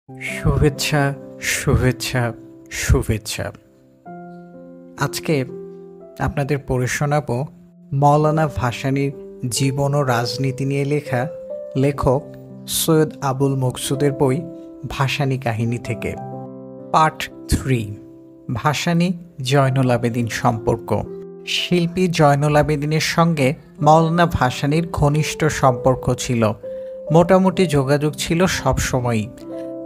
শুভেচ্ছা, শুভেচ্ছা, শুভেচ্ছা। আজকে আপনাদের পড়ে শোনাব মওলানা ভাসানীর জীবন ও রাজনীতি নিয়ে লেখা লেখক সৈয়দ আবুল মকসুদের বই ভাসানী কাহিনী থেকে। পার্ট 3, ভাসানী জয়নুল আবেদিন সম্পর্ক। শিল্পী জয়নুল আবেদিনের সঙ্গে মওলানা ভাসানীর ঘনিষ্ঠ সম্পর্ক ছিল, মোটামুটি যোগাযোগ ছিল সবসময়ই।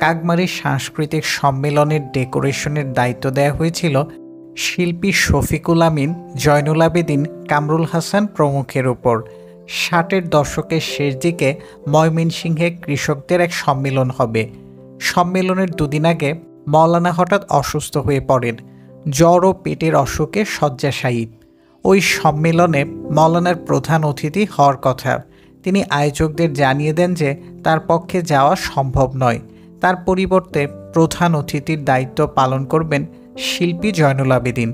কাকমারির সাংস্কৃতিক সম্মেলনের ডেকোরেশনের দায়িত্ব দেওয়া হয়েছিল শিল্পী শফিকুল আমিন, জয়নুল আবেদিন, কামরুল হাসান প্রমুখের ওপর। 60-এর দশকের শেষ দিকে ময়মনসিংহে কৃষকদের এক সম্মেলন হবে। সম্মেলনের দুদিন আগে মওলানা হঠাৎ অসুস্থ হয়ে পড়েন, জ্বর ও পেটের অসুখে শয্যাশায়ী। ওই সম্মেলনে মওলানার প্রধান অতিথি হওয়ার কথা। তিনি আয়োজকদের জানিয়ে দেন যে তার পক্ষে যাওয়া সম্ভব নয়। তার পরিবর্তে প্রধান অতিথির দায়িত্ব পালন করবেন শিল্পী জয়নুল আবেদিন।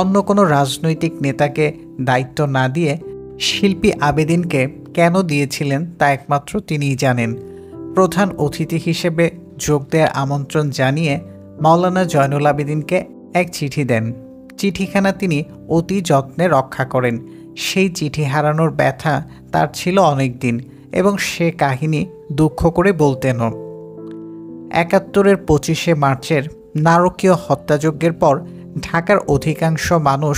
অন্য কোনো রাজনৈতিক নেতাকে দায়িত্ব না দিয়ে শিল্পী আবেদিনকে কেন দিয়েছিলেন তা একমাত্র তিনিই জানেন। প্রধান অতিথি হিসেবে যোগ দেওয়ার আমন্ত্রণ জানিয়ে মওলানা জয়নুল আবেদিনকে এক চিঠি দেন। চিঠিখানা তিনি অতি যত্নে রক্ষা করেন। সেই চিঠি হারানোর ব্যথা তার ছিল অনেক দিন এবং সে কাহিনী দুঃখ করে বলতেনও। ৭১-এর ২৫শে মার্চের নারকীয় হত্যাযজ্ঞের পর ঢাকার অধিকাংশ মানুষ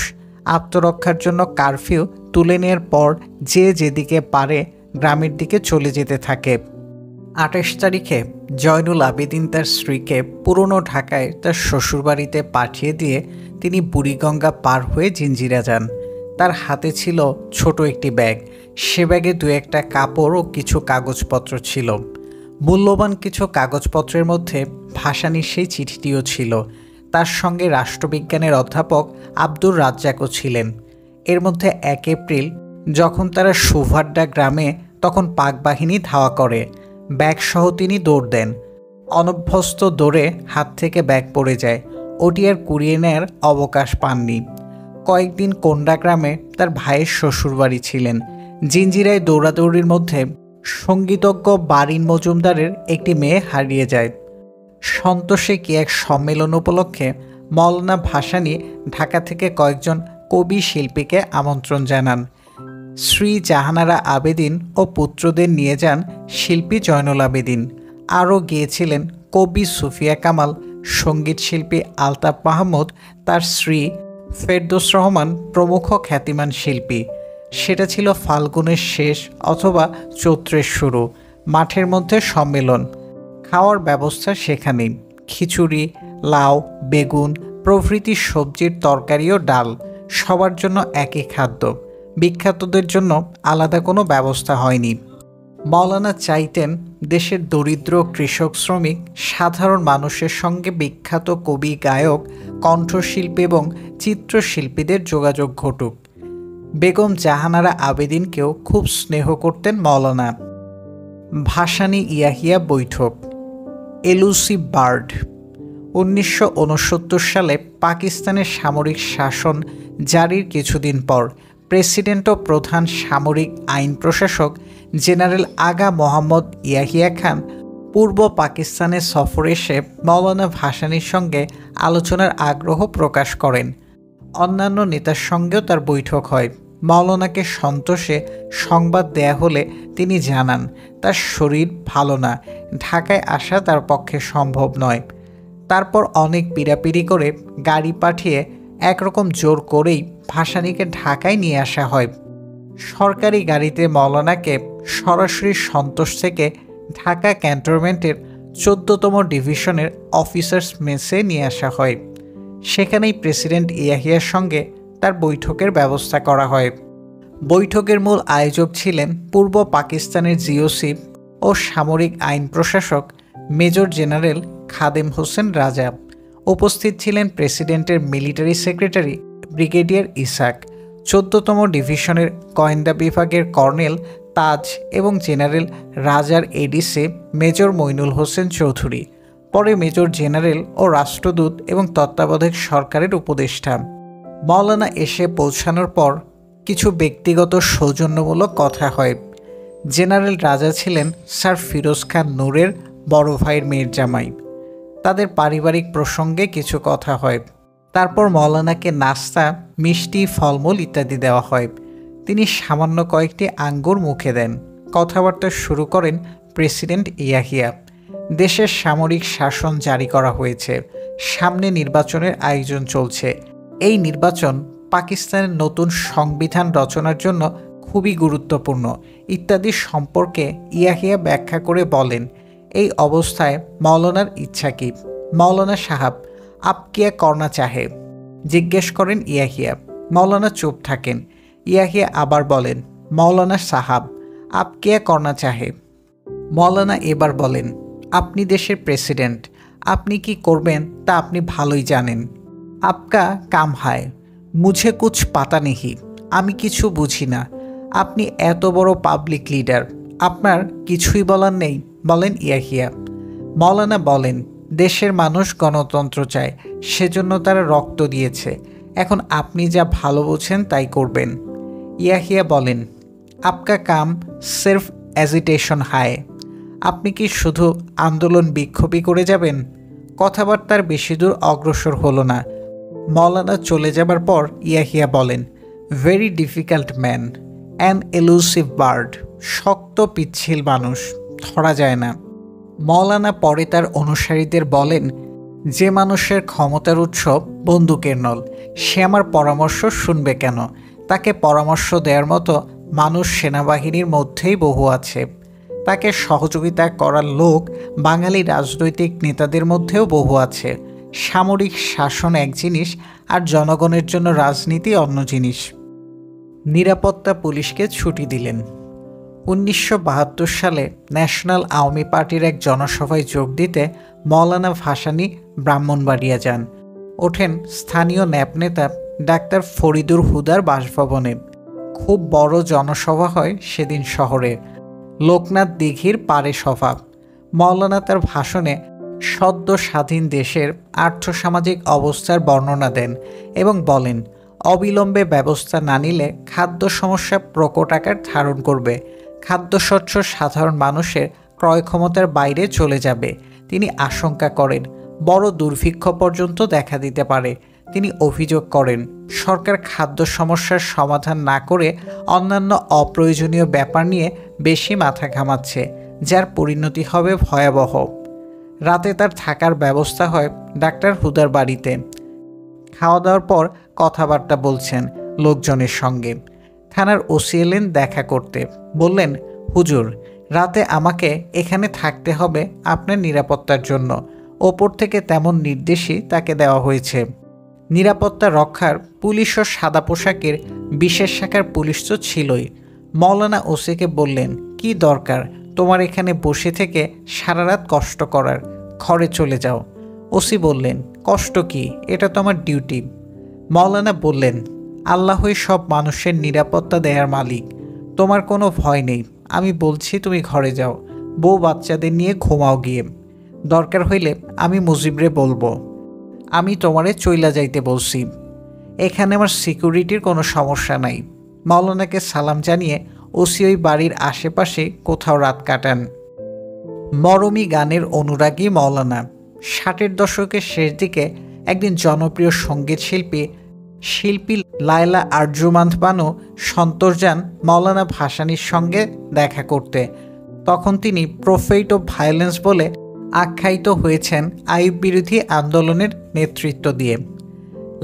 আত্মরক্ষার জন্য কারফিউ তুলে নেওয়ার পর যে যেদিকে পারে গ্রামের দিকে চলে যেতে থাকে। ২৮ তারিখে জয়নুল আবেদিন তার স্ত্রীকে পুরনো ঢাকায় তার শ্বশুরবাড়িতে পাঠিয়ে দিয়ে তিনি বুড়িগঙ্গা পার হয়ে জিঞ্জিরা যান। তার হাতে ছিল ছোট একটি ব্যাগ। সে ব্যাগে দু একটা কাপড় ও কিছু কাগজপত্র ছিল। মূল্যবান কিছু কাগজপত্রের মধ্যে ভাসানীর সেই চিঠিটিও ছিল। তার সঙ্গে রাষ্ট্রবিজ্ঞানের অধ্যাপক আব্দুর রাজ্জাকও ছিলেন। এর মধ্যে ১ এপ্রিল যখন তারা সুভাড্ডা গ্রামে, তখন পাক বাহিনী ধাওয়া করে। ব্যাগসহ তিনি দৌড় দেন। অনভ্যস্ত দৌড়ে হাত থেকে ব্যাগ পড়ে যায়। ওটি আর কুড়িয়ে নেয়ার অবকাশ পাননি। কয়েকদিন কোন্ডা গ্রামে তার ভাইয়ের শ্বশুরবাড়ি ছিলেন। জিঞ্জিরায় দৌড়াদৌড়ির মধ্যে সঙ্গীতজ্ঞ বারিন মজুমদারের একটি মেয়ে হারিয়ে যায়। সন্তোষে কি এক সম্মেলন উপলক্ষে মওলানা ভাসানী ঢাকা থেকে কয়েকজন কবি শিল্পীকে আমন্ত্রণ জানান। শ্রী জাহানারা আবেদিন ও পুত্রদের নিয়ে যান শিল্পী জয়নুল আবেদিন। আরও গিয়েছিলেন কবি সুফিয়া কামাল, সঙ্গীত শিল্পী আলতাফ মাহমুদ, তার স্ত্রী ফেরদৌস রহমান প্রমুখ খ্যাতিমান শিল্পী। সেটা ছিল ফাল্গুনের শেষ অথবা চৈত্রের শুরু। মাঠের মধ্যে সম্মেলন। খাওয়ার ব্যবস্থা সেখানেই। খিচুড়ি, লাউ, বেগুন প্রভৃতি সবজির তরকারি ও ডাল, সবার জন্য একই খাদ্য। বিখ্যাতদের জন্য আলাদা কোনো ব্যবস্থা হয়নি। মওলানা চাইতেন দেশের দরিদ্র কৃষক, শ্রমিক, সাধারণ মানুষের সঙ্গে বিখ্যাত কবি, গায়ক, কণ্ঠশিল্পী এবং চিত্রশিল্পীদের যোগাযোগ ঘটুক। বেগম জাহানারা আবেদিনকেও খুব স্নেহ করতেন মওলানা। ভাসানী ইয়াহিয়া বৈঠক। এলুসিভ বার্ড। ১৯৬৯ সালে পাকিস্তানের সামরিক শাসন জারির কিছুদিন পর প্রেসিডেন্ট ও প্রধান সামরিক আইন প্রশাসক জেনারেল আগা মোহাম্মদ ইয়াহিয়া খান পূর্ব পাকিস্তানে সফরে এসে মওলানা ভাসানীর সঙ্গে আলোচনার আগ্রহ প্রকাশ করেন। অন্যান্য নেতার সঙ্গেও তার বৈঠক হয়। মওলানাকে সন্তোষে সংবাদ দেয়া হলে তিনি জানান তার শরীর ভালো না, ঢাকায় আসা তার পক্ষে সম্ভব নয়। তারপর অনেক পীড়াপিড়ি করে গাড়ি পাঠিয়ে একরকম জোর করেই ভাসানীকে ঢাকায় নিয়ে আসা হয়। সরকারি গাড়িতে মওলানাকে সরাসরি সন্তোষ থেকে ঢাকা ক্যান্টনমেন্টের ১৪তম ডিভিশনের অফিসার্স মেসে নিয়ে আসা হয়। সেখানেই প্রেসিডেন্ট ইয়াহিয়ার সঙ্গে তার বৈঠকের ব্যবস্থা করা হয়। বৈঠকের মূল আয়োজক ছিলেন পূর্ব পাকিস্তানের জিওসি ও সামরিক আইন প্রশাসক মেজর জেনারেল খাদেম হোসেন রাজা। উপস্থিত ছিলেন প্রেসিডেন্টের মিলিটারি সেক্রেটারি ব্রিগেডিয়ার ইসাক, ১৪তম ডিভিশনের গোয়েন্দা বিভাগের কর্নেল তাজ এবং জেনারেল রাজার এডিসি মেজর মইনুল হোসেন চৌধুরী, পরে মেজর জেনারেল ও রাষ্ট্রদূত এবং তত্ত্বাবধায়ক সরকারের উপদেষ্টা। মওলানা এসে পৌঁছানোর পর কিছু ব্যক্তিগত সৌজন্যমূলক কথা হয়। জেনারেল রাজা ছিলেন স্যার ফিরোজ খান নূরের বড় ভাইয়ের মেয়ের জামাই। তাদের পারিবারিক প্রসঙ্গে কিছু কথা হয়। তারপর মৌলানাকে নাস্তা, মিষ্টি, ফলমূল ইত্যাদি দেওয়া হয়। তিনি সামান্য কয়েকটি আঙ্গুর মুখে দেন। কথাবার্তা শুরু করেন প্রেসিডেন্ট ইয়াহিয়া। দেশের সামরিক শাসন জারি করা হয়েছে, সামনে নির্বাচনের আয়োজন চলছে। এই নির্বাচন পাকিস্তানের নতুন সংবিধান রচনার জন্য খুবই গুরুত্বপূর্ণ ইত্যাদি সম্পর্কে ইয়াহিয়া ব্যাখ্যা করে বলেন। এই অবস্থায় মৌলানার ইচ্ছা কি? মৌলানা সাহাব, আপ কিয়া করনা চাহে? জিজ্ঞেস করেন ইয়াহিয়া। মৌলানা চুপ থাকেন। ইয়াহিয়া আবার বলেন, মৌলানা সাহাব, আপ কিয়া করনা চাহে? মৌলানা এবার বলেন, আপনি দেশের প্রেসিডেন্ট, আপনি কি করবেন তা আপনি ভালোই জানেন। আপকা কাম হায়, মুঝে কুছ পাতা নেহি, আমি কিছু বুঝি না। আপনি এত বড় পাবলিক লিডার, আপনার কিছুই বলার নেই? বলেন ইয়াহিয়া। মৌলানা বলেন, দেশের মানুষ গণতন্ত্র চায়, সেজন্য তারা রক্ত দিয়েছে। এখন আপনি যা ভালো বোঝেন তাই করবেন। ইয়াহিয়া বলেন, আপকা কাম সির্ফ অ্যাজিটেশন হায়, আপনি কি শুধু আন্দোলন বিক্ষোভই করে যাবেন? কথাবার্তার বেশি দূর অগ্রসর হলো না। মৌলানা চলে যাবার পর ইয়াহিয়া বলেন, very difficult man, an elusive bird, শক্ত পিচ্ছিল মানুষ, ধরা যায় না। মৌলানা পরে তার অনুসারীদের বলেন, যে মানুষের ক্ষমতার উৎস বন্দুকের নল, সে আমার পরামর্শ শুনবে কেন? তাকে পরামর্শ দেওয়ার মতো মানুষ সেনাবাহিনীর মধ্যেই বহু আছে। তাকে সহযোগিতা করার লোক বাঙালি রাজনৈতিক নেতাদের মধ্যেও বহু আছে। সামরিক শাসন এক জিনিস, আর জনগণের জন্য রাজনীতি অন্য জিনিস। নিরাপত্তা পুলিশকে ছুটি দিলেন। 1972 সালে ন্যাশনাল আওয়ামী পার্টির এক জনসভায় যোগ দিতে মৌলানা ভাসানী ব্রাহ্মণবাড়িয়া যান। ওঠেন স্থানীয় ন্যাপ নেতা ডাক্তার ফরিদুর হুদার বাসভবনে। খুব বড় জনসভা হয় সেদিন শহরে, লোকনাথ দিঘির পারে সভা। মৌলানা তার ভাষণে সদ্য স্বাধীন দেশের আর্থসামাজিক অবস্থার বর্ণনা দেন এবং বলেন, অবিলম্বে ব্যবস্থা না নিলে খাদ্য সমস্যা প্রকট আকার ধারণ করবে। খাদ্যশস্য সাধারণ মানুষের ক্রয় ক্ষমতার বাইরে চলে যাবে। তিনি আশঙ্কা করেন বড় দুর্ভিক্ষ পর্যন্ত দেখা দিতে পারে। তিনি অভিযোগ করেন, সরকার খাদ্য সমস্যার সমাধান না করে অন্যান্য অপ্রয়োজনীয় ব্যাপার নিয়ে বেশি মাথা ঘামাচ্ছে, যার পরিণতি হবে ভয়াবহ। রাতে তার থাকার ব্যবস্থা হয় ডাক্তার হুদার বাড়িতে। খাওয়া দাওয়ার পর কথাবার্তা বলছেন লোকজনের সঙ্গে। থানার ওসি এলেন দেখা করতে। বললেন, হুজুর, রাতে আমাকে এখানে থাকতে হবে আপনার নিরাপত্তার জন্য। ওপর থেকে তেমন নির্দেশই তাকে দেওয়া হয়েছে। নিরাপত্তা রক্ষার পুলিশ ও সাদা পোশাকের বিশেষ শাখার পুলিশ তো ছিলই। মৌলানা ওসিকে বললেন, কি দরকার তোমার এখানে বসে থেকে সারা রাত কষ্ট করার? ঘরে চলে যাও। ওসি বললেন, কষ্ট কি? এটা তো আমার ডিউটি। মৌলানা বললেন, আল্লাহই সব মানুষের নিরাপত্তা দেয়ার মালিক, তোমার কোনো ভয় নেই। আমি বলছি তুমি ঘরে যাও, বউ বাচ্চাদের নিয়ে ঘুমাও গিয়ে। দরকার হইলে আমি মুজিবরে বলবো, আমি তোমারে চইলা যাইতে বলছি। এখানে আমার সিকিউরিটির কোনো সমস্যা নাই। মৌলানাকে সালাম জানিয়ে ওসি ওই বাড়ির আশেপাশে কোথাও রাত কাটান। মরমী গানের অনুরাগী মৌলানা। 60-এর দশকের শেষ দিকে একদিন জনপ্রিয় সঙ্গীত শিল্পী লায়লা আরজুমান্দ বানু সন্তোষ যান মৌলানা ভাসানীর সঙ্গে দেখা করতে। তখন তিনি প্রফেট অফ ভায়োলেন্স বলে আখ্যায়িত হয়েছেন আইয়ুব বিরোধী আন্দোলনের নেতৃত্ব দিয়ে।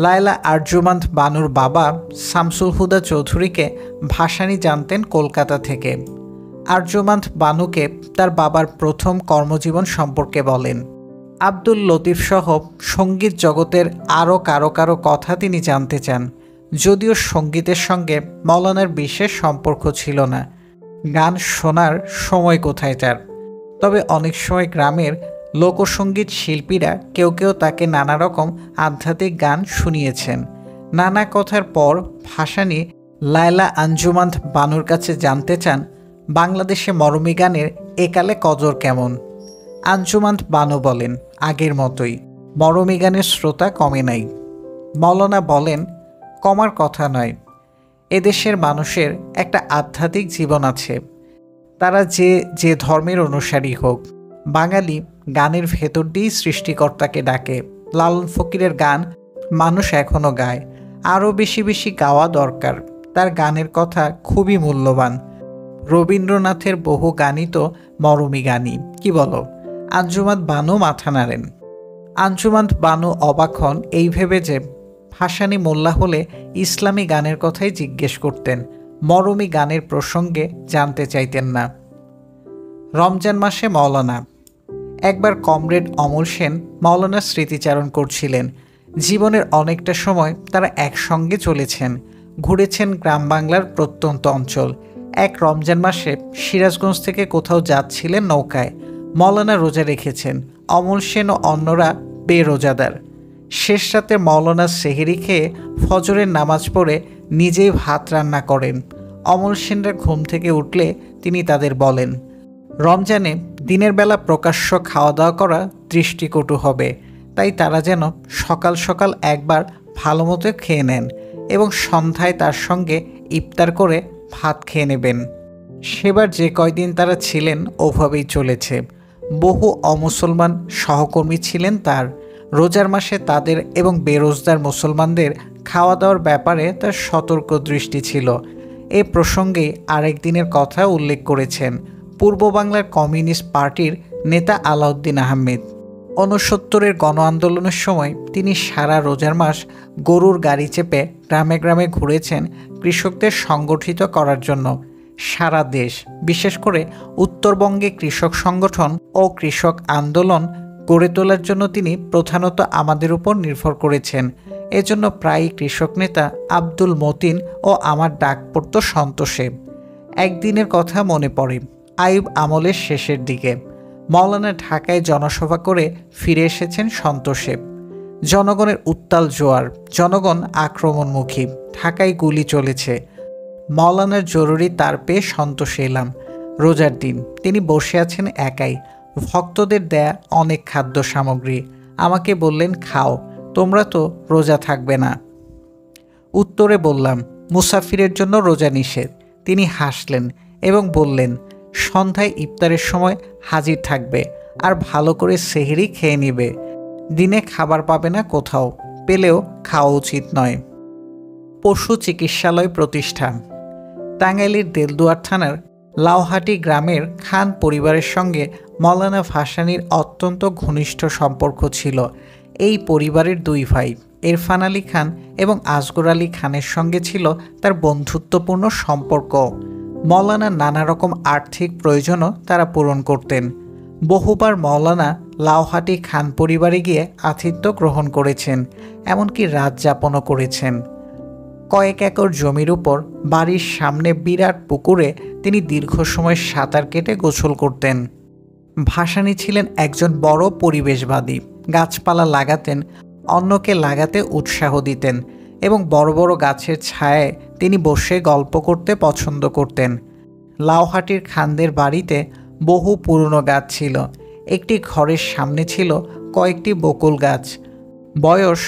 লায়লা আরজুমান্দ বানুর বাবা শামসুল হুদা চৌধুরীকে ভাসানী জানতেন কলকাতা থেকে। আরজুমান্দ বানুকে তার বাবার প্রথম কর্মজীবন সম্পর্কে বলেন। আব্দুল লতিফ সহ সঙ্গীত জগতের আরও কারো কথা তিনি জানতে চান। যদিও সঙ্গীতের সঙ্গে মৌলানার বিশেষ সম্পর্ক ছিল না, গান শোনার সময় কোথায় তার। তবে অনেক সময় গ্রামের লোকসঙ্গীত শিল্পীরা কেউ তাকে নানা রকম আধ্যাত্মিক গান শুনিয়েছেন। নানা কথার পর ভাসানী লায়লা আঞ্জুমান্দ বানুর কাছে জানতে চান, বাংলাদেশে মরমী গানের একালে কদর কেমন? আঞ্জুমান্দ বানু বলেন, আগের মতোই, মরমী গানের শ্রোতা কমে নাই। মৌলানা বলেন, কমার কথা নয়, এদেশের মানুষের একটা আধ্যাত্মিক জীবন আছে। তারা যে ধর্মের অনুসারী হোক, বাঙালি গানের ভেতর দিয়েই সৃষ্টিকর্তাকে ডাকে। লালন ফকিরের গান মানুষ এখনো গায়, আরও বেশি বেশি গাওয়া দরকার। তার গানের কথা খুবই মূল্যবান। রবীন্দ্রনাথের বহু গানই তো মরমী গানই, কি বলো? আঞ্জুমান বানু মাথা নাড়েন। আঞ্জুমান বানু অবাক হন এই ভেবে যে ভাসানী মোল্লা হলে ইসলামী গানের কথাই জিজ্ঞেস করতেন, মরমী গানের প্রসঙ্গে জানতে চাইতেন না। রমজান মাসে মওলানা। একবার কমরেড অমল সেন মওলানার স্মৃতিচারণ করছিলেন। জীবনের অনেকটা সময় তারা একসঙ্গে চলেছেন, ঘুরেছেন গ্রাম বাংলার প্রত্যন্ত অঞ্চল। এক রমজান মাসে সিরাজগঞ্জ থেকে কোথাও যাচ্ছিলেন নৌকায়। মওলানা রোজা রেখেছেন, অমল সেন ও অন্যরা বেরোজাদার। শেষ রাতে মওলানা সেহরি খেয়ে ফজরের নামাজ পড়ে নিজেই ভাত রান্না করেন। অমল সেনরা ঘুম থেকে উঠলে তিনি তাদের বলেন, রমজানে দিনের বেলা প্রকাশ্য খাওয়া দাওয়া করা দৃষ্টিকটু হবে, তাই তারা যেন সকাল সকাল একবার ভালো মতো খেয়ে নেন এবং সন্ধ্যায় তার সঙ্গে ইফতার করে ভাত খেয়ে নেবেন। সেবার যে কয়দিন তারা ছিলেন ওভাবেই চলেছে। বহু অমুসলমান সহকর্মী ছিলেন তার। রোজার মাসে তাদের এবং বেরোজগার মুসলমানদের খাওয়া দাওয়ার ব্যাপারে তার সতর্ক দৃষ্টি ছিল। এ প্রসঙ্গেই আরেক দিনের কথা উল্লেখ করেছেন পূর্ব বাংলার কমিউনিস্ট পার্টির নেতা আলাউদ্দিন আহমেদ। ৬৯-এর গণ আন্দোলনের সময় তিনি সারা রোজার মাস গরুর গাড়ি চেপে গ্রামে গ্রামে ঘুরেছেন কৃষকদের সংগঠিত করার জন্য। সারা দেশ, বিশেষ করে উত্তরবঙ্গে কৃষক সংগঠন ও কৃষক আন্দোলন গড়ে তোলার জন্য তিনি প্রধানত আমাদের উপর নির্ভর করেছেন। এজন্য প্রায়ই কৃষক নেতা আব্দুল মতিন ও আমার ডাক পড়ত সন্তোষে। একদিনের কথা মনে পড়ে, আইয়ুব আমলের শেষের দিকে মওলানা ঢাকায় জনসভা করে ফিরে এসেছেন সন্তোষে। জনগণের উত্তাল জোয়ার, জনগণ আক্রমণমুখী, ঢাকায় গুলি চলেছে। মওলানার জরুরি তার পেয়ে সন্তোষে এলাম। রোজার দিন তিনি বসে আছেন একাই, ভক্তদের দেয়া অনেক খাদ্য সামগ্রী। আমাকে বললেন, খাও, তোমরা তো রোজা থাকবে না। উত্তরে বললাম, মুসাফিরের জন্য রোজা নিষেধ। তিনি হাসলেন এবং বললেন, সন্ধ্যায় ইফতারের সময় হাজির থাকবে আর ভালো করে সেহরি খেয়ে নিবে। দিনে খাবার পাবে না কোথাও, পেলেও খাওয়া উচিত নয়। পশু চিকিৎসালয় প্রতিষ্ঠান। টাঙ্গাইলের দেলদুয়ার থানার লাউহাটি গ্রামের খান পরিবারের সঙ্গে মওলানা ভাসানীর অত্যন্ত ঘনিষ্ঠ সম্পর্ক ছিল। এই পরিবারের দুই ভাই ইরফান আলী খান এবং আসগর আলী খানের সঙ্গে ছিল তার বন্ধুত্বপূর্ণ সম্পর্ক। মওলানা নানা রকম আর্থিক প্রয়োজনও তারা পূরণ করতেন। বহুবার মওলানা লাউহাটি খান পরিবারে গিয়ে আতিথ্য গ্রহণ করেছেন, এমনকি রাত যাপনও করেছেন। কয়েক একর জমির উপর বাড়ির সামনে বিরাট পুকুরে তিনি দীর্ঘ সময় সাঁতার কেটে গোসল করতেন। ভাসানী ছিলেন একজন বড় পরিবেশবাদী। গাছপালা লাগাতেন, অন্যকে লাগাতে উৎসাহ দিতেন এবং বড় বড় গাছের ছায়ায় তিনি বসে গল্প করতে পছন্দ করতেন। লাউহাটির খানদের বাড়িতে বহু পুরনো গাছ ছিল। একটি ঘরের সামনে ছিল কয়েকটি বকুল গাছ, বয়স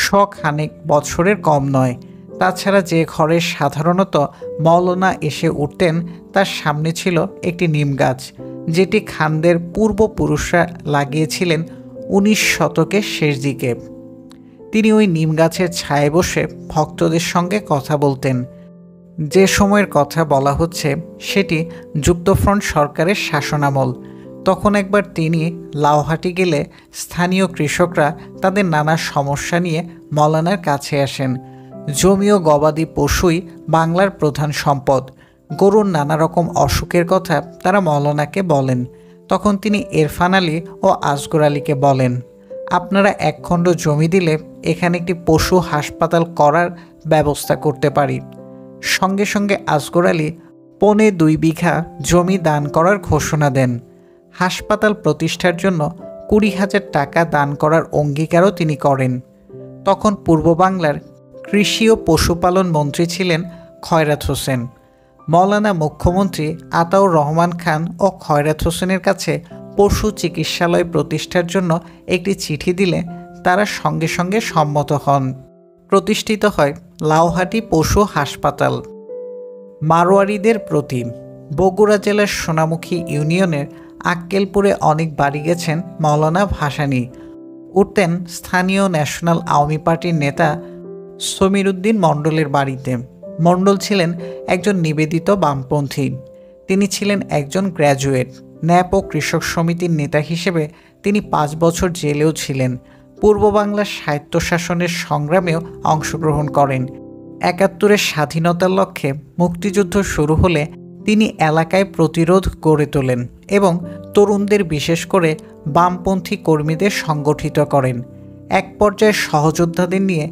১০০ বছরের কম নয়। তাছাড়া যে ঘরে সাধারণত মওলানা এসে উঠতেন তার সামনে ছিল একটি নিম গাছ, যেটি খানদের পূর্বপুরুষরা লাগিয়েছিলেন ১৯ শতকের শেষ দিকে। তিনি ওই নিম গাছের ছায়ায় বসে ভক্তদের সঙ্গে কথা বলতেন। যে সময়ের কথা বলা হচ্ছে সেটি যুক্তফ্রন্ট সরকারের শাসনামল। তখন একবার তিনি লাউহাটি গেলে স্থানীয় কৃষকরা তাদের নানা সমস্যা নিয়ে মওলানার কাছে আসেন। জমি ও গবাদি পশুই বাংলার প্রধান সম্পদ। গরুর নানা রকম অসুখের কথা তারা মওলানাকে বলেন। তখন তিনি ইরফান আলী ও আসগর আলীকে বলেন, আপনারা একখণ্ড জমি দিলে এখানে একটি পশু হাসপাতাল করার ব্যবস্থা করতে পারি। সঙ্গে সঙ্গে আসগর আলী ২.৫ বিঘা জমি দান করার ঘোষণা দেন। হাসপাতাল প্রতিষ্ঠার জন্য ২০,০০০ টাকা দান করার অঙ্গীকারও তিনি করেন। তখন পূর্ব বাংলার কৃষি ও পশুপালন মন্ত্রী ছিলেন খয়রাত হোসেন। মওলানা মুখ্যমন্ত্রী আতাউর রহমান খান ও খয়রাত হোসেনের কাছে পশু চিকিৎসালয় প্রতিষ্ঠার জন্য একটি চিঠি দিলে তারা সঙ্গে সঙ্গে সম্মত হন। প্রতিষ্ঠিত হয় লাউহাটি পশু হাসপাতাল। মারোয়ারিদের প্রতি। বগুড়া জেলার সোনামুখী ইউনিয়নের আক্কেলপুরে অনেক বাড়ি গেছেন মৌলানা ভাসানী। উঠতেন স্থানীয় ন্যাশনাল আওয়ামী পার্টির নেতা সমীর উদ্দিন মণ্ডলের বাড়িতে। মণ্ডল ছিলেন একজন নিবেদিত বামপন্থী। তিনি ছিলেন একজন গ্র্যাজুয়েট। ন্যাপ ও কৃষক সমিতির নেতা হিসেবে তিনি 5 বছর জেলেও ছিলেন। পূর্ব বাংলার স্বায়ত্তশাসনের সংগ্রামেও অংশগ্রহণ করেন। 71-এর স্বাধীনতার লক্ষ্যে মুক্তিযুদ্ধ শুরু হলে তিনি এলাকায় প্রতিরোধ গড়ে তোলেন এবং তরুণদের বিশেষ করে বামপন্থী কর্মীদের সংগঠিত করেন। এক পর্যায়ে সহযোদ্ধাদের নিয়ে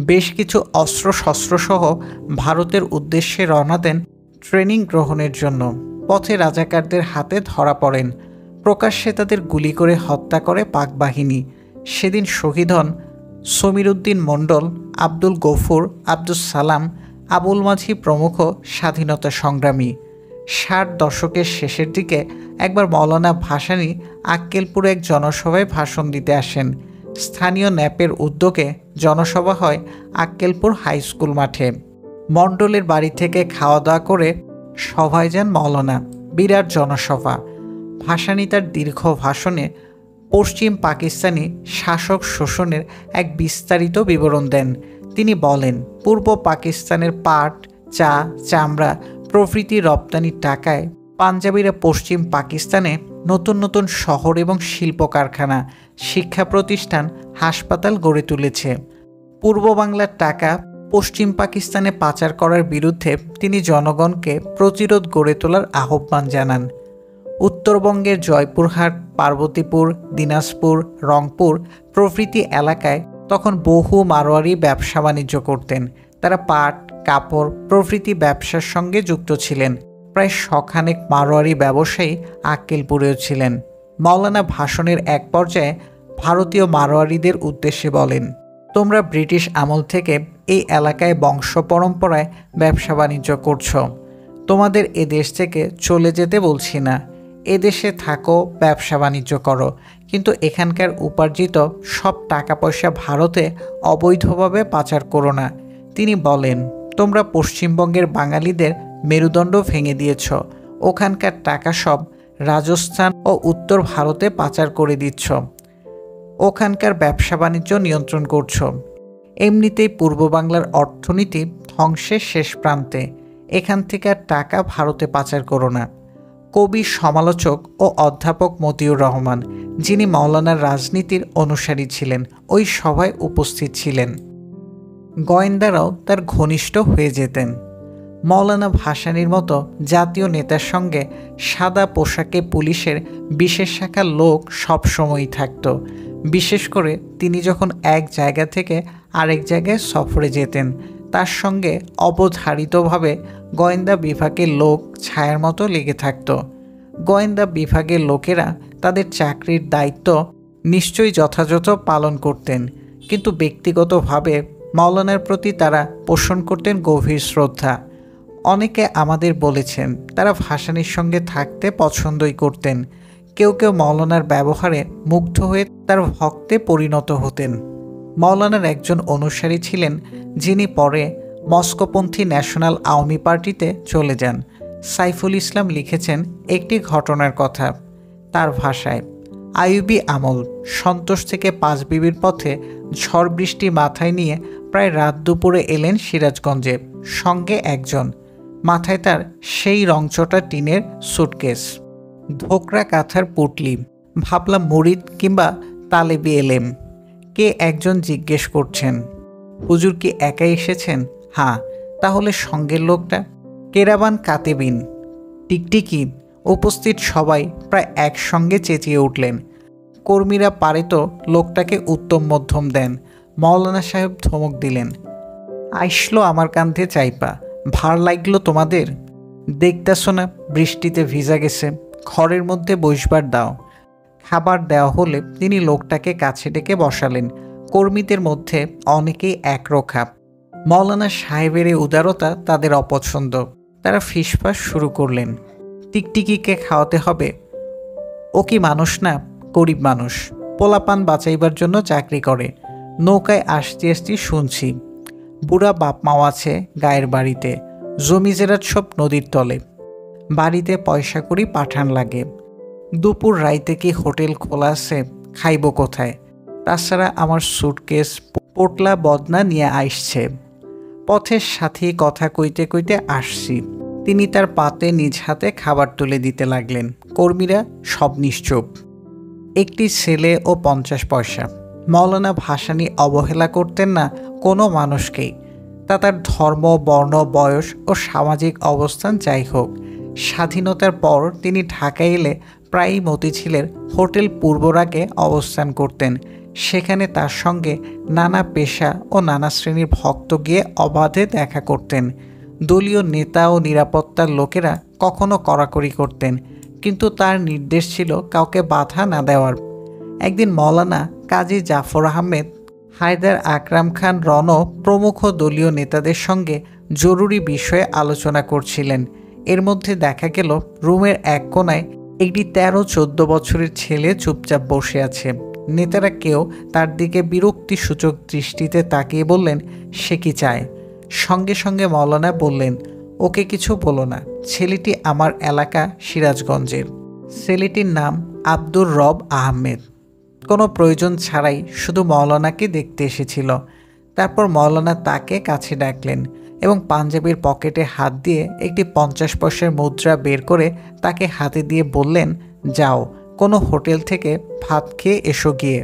বেশ কিছু অস্ত্রশস্ত্রসহ ভারতের উদ্দেশ্যে রওনা দেন ট্রেনিং গ্রহণের জন্য। পথে রাজাকারদের হাতে ধরা পড়েন। প্রকাশ্যে তাদের গুলি করে হত্যা করে পাক বাহিনী। সেদিন শহীদ হন সমীর উদ্দিন মণ্ডল, আব্দুল গফুর, আব্দুস সালাম, আবুল মাঝি প্রমুখ স্বাধীনতা সংগ্রামী। 60 দশকের শেষের দিকে একবার মৌলানা ভাসানী আক্কেলপুরে এক জনসভায় ভাষণ দিতে আসেন। স্থানীয় ন্যাপের উদ্যোগে জনসভা হয় আক্কেলপুর হাই স্কুল মাঠে। মণ্ডলের বাড়ি থেকে খাওয়া দাওয়া করে সভায় যান মৌলানা। বিরাট জনসভা। ভাসানী তার দীর্ঘ ভাষণে পশ্চিম পাকিস্তানি শাসক শোষণের এক বিস্তারিত বিবরণ দেন। তিনি বলেন, পূর্ব পাকিস্তানের পাট, চা, চামড়া প্রভৃতি রপ্তানির টাকায় পাঞ্জাবিরা পশ্চিম পাকিস্তানে নতুন নতুন শহর এবং শিল্প কারখানা, শিক্ষা প্রতিষ্ঠান, হাসপাতাল গড়ে তুলেছে। পূর্ব বাংলার টাকা পশ্চিম পাকিস্তানে পাচার করার বিরুদ্ধে তিনি জনগণকে প্রতিরোধ গড়ে তোলার আহ্বান জানান। উত্তরবঙ্গের জয়পুরহাট, পার্বতীপুর, দিনাজপুর, রংপুর প্রভৃতি এলাকায় তখন বহু মারোয়ারি ব্যবসা বাণিজ্য করতেন। তারা পাট, কাপড় প্রভৃতি ব্যবসার সঙ্গে যুক্ত ছিলেন। প্রায় শখানেক মারোয়ারি ব্যবসায়ী আক্কেলপুরেও ছিলেন। মৌলানা ভাষণের এক পর্যায়ে ভারতীয় মারোয়ারিদের উদ্দেশ্যে বলেন, তোমরা ব্রিটিশ আমল থেকে এই এলাকায় বংশ পরম্পরায় ব্যবসা বাণিজ্য করছো। তোমাদের এ দেশ থেকে চলে যেতে বলছি না, এদেশে থাকো, ব্যবসা বাণিজ্য করো, কিন্তু এখানকার উপার্জিত সব টাকা পয়সা ভারতে অবৈধভাবে পাচার করো না। তিনি বলেন, তোমরা পশ্চিমবঙ্গের বাঙালিদের মেরুদণ্ড ভেঙে দিয়েছ। ওখানকার টাকা সব রাজস্থান ও উত্তর ভারতে পাচার করে দিচ্ছ। ওখানকার ব্যবসা বাণিজ্য নিয়ন্ত্রণ করছ। এমনিতেই পূর্ব বাংলার অর্থনীতি ধ্বংসের শেষ প্রান্তে। এখান থেকে আর টাকা ভারতে পাচার করো না। কবি, সমালোচক ও অধ্যাপক মতিউর রহমান, যিনি মৌলানার রাজনীতির অনুসারী ছিলেন, ওই সভায় উপস্থিত ছিলেন। গোয়েন্দারাও তার ঘনিষ্ঠ হয়ে যেতেন। মৌলানা ভাসানীর মতো জাতীয় নেতার সঙ্গে সাদা পোশাকে পুলিশের বিশেষ শাখার লোক সবসময়ই থাকত। বিশেষ করে তিনি যখন এক জায়গা থেকে আরেক জায়গায় সফরে যেতেন, তার সঙ্গে অবধারিতভাবে গোয়েন্দা বিভাগের লোক ছায়ার মতো লেগে থাকত। গোয়েন্দা বিভাগের লোকেরা তাদের চাকরির দায়িত্ব নিশ্চয়ই যথাযথ পালন করতেন, কিন্তু ব্যক্তিগতভাবে মৌলানার প্রতি তারা পোষণ করতেন গভীর শ্রদ্ধা। অনেকে আমাদের বলেছেন তারা ভাসানীর সঙ্গে থাকতে পছন্দই করতেন। কেউ কেউ মৌলানার ব্যবহারে মুগ্ধ হয়ে তার ভক্তে পরিণত হতেন। মৌলানার একজন অনুসারী ছিলেন, যিনি পরে মস্কোপন্থী ন্যাশনাল আওয়ামী পার্টিতে চলে যান। সাইফুল ইসলাম লিখেছেন একটি ঘটনার কথা। তার ভাষায়, আইয়ুবী আমল, সন্তোষ থেকে পাঁচবিবির পথে ঝড় বৃষ্টি মাথায় নিয়ে প্রায় রাত দুপুরে এলেন সিরাজগঞ্জে। সঙ্গে একজন, মাথায় তার সেই রংচটা টিনের সুটকেস, ধোকরা কাঁথার পুটলি। ভাবলাম মুরিদ কিংবা তালেবি এলেম। কে একজন জিজ্ঞেস করছেন, হুজুর কি একাই এসেছেন? হ্যাঁ। তাহলে সঙ্গের লোকটা? কেরাবান কাতেবিন, টিকটিকি। উপস্থিত সবাই প্রায় একসঙ্গে চেঁচিয়ে উঠলেন। কর্মীরা পারে তো লোকটাকে উত্তম মধ্যম দেন। মৌলানা সাহেব ধমক দিলেন, আইসলো আমার কাঁধে চাইপা, ভার লাগলো তোমাদের? দেখতেছো না বৃষ্টিতে ভিজা গেছে, ঘরের মধ্যে বসবার দাও। খাবার দেওয়া হলে তিনি লোকটাকে কাছে ডেকে বসালেন। কর্মীদের মধ্যে অনেকেই একরোখা। মৌলানা সাহেবের এই উদারতা তাদের অপছন্দ। তারা ফিসফাস শুরু করলেন, টিকটিকিকে খাওয়াতে হবে। ও কি মানুষ না, গরিব মানুষ, পোলাপান বাঁচাইবার জন্য চাকরি করে। নৌকায় আসতে আসতে শুনছি বুড়া বাপ মাও আছে গায়ের বাড়িতে, জমি জেরাত সব নদীর তলে, বাড়িতে পয়সা করি পাঠান লাগে। দুপুর রাইতে কি হোটেল খোলা আছে, খাইব কোথায়? তাছাড়া আমার সুটকেস পোটলা বদনা নিয়ে আসছে। পথের সাথী কথা কইতে কইতে আসছি। তিনি তার পাতে নিজ হাতে খাবার তুলে দিতে লাগলেন। কর্মীরা সব নিশ্চুপ। একটি ছেলে ও 50 পয়সা। মৌলানা ভাসানী অবহেলা করতেন না কোনো মানুষকেই, তা তার ধর্ম, বর্ণ, বয়স ও সামাজিক অবস্থান যাই হোক। স্বাধীনতার পর তিনি ঢাকায় এলে প্রায়ই মতিঝিলের হোটেল পূর্বরাগে অবস্থান করতেন। সেখানে তার সঙ্গে নানা পেশা ও নানা শ্রেণীর ভক্ত গিয়ে অবাধে দেখা করতেন। দলীয় নেতা ও নিরাপত্তার লোকেরা কখনো কড়াকড়ি করতেন, কিন্তু তার নির্দেশ ছিল কাউকে বাধা না দেওয়ার। একদিন মৌলানা কাজী জাফর আহমেদ, হায়দার আকরাম খান রণ প্রমুখ দলীয় নেতাদের সঙ্গে জরুরি বিষয়ে আলোচনা করছিলেন। এর মধ্যে দেখা গেল রুমের এক কোণায় একটি 13-14 বছরের ছেলে চুপচাপ বসে আছে। নেতারা কেউ তার দিকে বিরক্তিসূচক দৃষ্টিতে তাকিয়ে বললেন, সে কি চায়? সঙ্গে সঙ্গে মৌলানা বললেন, ওকে কিছু বলো না, ছেলেটি আমার এলাকা সিরাজগঞ্জের। ছেলেটির নাম আব্দুর রব আহমেদ। কোনো প্রয়োজন ছাড়াই শুধু মৌলানাকে দেখতে এসেছিল। তারপর মৌলানা তাকে কাছে ডাকলেন এবং পাঞ্জাবির পকেটে হাত দিয়ে একটি 50 পয়সার মুদ্রা বের করে তাকে হাতে দিয়ে বললেন, যাও, কোনো হোটেল থেকে ভাত খেয়ে এসো গিয়ে।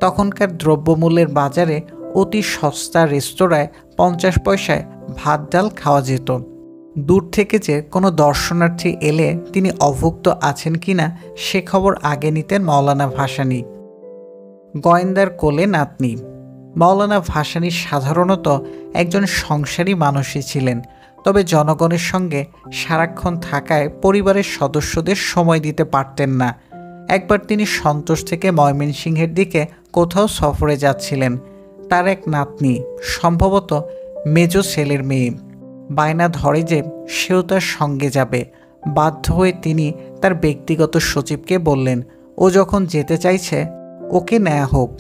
তখনকার দ্রব্যমূল্যের বাজারে অতি সস্তা রেস্তোরাঁয় 50 পয়সায় ভাত ডাল খাওয়া যেত। দূর থেকে যে কোনো দর্শনার্থী এলে তিনি অভুক্ত আছেন কিনা সে খবর আগে নিতেন মৌলানা ভাসানী। গোয়েন্দার কোলে নাতনি। মৌলানা ভাসানী সাধারণত একজন সংসারী মানুষই ছিলেন, তবে জনগণের সঙ্গে সারাক্ষণ থাকায় পরিবারের সদস্যদের সময় দিতে পারতেন না। একবার তিনি সন্তোষ থেকে ময়মনসিংহের দিকে কোথাও সফরে যাচ্ছিলেন। তার এক নাতনি, সম্ভবত মেজ ছেলের মেয়ে, বায়না ধরে যে সেও তার সঙ্গে যাবে। বাধ্য হয়ে তিনি তার ব্যক্তিগত সচিবকে বললেন, ও যখন যেতে চাইছে ওকে নেওয়া হোক।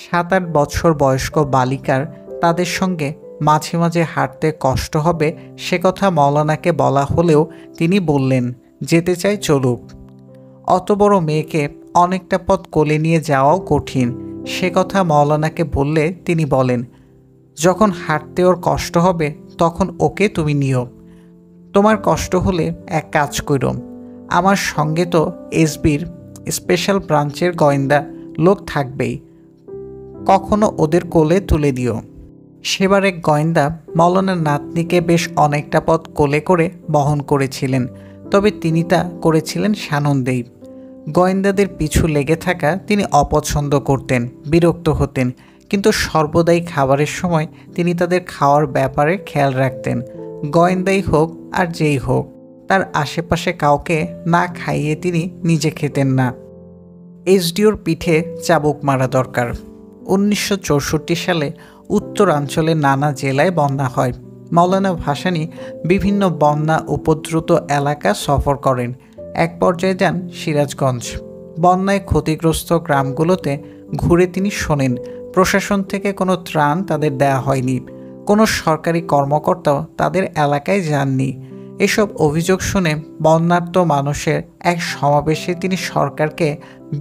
7-8 বছর বয়স্ক বালিকার তাদের সঙ্গে মাঝে মাঝে হাঁটতে কষ্ট হবে সে কথা মৌলানাকে বলা হলেও তিনি বললেন, যেতে চাই চলুক। অত বড় মেয়েকে অনেকটা পথ কোলে নিয়ে যাওয়াও কঠিন, সে কথা মৌলানাকে বললে তিনি বলেন, যখন হাঁটতে ওর কষ্ট হবে তখন ওকে তুমি নিও। তোমার কষ্ট হলে এক কাজ করো, আমার সঙ্গে তো এসবির স্পেশাল ব্রাঞ্চের গোয়েন্দা লোক থাকবেই, কখনো ওদের কোলে তুলে দিও। সেবার এক গোয়েন্দা মৌলানার নাতনিকে বেশ অনেকটা পথ কোলে করে বহন করেছিলেন, তবে তিনি তা করেছিলেন সানন্দেই। গোয়েন্দাদের পিছু লেগে থাকা তিনি অপছন্দ করতেন, বিরক্ত হতেন, কিন্তু সর্বদাই খাবারের সময় তিনি তাদের খাওয়ার ব্যাপারে খেয়াল রাখতেন। গোয়েন্দাই হোক আর যেই হোক, তার আশেপাশে কাউকে না খাইয়ে তিনি নিজে খেতেন না। এসডিওর পিঠে চাবুক মারা দরকার। 1964 সালে উত্তরাঞ্চলের নানা জেলায় বন্যা হয়। মৌলানা ভাসানী বিভিন্ন বন্যা উপদ্রুত এলাকা সফর করেন। এক পর্যায়ে যান সিরাজগঞ্জ। বন্যায় ক্ষতিগ্রস্ত গ্রামগুলোতে ঘুরে তিনি শোনেন প্রশাসন থেকে কোনো ত্রাণ তাদের দেয়া হয়নি, কোনো সরকারি কর্মকর্তাও তাদের এলাকায় যাননি। এসব অভিযোগ শুনে বন্যার্ত মানুষের এক সমাবেশে তিনি সরকারকে,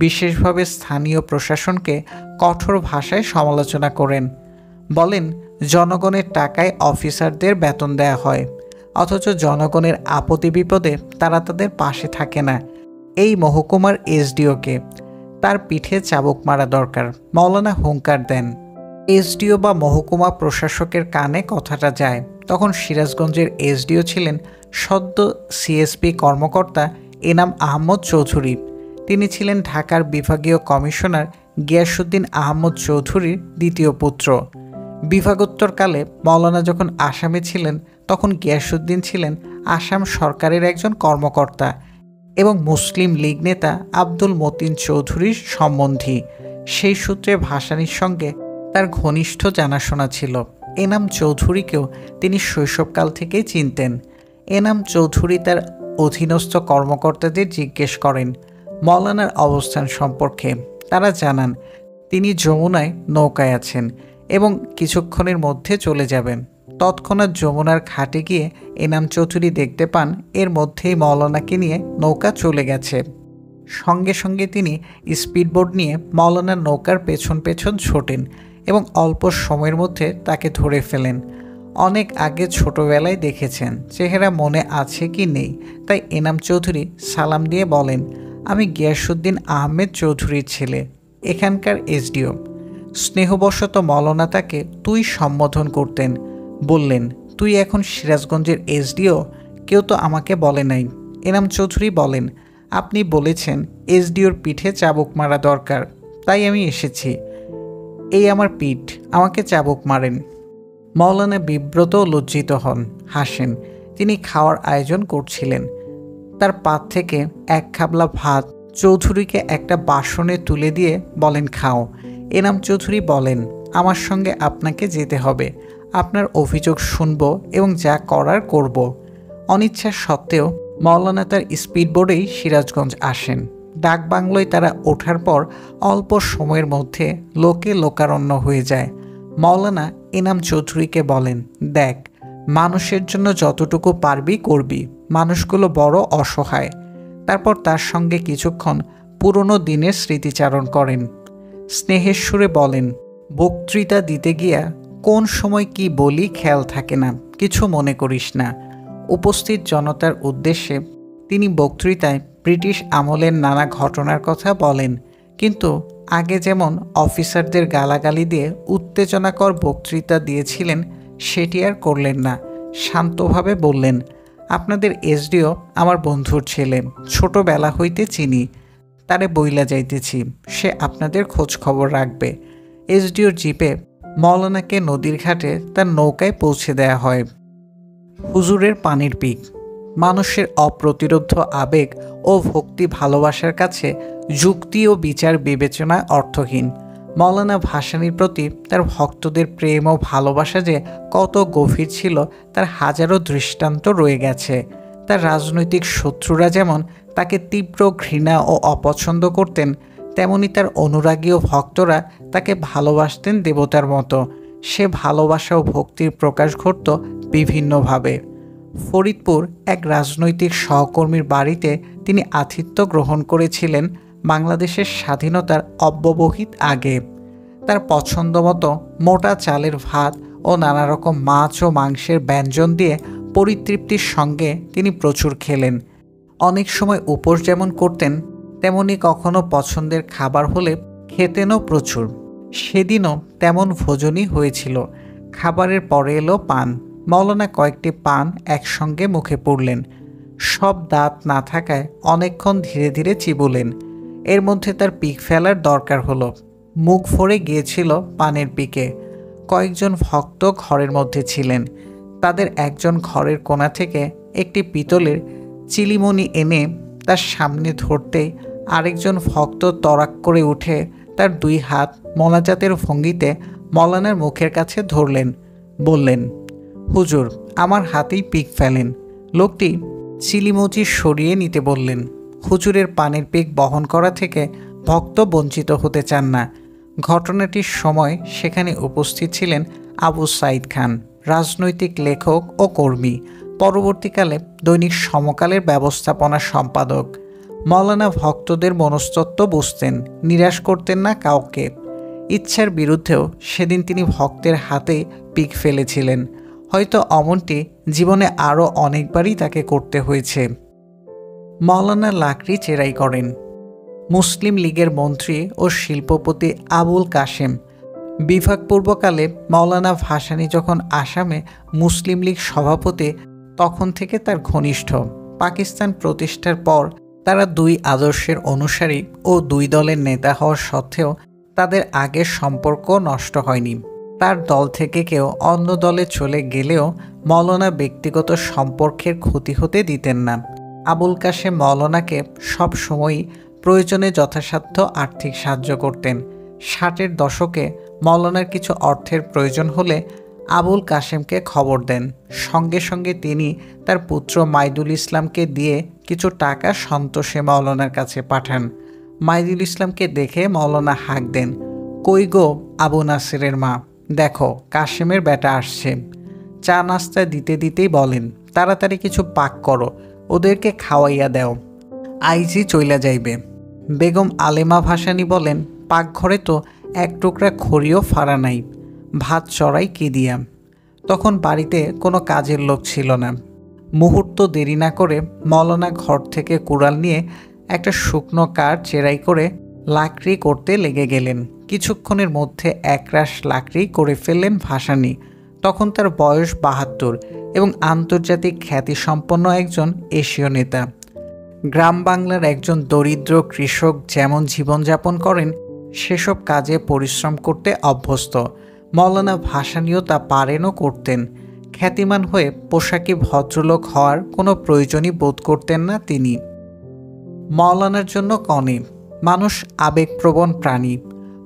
বিশেষভাবে স্থানীয় প্রশাসনকে কঠোর ভাষায় সমালোচনা করেন। বলেন, জনগণের টাকায় অফিসারদের বেতন দেয়া হয়, অথচ জনগণের আপদে বিপদে তারা তাদের পাশে থাকে না। এই মহকুমার এসডিওকে, তার পিঠে চাবুক মারা দরকার। মৌলানা হুঙ্কার দেন। এসডিও বা মহকুমা প্রশাসকের কানে কথাটা যায়। তখন সিরাজগঞ্জের এসডিও ছিলেন সদ্য সিএসপি কর্মকর্তা এনাম আহমদ চৌধুরী। তিনি ছিলেন ঢাকার বিভাগীয় কমিশনার গিয়াসউদ্দিন আহমদ চৌধুরীর দ্বিতীয় পুত্র। বিভাগোত্তরকালে মৌলানা যখন আসামে ছিলেন তখন গিয়াসউদ্দিন ছিলেন আসাম সরকারের একজন কর্মকর্তা এবং মুসলিম লীগ নেতা আব্দুল মতিন চৌধুরীর সম্বন্ধী। সেই সূত্রে ভাসানীর সঙ্গে তার ঘনিষ্ঠ জানাশোনা ছিল। এনাম চৌধুরীকেও তিনি শৈশবকাল থেকেই চিনতেন। এনাম চৌধুরী তার অধীনস্থ কর্মকর্তাদের জিজ্ঞেস করেন মৌলানার অবস্থান সম্পর্কে। তারা জানান তিনি যমুনায় নৌকায় আছেন এবং কিছুক্ষণের মধ্যে চলে যাবেন। তৎক্ষণাৎ যমুনার ঘাটে গিয়ে এনাম চৌধুরী দেখতে পান এর মধ্যেই মৌলানাকে নিয়ে নৌকা চলে গেছে। সঙ্গে সঙ্গে তিনি স্পিডবোট নিয়ে মৌলানার নৌকার পেছন পেছন ছোটেন এবং অল্প সময়ের মধ্যে তাকে ধরে ফেলেন। অনেক আগে ছোটবেলায় দেখেছেন, চেহারা মনে আছে কি নেই, তাই এনাম চৌধুরী সালাম দিয়ে বলেন, আমি গিয়াসউদ্দিন আহমেদ চৌধুরীর ছেলে, এখানকার এসডিও। স্নেহবশত মৌলানা তাকে তুই সম্বোধন করতেন। বললেন, তুই এখন সিরাজগঞ্জের এসডিও? কেউ তো আমাকে বলে নাই। এনাম চৌধুরী বলেন, আপনি বলেছেন এসডিওর পিঠে চাবুক মারা দরকার, তাই আমি এসেছি। এই আমার পিঠ, আমাকে চাবুক মারেন। মৌলানা বিব্রত ও লজ্জিত হন, হাসেন। তিনি খাওয়ার আয়োজন করছিলেন। তার পাত থেকে এক খাবলা ভাত চৌধুরীকে একটা বাসনে তুলে দিয়ে বলেন, খাও। এনাম চৌধুরী বলেন, আমার সঙ্গে আপনাকে যেতে হবে, আপনার অভিযোগ শুনব এবং যা করার করব। অনিচ্ছা সত্ত্বেও মৌলানা তার স্পিডবোটেই সিরাজগঞ্জ আসেন। ডাকবাংলোয় তারা ওঠার পর অল্প সময়ের মধ্যে লোকে লোকারণ্য হয়ে যায়। মৌলানা এনাম চৌধুরীকে বলেন, দেখ, মানুষের জন্য যতটুকু পারবি করবি, মানুষগুলো বড় অসহায়। তারপর তার সঙ্গে কিছুক্ষণ পুরনো দিনের স্মৃতিচারণ করেন। স্নেহের সুরে বলেন, বক্তৃতা দিতে গিয়া কোন সময় কি বলি খেয়াল থাকে না, কিছু মনে করিস না। উপস্থিত জনতার উদ্দেশ্যে তিনি বক্তৃতায় ব্রিটিশ আমলের নানা ঘটনার কথা বলেন, কিন্তু আগে যেমন অফিসারদের গালাগালি দিয়ে উত্তেজনাকর বক্তৃতা দিয়েছিলেন সেটি আর করলেন না। শান্তভাবে বললেন, আপনাদের এসডিও আমার বন্ধুর ছেলে, ছোটবেলা হইতে চিনি, তারে বইলা যাইতেছি, সে আপনাদের খোঁজ খবর রাখবে। এসডিওর জিপে মৌলানাকে নদীর ঘাটে তার নৌকায় পৌঁছে দেয়া হয়। হুজুরের পানির পিক। মানুষের অপ্রতিরোধ্য আবেগ ও ভক্তি ভালোবাসার কাছে যুক্তি ও বিচার বিবেচনা অর্থহীন। মৌলানা ভাসানীর প্রতি তার ভক্তদের প্রেম ও ভালোবাসা যে কত গভীর ছিল তার হাজারো দৃষ্টান্ত রয়ে গেছে। তার রাজনৈতিক শত্রুরা যেমন তাকে তীব্র ঘৃণা ও অপছন্দ করতেন, তেমনি তার অনুরাগী ও ভক্তরা তাকে ভালোবাসতেন দেবতার মতো। সে ভালোবাসা ও ভক্তির প্রকাশ ঘটত বিভিন্নভাবে। ফরিদপুর এক রাজনৈতিক সহকর্মীর বাড়িতে তিনি আতিথ্য গ্রহণ করেছিলেন বাংলাদেশের স্বাধীনতার অব্যবহিত আগে। তার পছন্দমতো মোটা চালের ভাত ও নানা রকম মাছ ও মাংসের ব্যঞ্জন দিয়ে পরিতৃপ্তির সঙ্গে তিনি প্রচুর খেলেন। অনেক সময় উপোস যেমন করতেন, তেমনি কখনো পছন্দের খাবার হলে খেতেনও প্রচুর। সেদিনও তেমন ভোজনই হয়েছিল। খাবারের পরে এলো পান। মৌলানা কয়েকটি পান একসঙ্গে মুখে পুরলেন। সব দাঁত না থাকায় অনেকক্ষণ ধীরে ধীরে চিবুলেন। এর মধ্যে তার পিক ফেলার দরকার হলো। মুখ ভরে গিয়েছিল পানের পিকে। কয়েকজন ভক্ত ঘরের মধ্যে ছিলেন। তাদের একজন ঘরের কোণা থেকে একটি পিতলের চিলিমণি এনে তার সামনে ধরতেই আরেকজন ভক্ত তড়াক করে উঠে তার দুই হাত মোনাজাতের ভঙ্গিতে মৌলানার মুখের কাছে ধরলেন। বললেন, হুজুর, আমার হাতেই পিক ফেলেন। লোকটি চিলিমচি সরিয়ে নিতে বললেন। হুজুরের পানের পিক বহন করা থেকে ভক্ত বঞ্চিত হতে চান না। ঘটনাটির সময় সেখানে উপস্থিত ছিলেন আবু সাইদ খান, রাজনৈতিক লেখক ও কর্মী, পরবর্তীকালে দৈনিক সমকালের ব্যবস্থাপনা সম্পাদক। মৌলানা ভক্তদের মনস্তত্ত্ব বুঝতেন, নিরাশ করতেন না কাউকে। ইচ্ছার বিরুদ্ধেও সেদিন তিনি ভক্তের হাতে পিক ফেলেছিলেন। হয়তো অমনটি জীবনে আরও অনেকবারই তাকে করতে হয়েছে। মৌলানা লাকড়ি চেরাই করেন। মুসলিম লীগের মন্ত্রী ও শিল্পপতি আবুল কাশেম বিভাগপূর্বকালে মৌলানা ভাসানী যখন আসামে মুসলিম লীগ সভাপতি, তখন থেকে তার ঘনিষ্ঠ। পাকিস্তান প্রতিষ্ঠার পর তারা দুই আদর্শের অনুসারী ও দুই দলের নেতা হওয়া সত্ত্বেও তাদের আগের সম্পর্ক নষ্ট হয়নি। তার দল থেকে কেউ অন্য দলে চলে গেলেও মৌলানা ব্যক্তিগত সম্পর্কের ক্ষতি হতে দিতেন না। আবুল কাশেম মৌলানাকে সব সময়ই প্রয়োজনে যথাসাধ্য আর্থিক সাহায্য করতেন। 60-এর দশকে মৌলানার কিছু অর্থের প্রয়োজন হলে আবুল কাশেমকে খবর দেন। সঙ্গে সঙ্গে তিনি তার পুত্র মাইদুল ইসলামকে দিয়ে কিছু টাকা সন্তোষে মৌলানার কাছে পাঠান। মাইদুল ইসলামকে দেখে মৌলানা হাঁক দেন, কই গো আবু নাসিরের মা, দেখো কাশেমের বেটা আসছে। চা নাস্তা দিতে দিতেই বলেন, তাড়াতাড়ি কিছু পাক করো, ওদেরকে খাওয়াইয়া দাও, আইজি চইলা যাইবে। বেগম আলেমা ভাসানী বলেন, পাকঘরে তো এক টুকরা খড়িও ফাড়া নাই, ভাত চড়াই কি দিয়া। তখন বাড়িতে কোনো কাজের লোক ছিল না। মুহূর্ত দেরি না করে মৌলানা ঘর থেকে কুড়াল নিয়ে একটা শুকনো কাঠ চেরাই করে লাকড়ি করতে লেগে গেলেন। কিছুক্ষণের মধ্যে একরাশ লাকড়ি করে ফেললেন ভাসানী। তখন তার বয়স ৭২ এবং আন্তর্জাতিক খ্যাতিসম্পন্ন একজন এশীয় নেতা। গ্রাম বাংলার একজন দরিদ্র কৃষক যেমন জীবনযাপন করেন, সেসব কাজে পরিশ্রম করতে অভ্যস্ত। মৌলানা ভাসানীও তা পারেনও করতেন। খ্যাতিমান হয়ে পোশাকি ভদ্রলোক হওয়ার কোনো প্রয়োজনই বোধ করতেন না তিনি। মৌলানার জন্য কনে মানুষ আবেগপ্রবণ প্রাণী।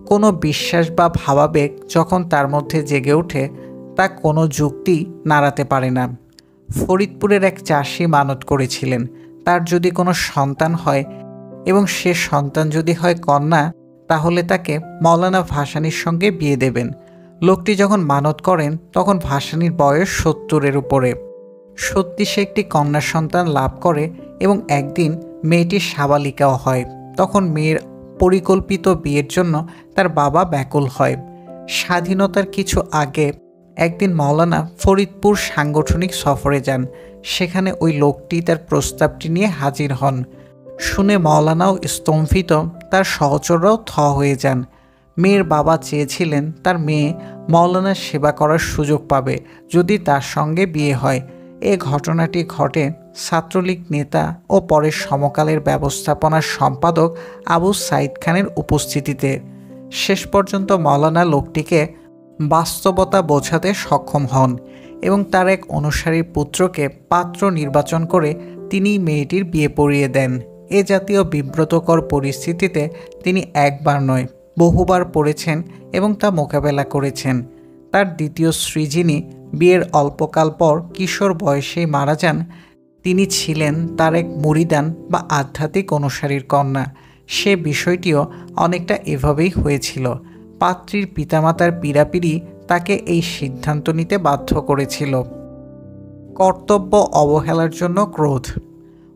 কোনো বিশ্বাস বা ভাবাবেগ যখন তার মধ্যে জেগে ওঠে, তা কোনো যুক্তি নাড়াতে পারে না। ফরিদপুরের এক চাষি মানত করেছিলেন, তার যদি কোনো সন্তান হয় এবং সে সন্তান যদি হয় কন্যা, তাহলে তাকে মৌলানা ভাসানীর সঙ্গে বিয়ে দেবেন। লোকটি যখন মানত করেন তখন ভাসানীর বয়স ৭০-এর উপরে। সত্যি সে একটি কন্যা সন্তান লাভ করে এবং একদিন মেয়েটি সাবালিকাও হয়। তখন মেয়ের পরিকল্পিত বিয়ের জন্য তার বাবা ব্যাকুল হয়। স্বাধীনতার কিছু আগে একদিন মৌলানা ফরিদপুর সাংগঠনিক সফরে যান। সেখানে ওই লোকটি তার প্রস্তাবটি নিয়ে হাজির হন। শুনে মৌলানাও স্তম্ভিত, তার সহচররাও থ হয়ে যান। মেয়ের বাবা চেয়েছিলেন তার মেয়ে মৌলানার সেবা করার সুযোগ পাবে যদি তার সঙ্গে বিয়ে হয়। এ ঘটনাটি ঘটে ছাত্রলীগ নেতা ও পরের সমকালের ব্যবস্থাপনার সম্পাদক আবু সাইদ খানের উপস্থিতিতে। শেষ পর্যন্ত মৌলানা লোকটিকে বাস্তবতা বোঝাতে সক্ষম হন এবং তার এক অনুসারীর পুত্রকে পাত্র নির্বাচন করে তিনি মেয়েটির বিয়ে পড়িয়ে দেন। এ জাতীয় বিব্রতকর পরিস্থিতিতে তিনি একবার নয়, বহুবার পড়েছেন এবং তা মোকাবেলা করেছেন। তার দ্বিতীয় স্ত্রী, যিনি বিয়ের অল্পকাল পর কিশোর বয়সেই মারা যান, তিনি ছিলেন তার এক মুরিদান বা আধ্যাত্মিক অনুসারীর কন্যা। সে বিষয়টিও অনেকটা এভাবেই হয়েছিল। পাত্রীর পিতামাতার পীড়াপিড়ি তাকে এই সিদ্ধান্ত নিতে বাধ্য করেছিল। কর্তব্য অবহেলার জন্য ক্রোধ।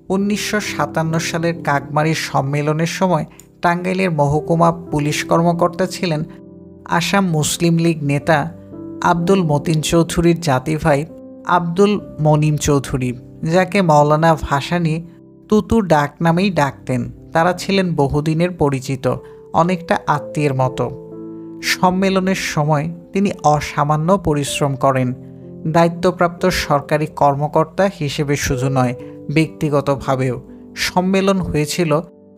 ১৯৫৭ সালের কাকমারির সম্মেলনের সময় টাঙ্গাইলের মহকুমা পুলিশ কর্মকর্তা ছিলেন আসাম মুসলিম লীগ নেতা আব্দুল মতিন চৌধুরীর জাতি ভাই আব্দুল মনিম চৌধুরী, যাকে মৌলানা ভাসানী তুতু ডাক নামেই ডাকতেন। তারা ছিলেন বহুদিনের পরিচিত, অনেকটা আত্মীয়ের মতো। সম্মেলনের সময় তিনি অসামান্য পরিশ্রম করেন। দায়িত্বপ্রাপ্ত সরকারি কর্মকর্তা হিসেবে শুধু নয়, ব্যক্তিগতভাবেও। সম্মেলন হয়েছিল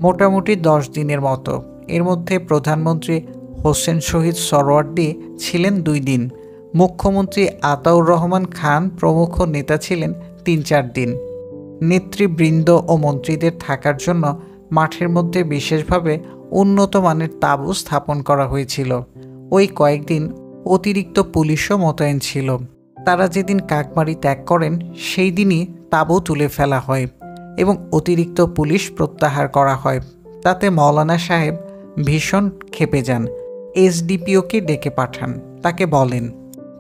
মোটামুটি 10 দিনের মতো। এর মধ্যে প্রধানমন্ত্রী হোসেন শহীদ সোহরাওয়ার্দী ছিলেন 2 দিন, মুখ্যমন্ত্রী আতাউর রহমান খান প্রমুখ নেতা ছিলেন 3-4 দিন। নেতৃবৃন্দ ও মন্ত্রীদের থাকার জন্য মাঠের মধ্যে বিশেষভাবে উন্নত মানের তাঁবু স্থাপন করা হয়েছিল। ওই কয়েকদিন অতিরিক্ত পুলিশও মোতায়েন ছিল। তারা যেদিন কাকমারি ত্যাগ করেন সেই দিনই তাঁবু তুলে ফেলা হয় এবং অতিরিক্ত পুলিশ প্রত্যাহার করা হয়। তাতে মৌলানা সাহেব ভীষণ ক্ষেপে যান। এসডিপিওকে ডেকে পাঠান। তাকে বলেন,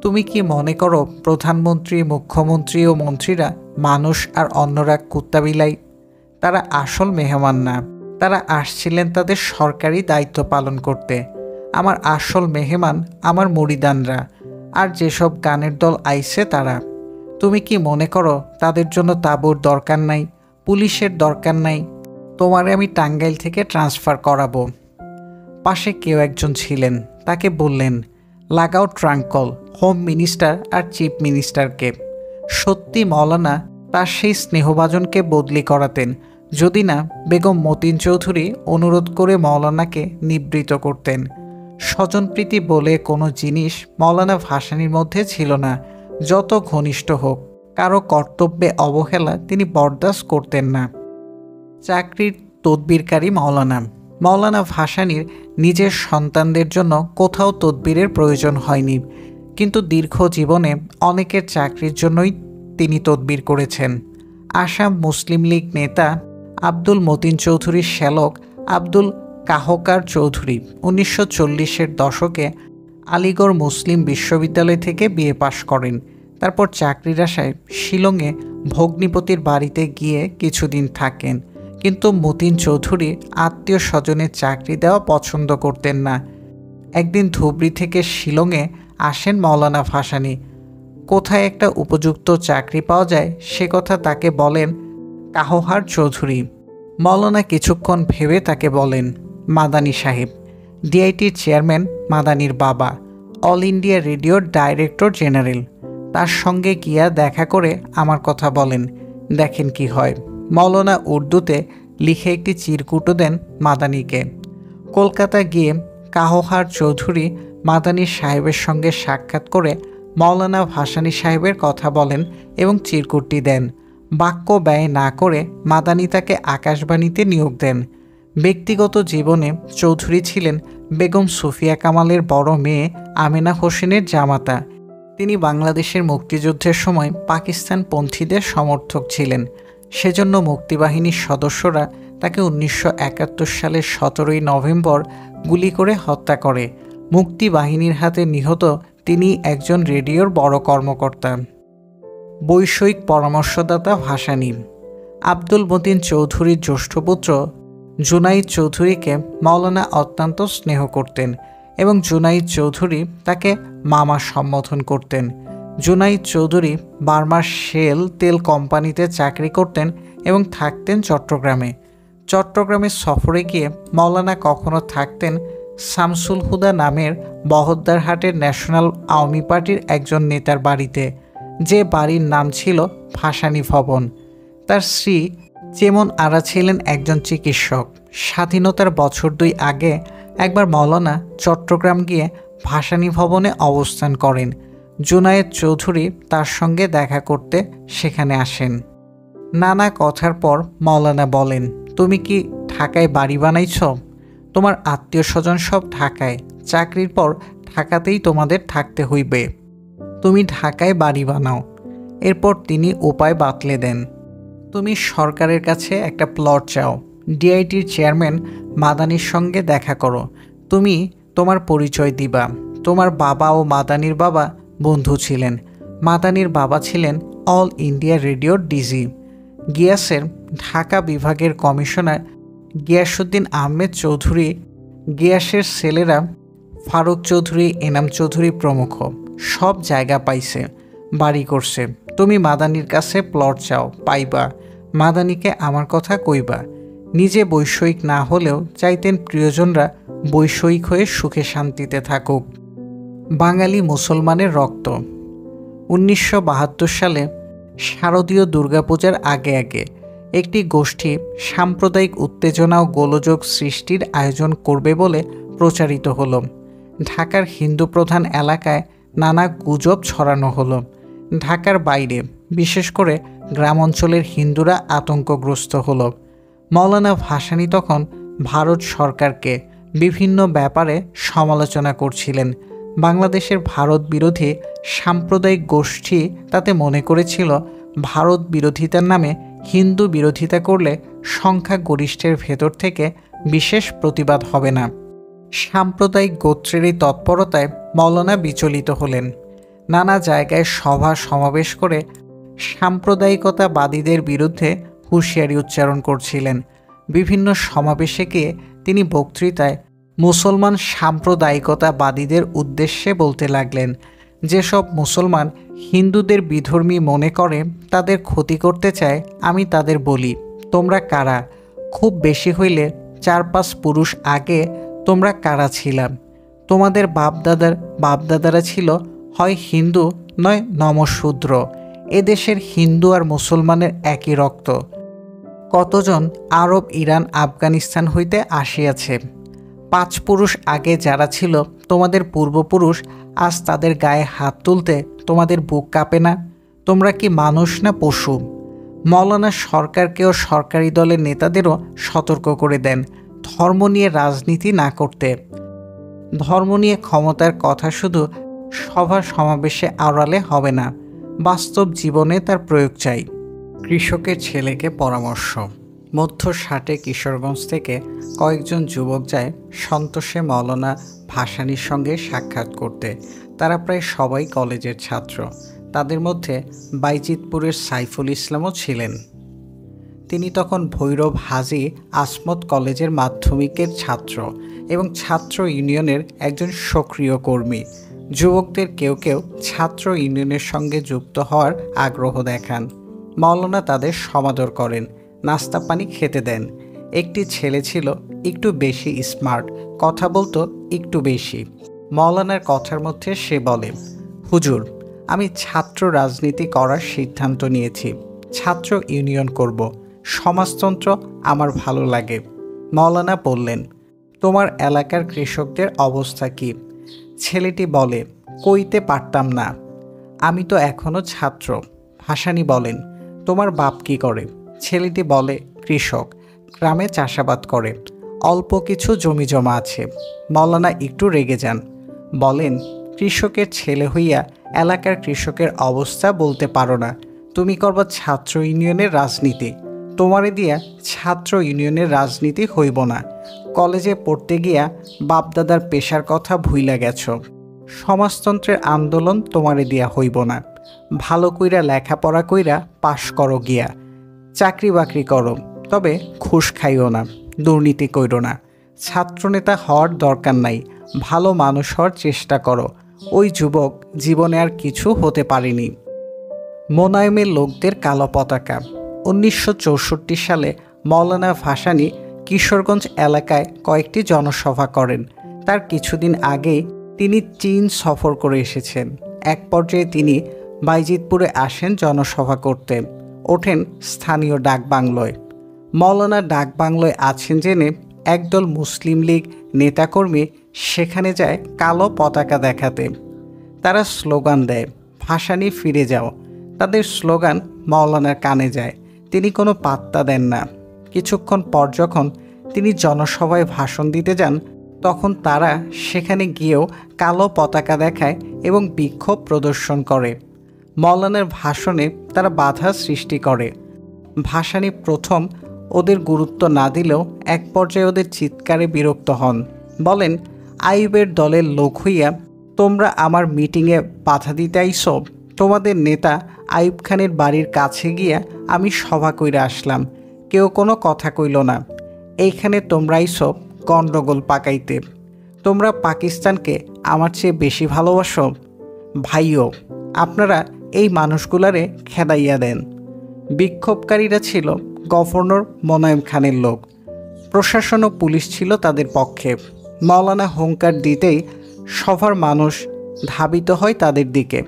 তুমি কি মনে করো প্রধানমন্ত্রী, মুখ্যমন্ত্রী ও মন্ত্রীরা মানুষ আর অন্যরা কুত্তাবিলাই? তারা আসল মেহমান না, তারা আসছিলেন তাদের সরকারি দায়িত্ব পালন করতে। আমার আসল মেহমান আমার মুরিদানরা, আর যেসব গানের দল আইছে তারা। তুমি কি মনে করো তাদের জন্য তাঁবুর দরকার নাই, পুলিশের দরকার নাই? তোমারে আমি টাঙ্গাইল থেকে ট্রান্সফার করাবো। পাশে কেউ একজন ছিলেন, তাকে বললেন, লাগাও ট্রাঙ্কল হোম মিনিস্টার আর চিফ মিনিস্টারকে। সত্যি মৌলানা তার সেই স্নেহভাজনকে বদলি করাতেন, যদি না বেগম মতিন চৌধুরী অনুরোধ করে মৌলানাকে নিবৃত করতেন। স্বজনপ্রীতি বলে কোনো জিনিস মৌলানা ভাসানীর মধ্যে ছিল না। যত ঘনিষ্ঠ হোক, কারো কর্তব্যে অবহেলা তিনি বরদাস্ত করতেন না। চাকরির তদবিরকারী মৌলানা ভাসানীর নিজের সন্তানদের জন্য কোথাও তদবিরের প্রয়োজন হয়নি, কিন্তু দীর্ঘ জীবনে অনেকের চাকরির জন্যই তিনি তদবির করেছেন। আসাম মুসলিম লীগ নেতা আব্দুল মতিন চৌধুরীর শ্যালক আব্দুল কাহকার চৌধুরী 1940-এর দশকে আলিগড় মুসলিম বিশ্ববিদ্যালয় থেকে বিএ পাশ করেন। তারপর চাকরির আশায় শিলংয়ে ভগ্নিপতির বাড়িতে গিয়ে কিছুদিন থাকেন, কিন্তু মতিন চৌধুরী আত্মীয় স্বজনের চাকরি দেওয়া পছন্দ করতেন না। একদিন ধুবড়ি থেকে শিলংয়ে আসেন মৌলানা ভাসানী। কোথায় একটা উপযুক্ত চাকরি পাওয়া যায় সে কথা তাকে বলেন কাহহার চৌধুরী। মৌলানা কিছুক্ষণ ভেবে তাকে বলেন, মাদানী সাহেব, ডিআইটির চেয়ারম্যান মাদানীর বাবা, অল ইন্ডিয়া রেডিওর ডাইরেক্টর জেনারেল, তার সঙ্গে গিয়া দেখা করে আমার কথা বলেন, দেখেন কি হয়। মৌলানা উর্দুতে লিখে একটি চিরকুটও দেন মাদানীকে। কলকাতা গিয়ে কাহহার চৌধুরী মাদানী সাহেবের সঙ্গে সাক্ষাৎ করে মৌলানা ভাসানী সাহেবের কথা বলেন এবং চিরকুটটি দেন। বাক্য ব্যয় না করে মাদানী তাকে আকাশবাণীতে নিয়োগ দেন। ব্যক্তিগত জীবনে চৌধুরী ছিলেন বেগম সুফিয়া কামালের বড় মেয়ে আমেনা হোসেনের জামাতা। তিনি বাংলাদেশের মুক্তিযুদ্ধের সময় পাকিস্তানপন্থীদের সমর্থক ছিলেন। সেজন্য মুক্তিবাহিনীর সদস্যরা তাকে 1971 সালের 17 নভেম্বর গুলি করে হত্যা করে। মুক্তিবাহিনীর হাতে নিহত তিনি একজন রেডিওর বড় কর্মকর্তা। বৈষয়িক পরামর্শদাতা ভাসানী। আব্দুল মতিন চৌধুরীর জ্যেষ্ঠ পুত্র জুনাইদ চৌধুরীকে মৌলানা অত্যন্ত স্নেহ করতেন এবং জুনাইদ চৌধুরী তাকে মামা সম্বোধন করতেন। জুনাইদ চৌধুরী বার্মার শেল তেল কোম্পানিতে চাকরি করতেন এবং থাকতেন চট্টগ্রামে। চট্টগ্রামে সফরে গিয়ে মৌলানা কখনো থাকতেন শামসুল হুদা নামের বহদ্দারহাটের ন্যাশনাল আওয়ামী পার্টির একজন নেতার বাড়িতে, যে বাড়ির নাম ছিল ভাসানী ভবন। তার স্ত্রী চেমন আরা ছিলেন একজন চিকিৎসক। স্বাধীনতার বছর 2 আগে একবার মৌলানা চট্টগ্রাম গিয়ে ভাসানী ভবনে অবস্থান করেন। জুনায়েদ চৌধুরী তার সঙ্গে দেখা করতে সেখানে আসেন। নানা কথার পর মৌলানা বলেন, তুমি কি ঢাকায় বাড়ি বানাইছ? তোমার আত্মীয় স্বজন সব ঢাকায়, চাকরির পর ঢাকাতেই তোমাদের থাকতে হইবে, তুমি ঢাকায় বাড়ি বানাও। এরপর তিনি উপায় বাতলে দেন, তুমি সরকারের কাছে একটা প্লট চাও, ডিআইটির চেয়ারম্যান মাদানীর সঙ্গে দেখা করো, তুমি তোমার পরিচয় দিবা। তোমার বাবা ও মাদানীর বাবা বন্ধু ছিলেন। মাদানীর বাবা ছিলেন অল ইন্ডিয়া রেডিওর ডিজি। গিয়াসের ঢাকা বিভাগের কমিশনার গিয়াসউদ্দিন আহমেদ চৌধুরী, গিয়াসের ছেলেরা ফারুক চৌধুরী, এনাম চৌধুরী প্রমুখ সব জায়গা পাইছে, বাড়ি করছে। তুমি মাদানীর কাছে প্লট চাও, পাইবা। মাদানীকে আমার কথা কইবা। নিজে বৈষয়িক না হলেও চাইতেন প্রিয়জনরা বৈষয়িক হয়ে সুখে শান্তিতে থাকুক। বাঙালি মুসলমানের রক্ত। 1972 সালে শারদীয় দুর্গাপূজার আগে আগে একটি গোষ্ঠী সাম্প্রদায়িক উত্তেজনা ও গোলযোগ সৃষ্টির আয়োজন করবে বলে প্রচারিত হলো। ঢাকার হিন্দু প্রধান এলাকায় নানা গুজব ছড়ানো হলো। ঢাকার বাইরে বিশেষ করে গ্রাম অঞ্চলের হিন্দুরা আতঙ্কগ্রস্ত হলো। মৌলানা ভাসানী তখন ভারত সরকারকে বিভিন্ন ব্যাপারে সমালোচনা করছিলেন। বাংলাদেশের ভারত বিরোধী সাম্প্রদায়িক গোষ্ঠী তাতে মনে করেছিল ভারত বিরোধিতার নামে হিন্দু বিরোধিতা করলে সংখ্যাগরিষ্ঠের ভেতর থেকে বিশেষ প্রতিবাদ হবে না। সাম্প্রদায়িক গোত্রের এই তৎপরতায় মৌলানা বিচলিত হলেন। নানা জায়গায় সভা সমাবেশ করে সাম্প্রদায়িকতাবাদীদের বিরুদ্ধে হুঁশিয়ারি উচ্চারণ করছিলেন। বিভিন্ন সমাবেশে গিয়ে তিনি বক্তৃতায় মুসলমান সাম্প্রদায়িকতাবাদীদের উদ্দেশ্যে বলতে লাগলেন, যেসব মুসলমান হিন্দুদের বিধর্মী মনে করে, তাদের ক্ষতি করতে চায়, আমি তাদের বলি, তোমরা কারা? খুব বেশি হইলে 4-5 পুরুষ আগে তোমরা কারা ছিলাম? তোমাদের বাপদাদারা ছিল হয় হিন্দু নয় নমশূদ্র। এদেশের হিন্দু আর মুসলমানের একই রক্ত। কতজন আরব, ইরান, আফগানিস্তান হইতে আসিয়াছে। 5 পুরুষ আগে যারা ছিল তোমাদের পূর্বপুরুষ, আজ তাদের গায়ে হাত তুলতে তোমাদের বুক কাঁপে না? তোমরা কি মানুষ না পশু? মৌলানা সরকারকে ও সরকারি দলের নেতাদেরও সতর্ক করে দেন ধর্ম নিয়ে রাজনীতি না করতে। ধর্ম নিয়ে ক্ষমতার কথা শুধু সভা সমাবেশে আড়ালে হবে না, বাস্তব জীবনে তার প্রয়োগ চাই। কৃষকের ছেলেকে পরামর্শ। মধ্য 60-এ কিশোরগঞ্জ থেকে কয়েকজন যুবক যায় সন্তোষে মৌলানা ভাসানীর সঙ্গে সাক্ষাৎ করতে। তারা প্রায় সবাই কলেজের ছাত্র। তাদের মধ্যে বাইজিতপুরের সাইফুল ইসলামও ছিলেন। তিনি তখন ভৈরব হাজী আসমত কলেজের মাধ্যমিকের ছাত্র এবং ছাত্র ইউনিয়নের একজন সক্রিয় কর্মী। যুবকদের কেউ কেউ ছাত্র ইউনিয়নের সঙ্গে যুক্ত হওয়ার আগ্রহ দেখান। মৌলানা তাদের সমাদর করেন, নাস্তা পানি খেতে দেন। একটি ছেলে ছিল একটু বেশি স্মার্ট, কথা বলতো একটু বেশি। মৌলানার কথার মধ্যে সে বলে, হুজুর, আমি ছাত্র রাজনীতি করার সিদ্ধান্ত নিয়েছি, ছাত্র ইউনিয়ন করব, সমাজতন্ত্র আমার ভালো লাগে। মৌলানা বললেন, তোমার এলাকার কৃষকদের অবস্থা কী? ছেলেটি বলে, কইতে পারতাম না, আমি তো এখনও ছাত্র। ভাসানী বলেন, তোমার বাপ কী করে? ছেলেটি বলে, কৃষক, গ্রামে চাষাবাদ করে, অল্প কিছু জমি জমা আছে। মৌলানা একটু রেগে যান, বলেন, কৃষকের ছেলে হইয়া এলাকার কৃষকের অবস্থা বলতে পারো না, তুমি করবা ছাত্র ইউনিয়নের রাজনীতি। তোমারে দিয়া ছাত্র ইউনিয়নের রাজনীতি হইব না। কলেজে পড়তে গিয়া বাপদাদার পেশার কথা ভুইলা গেছ। সমাজতন্ত্রের আন্দোলন তোমারে দিয়া হইব না। ভালো কইরা লেখাপড়া কইরা পাশ করো গিয়া, চাকরি বাকরি করো, তবে ঘুষ খাইও না, দুর্নীতি কইরো না। ছাত্রনেতা হওয়ার দরকার নাই, ভালো মানুষ হওয়ার চেষ্টা করো। ওই যুবক জীবনে আর কিছু হতে পারেনি। মোনায়েমের লোকদের কালো পতাকা। 1964 সালে মৌলানা ভাসানী কিশোরগঞ্জ এলাকায় কয়েকটি জনসভা করেন। তার কিছুদিন আগেই তিনি চীন সফর করে এসেছেন। এক পর্যায়ে তিনি বাইজিতপুরে আসেন জনসভা করতে, ওঠেন স্থানীয় ডাকবাংলোয়। মৌলানা ডাকবাংলোয় আছেন জেনে একদল মুসলিম লীগ নেতাকর্মী সেখানে যায় কালো পতাকা দেখাতে। তারা স্লোগান দেয়, ভাসানী ফিরে যাও। তাদের স্লোগান মৌলানার কানে যায়, তিনি কোনো পাত্তা দেন না। কিছুক্ষণ পর যখন তিনি জনসভায় ভাষণ দিতে যান, তখন তারা সেখানে গিয়েও কালো পতাকা দেখায় এবং বিক্ষোভ প্রদর্শন করে। মৌলানার ভাষণে তারা বাধা সৃষ্টি করে। ভাসানী প্রথম ওদের গুরুত্ব না দিলেও এক পর্যায়ে ওদের চিৎকারে বিরক্ত হন, বলেন, আইয়ুবের দলের লোক হইয়া তোমরা আমার মিটিংয়ে বাধা দিতে আইছো? তোমাদের নেতা আইয়ুব খানের বাড়ির কাছে গিয়া আমি সভা কইরা আসলাম, কেউ কোনো কথা কইল না। এইখানে তোমরা আইছো গণ্ডগোল পাকাইতে। তোমরা পাকিস্তানকে আমার চেয়ে বেশি ভালোবাসো? ভাইও, আপনারা এই মানুষগুলারে খেদাইয়া দেন। বিক্ষোভকারীরা ছিল গভর্নর মোনায়েম খানের লোক। প্রশাসন ও পুলিশ ছিল তাদের পক্ষে। মৌলানা হুঙ্কার দিতেই সভার মানুষ ধাবিত হয় তাদের দিকে,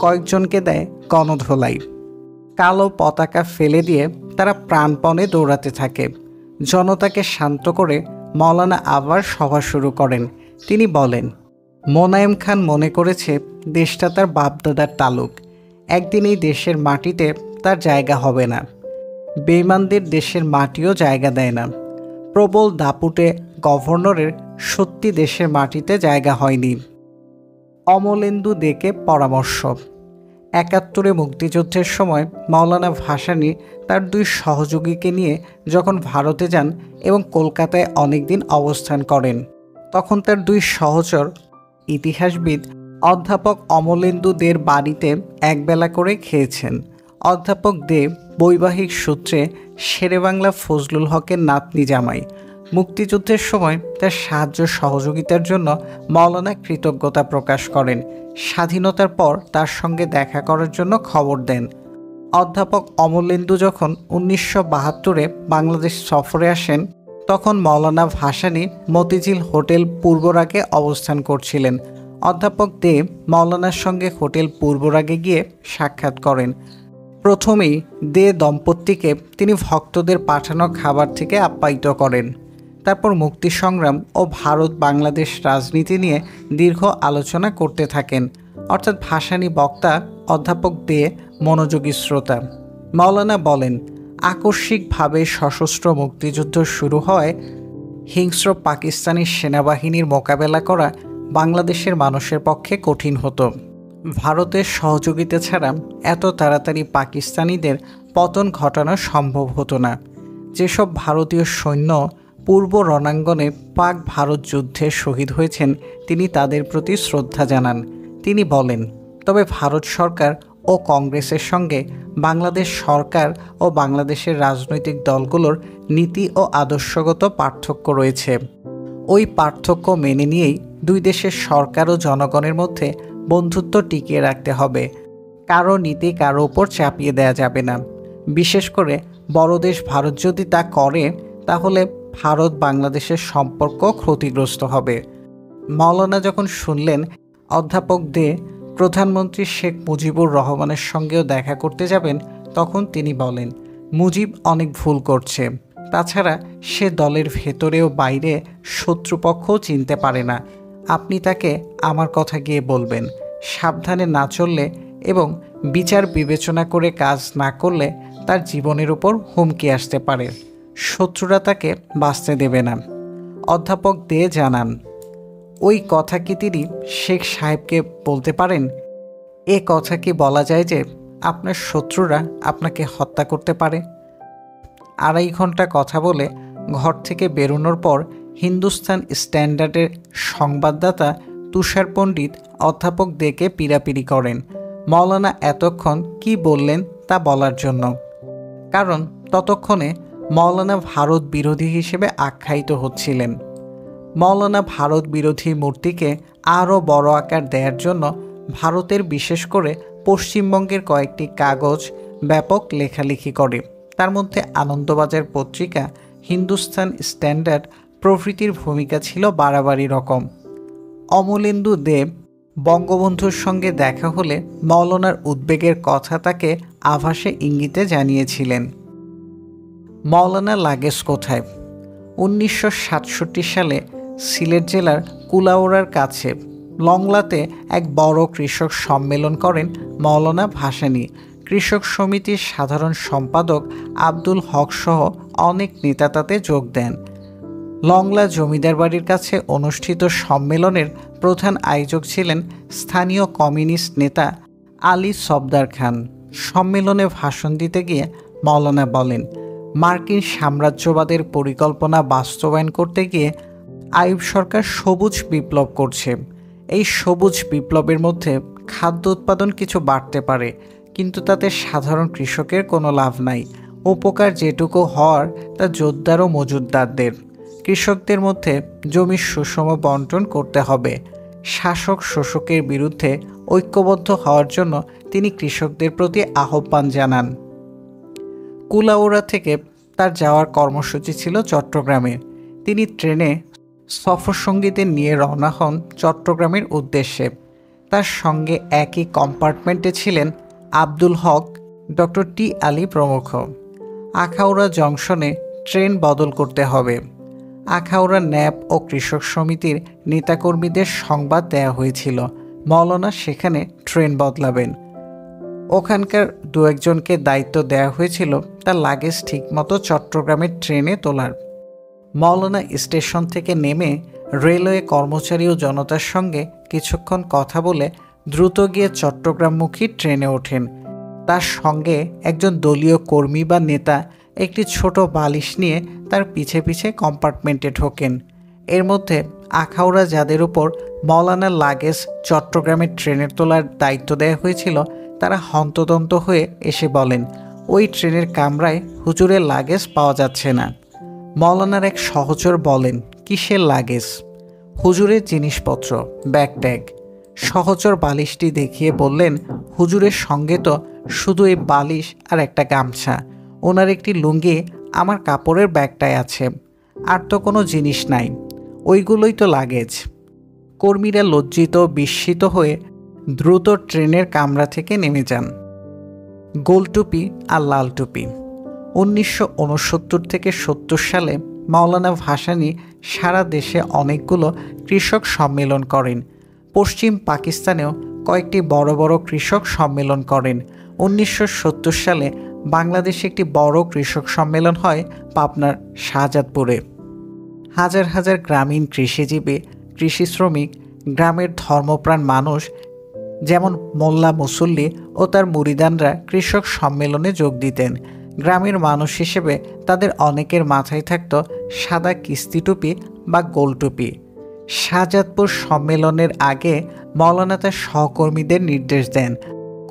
কয়েকজনকে দেয় গণধোলাই। কালো পতাকা ফেলে দিয়ে তারা প্রাণপণে দৌড়াতে থাকে। জনতাকে শান্ত করে মৌলানা আবার সভা শুরু করেন। তিনি বলেন, মোনায়েম খান মনে করেছে দেশটা তার বাপদাদার তালুক, একদিন এই দেশের মাটিতে তার জায়গা হবে না। বেঈমানদের দেশের মাটিও জায়গা দেয় না। প্রবল দাপুটে গভর্নরের সত্যি দেশের মাটিতে জায়গা হয়নি। অমলেন্দু দেকে পরামর্শ। ৭১ মুক্তিযুদ্ধের সময় মৌলানা ভাসানী তার 2 সহযোগীকে নিয়ে যখন ভারতে যান এবং কলকাতায় অনেকদিন অবস্থান করেন, তখন তার 2 সহচর ইতিহাসবিদ অধ্যাপক অমলেন্দু দের বাড়িতে একবেলা করে খেয়েছেন। অধ্যাপক দে বৈবাহিক সূত্রে শেরেবাংলা ফজলুল হকের নাতনি জামাই। মুক্তিযুদ্ধের সময় তার সাহায্য সহযোগিতার জন্য মৌলানা কৃতজ্ঞতা প্রকাশ করেন। স্বাধীনতার পর তার সঙ্গে দেখা করার জন্য খবর দেন। অধ্যাপক অমলেন্দু যখন 1972-এ বাংলাদেশ সফরে আসেন, তখন মৌলানা ভাসানী মতিঝিল হোটেল পূর্বরাগে অবস্থান করছিলেন। অধ্যাপক দে মৌলানার সঙ্গে হোটেল পূর্বরাগে গিয়ে সাক্ষাৎ করেন। প্রথমেই দে দম্পতিকে তিনি ভক্তদের পাঠানো খাবার থেকে আপ্যায়িত করেন। তারপর মুক্তি সংগ্রাম ও ভারত বাংলাদেশ রাজনীতি নিয়ে দীর্ঘ আলোচনা করতে থাকেন। অর্থাৎ ভাসানী বক্তা, অধ্যাপক দে মনোযোগী শ্রোতা। মৌলানা বলেন, আকস্মিকভাবে সশস্ত্র মুক্তিযুদ্ধ শুরু হয়, হিংস্র পাকিস্তানি সেনাবাহিনীর মোকাবেলা করা বাংলাদেশের মানুষের পক্ষে কঠিন হতো। ভারতের সহযোগিতা ছাড়া এত তাড়াতাড়ি পাকিস্তানিদের পতন ঘটানো সম্ভব হতো না। যেসব ভারতীয় সৈন্য পূর্ব রণাঙ্গনে পাক ভারত যুদ্ধে শহীদ হয়েছেন, তিনি তাদের প্রতি শ্রদ্ধা জানান। তিনি বলেন, তবে ভারত সরকার ও কংগ্রেসের সঙ্গে বাংলাদেশ সরকার ও বাংলাদেশের রাজনৈতিক দলগুলোর নীতি ও আদর্শগত পার্থক্য রয়েছে। ওই পার্থক্য মেনে নিয়েই দুই দেশের সরকার ও জনগণের মধ্যে বন্ধুত্ব টিকিয়ে রাখতে হবে। কারো নীতি কারো উপর চাপিয়ে দেয়া যাবে না। বিশেষ করে বড় দেশ ভারত যদি তা করে, তাহলে ভারত বাংলাদেশের সম্পর্ক ক্ষতিগ্রস্ত হবে। মাওলানা যখন শুনলেন অধ্যাপক দে প্রধানমন্ত্রী শেখ মুজিবুর রহমানের সঙ্গেও দেখা করতে যাবেন, তখন তিনি বলেন, মুজিব অনেক ভুল করছে। তাছাড়া সে দলের ভেতরে ও বাইরে শত্রুপক্ষও চিনতে পারে না। আপনি তাকে আমার কথা গিয়ে বলবেন। সাবধানে না চললে এবং বিচার বিবেচনা করে কাজ না করলে তার জীবনের উপর হুমকি আসতে পারে। শত্রুরা তাকে বাঁচতে দেবে না। অধ্যাপক দে জানান, ওই কথা কি তিনি শেখ সাহেবকে বলতে পারেন? এ কথা কি বলা যায় যে আপনার শত্রুরা আপনাকে হত্যা করতে পারে? 2.5 ঘন্টা কথা বলে ঘর থেকে বেরোনোর পর হিন্দুস্তান স্ট্যান্ডার্ডের সংবাদদাতা তুষার পণ্ডিত অধ্যাপক দেকে পীড়াপিড়ি করেন মাওলানা এতক্ষণ কি বললেন তা বলার জন্য। কারণ ততক্ষণে মাওলানা ভারত বিরোধী হিসেবে আখ্যায়িত হচ্ছিলেন। মাওলানা ভারত বিরোধী মূর্তিকে আরও বড় আকার দেওয়ার জন্য ভারতের, বিশেষ করে পশ্চিমবঙ্গের কয়েকটি কাগজ ব্যাপক লেখালেখি করে। তার মধ্যে আনন্দবাজার পত্রিকা, হিন্দুস্তান স্ট্যান্ডার্ড প্রভৃতির ভূমিকা ছিল বাড়াবাড়ি রকম। অমলেন্দু দেব বঙ্গবন্ধুর সঙ্গে দেখা হলে মাওলানার উদ্বেগের কথা তাকে আভাসে ইঙ্গিতে জানিয়েছিলেন। মাওলানা লাগেজ কোথায়? 1967 সালে সিলেট জেলার কুলাউড়ার কাছে লংলাতে এক বড় কৃষক সম্মেলন করেন মাওলানা ভাসানী। কৃষক সমিতির সাধারণ সম্পাদক আব্দুল হক সহ অনেক নেতা তাতে যোগ দেন। লংলা জমিদার বাড়ির কাছে অনুষ্ঠিত সম্মেলনের প্রধান আয়োজক ছিলেন স্থানীয় কমিউনিস্ট নেতা আলী সফদার খান। সম্মেলনে ভাষণ দিতে গিয়ে মাওলানা বলেন, মার্কিন সাম্রাজ্যবাদের পরিকল্পনা বাস্তবায়ন করতে গিয়ে আইয়ুব সরকার সবুজ বিপ্লব করছে। এই সবুজ বিপ্লবের মধ্যে খাদ্য উৎপাদন কিছু বাড়তে পারে, কিন্তু তাতে সাধারণ কৃষকের কোনো লাভ নাই। উপকার যেটুকু হওয়ার তা জোরদার ও মজুতদারদের। কৃষকদের মধ্যে জমির সুষম বন্টন করতে হবে। শাসক শোষকের বিরুদ্ধে ঐক্যবদ্ধ হওয়ার জন্য তিনি কৃষকদের প্রতি আহ্বান জানান। কুলাউড়া থেকে তার যাওয়ার কর্মসূচি ছিল চট্টগ্রামে। তিনি ট্রেনে সফরসঙ্গীদের নিয়ে রওনা হন চট্টগ্রামের উদ্দেশ্যে। তার সঙ্গে একই কম্পার্টমেন্টে ছিলেন আব্দুল হক, ডক্টর টি আলী প্রমুখ। আখাউড়া জংশনে ট্রেন বদল করতে হবে। আখাউড়া ন্যাপ ও কৃষক সমিতির নেতাকর্মীদের সংবাদ দেয়া হয়েছিল মাওলানা সেখানে ট্রেন বদলাবেন। ওখানকার 2-1 জনকে দায়িত্ব দেওয়া হয়েছিল তার লাগেজ ঠিকমতো চট্টগ্রামের ট্রেনে তোলার। মাওলানা স্টেশন থেকে নেমে রেলওয়ে কর্মচারী ও জনতার সঙ্গে কিছুক্ষণ কথা বলে দ্রুত গিয়ে চট্টগ্রামমুখী ট্রেনে ওঠেন। তার সঙ্গে একজন দলীয় কর্মী বা নেতা একটি ছোট বালিশ নিয়ে তার পিছে পিছে কম্পার্টমেন্টে ঢোকেন। এর মধ্যে আখাউড়া যাদের উপর মাওলানার লাগেজ চট্টগ্রামের ট্রেনে তোলার দায়িত্ব দেওয়া হয়েছিল, তারা হন্তদন্ত হয়ে এসে বলেন, ওই ট্রেনের কামরায় হুজুরের লাগেজ পাওয়া যাচ্ছে না। মাওলানার এক সহচর বলেন, কিসের লাগেজ? হুজুরের জিনিসপত্র, ব্যাগ ট্যাগ। সহচর বালিশটি দেখিয়ে বললেন, হুজুরের সঙ্গে তো শুধু এই বালিশ আর একটা গামছা, ওনার একটি লুঙ্গি আমার কাপড়ের ব্যাগটায় আছে, আর তো কোনো জিনিস নাই, ওইগুলোই তো লাগেজ। কর্মীরা লজ্জিত বিস্মিত হয়ে দ্রুত ট্রেনের কামরা থেকে নেমে যান। গোলটুপি আর লাল টুপি। 1969 থেকে 70 সালে মাওলানা ভাসানী সারা দেশে অনেকগুলো কৃষক সম্মেলন করেন। পশ্চিম পাকিস্তানেও কয়েকটি বড় বড় কৃষক সম্মেলন করেন। 1970 সালে বাংলাদেশে একটি বড় কৃষক সম্মেলন হয় পাবনার শাহজাদপুরে। হাজার হাজার গ্রামীণ কৃষিজীবী, কৃষি শ্রমিক, গ্রামের ধর্মপ্রাণ মানুষ যেমন মোল্লা মুসল্লি ও তার মুরিদানরা কৃষক সম্মেলনে যোগ দিতেন। গ্রামের মানুষ হিসেবে তাদের অনেকের মাথায় থাকত সাদা কিস্তি টুপি বা গোল টুপি। শাহজাদপুর সম্মেলনের আগে মাওলানা তার সহকর্মীদের নির্দেশ দেন,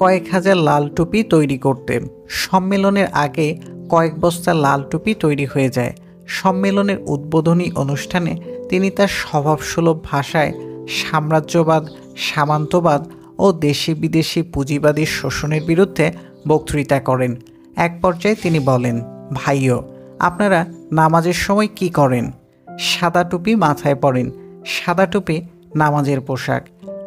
কয়েক হাজার লাল টুপি তৈরি করতে। সম্মেলনের আগে কয়েক বস্তা লাল টুপি তৈরি হয়ে যায়। সম্মেলনের উদ্বোধনী অনুষ্ঠানে তিনি তার স্বভাবসুলভ ভাষায় সাম্রাজ্যবাদ, সামন্তবাদ ও দেশি বিদেশি পুঁজিবাদী শোষণের বিরুদ্ধে বক্তৃতা করেন। এক পর্যায়ে তিনি বলেন, ভাইও, আপনারা নামাজের সময় কি করেন? সাদা টুপি মাথায় পরেন। সাদা টুপি নামাজের পোশাক।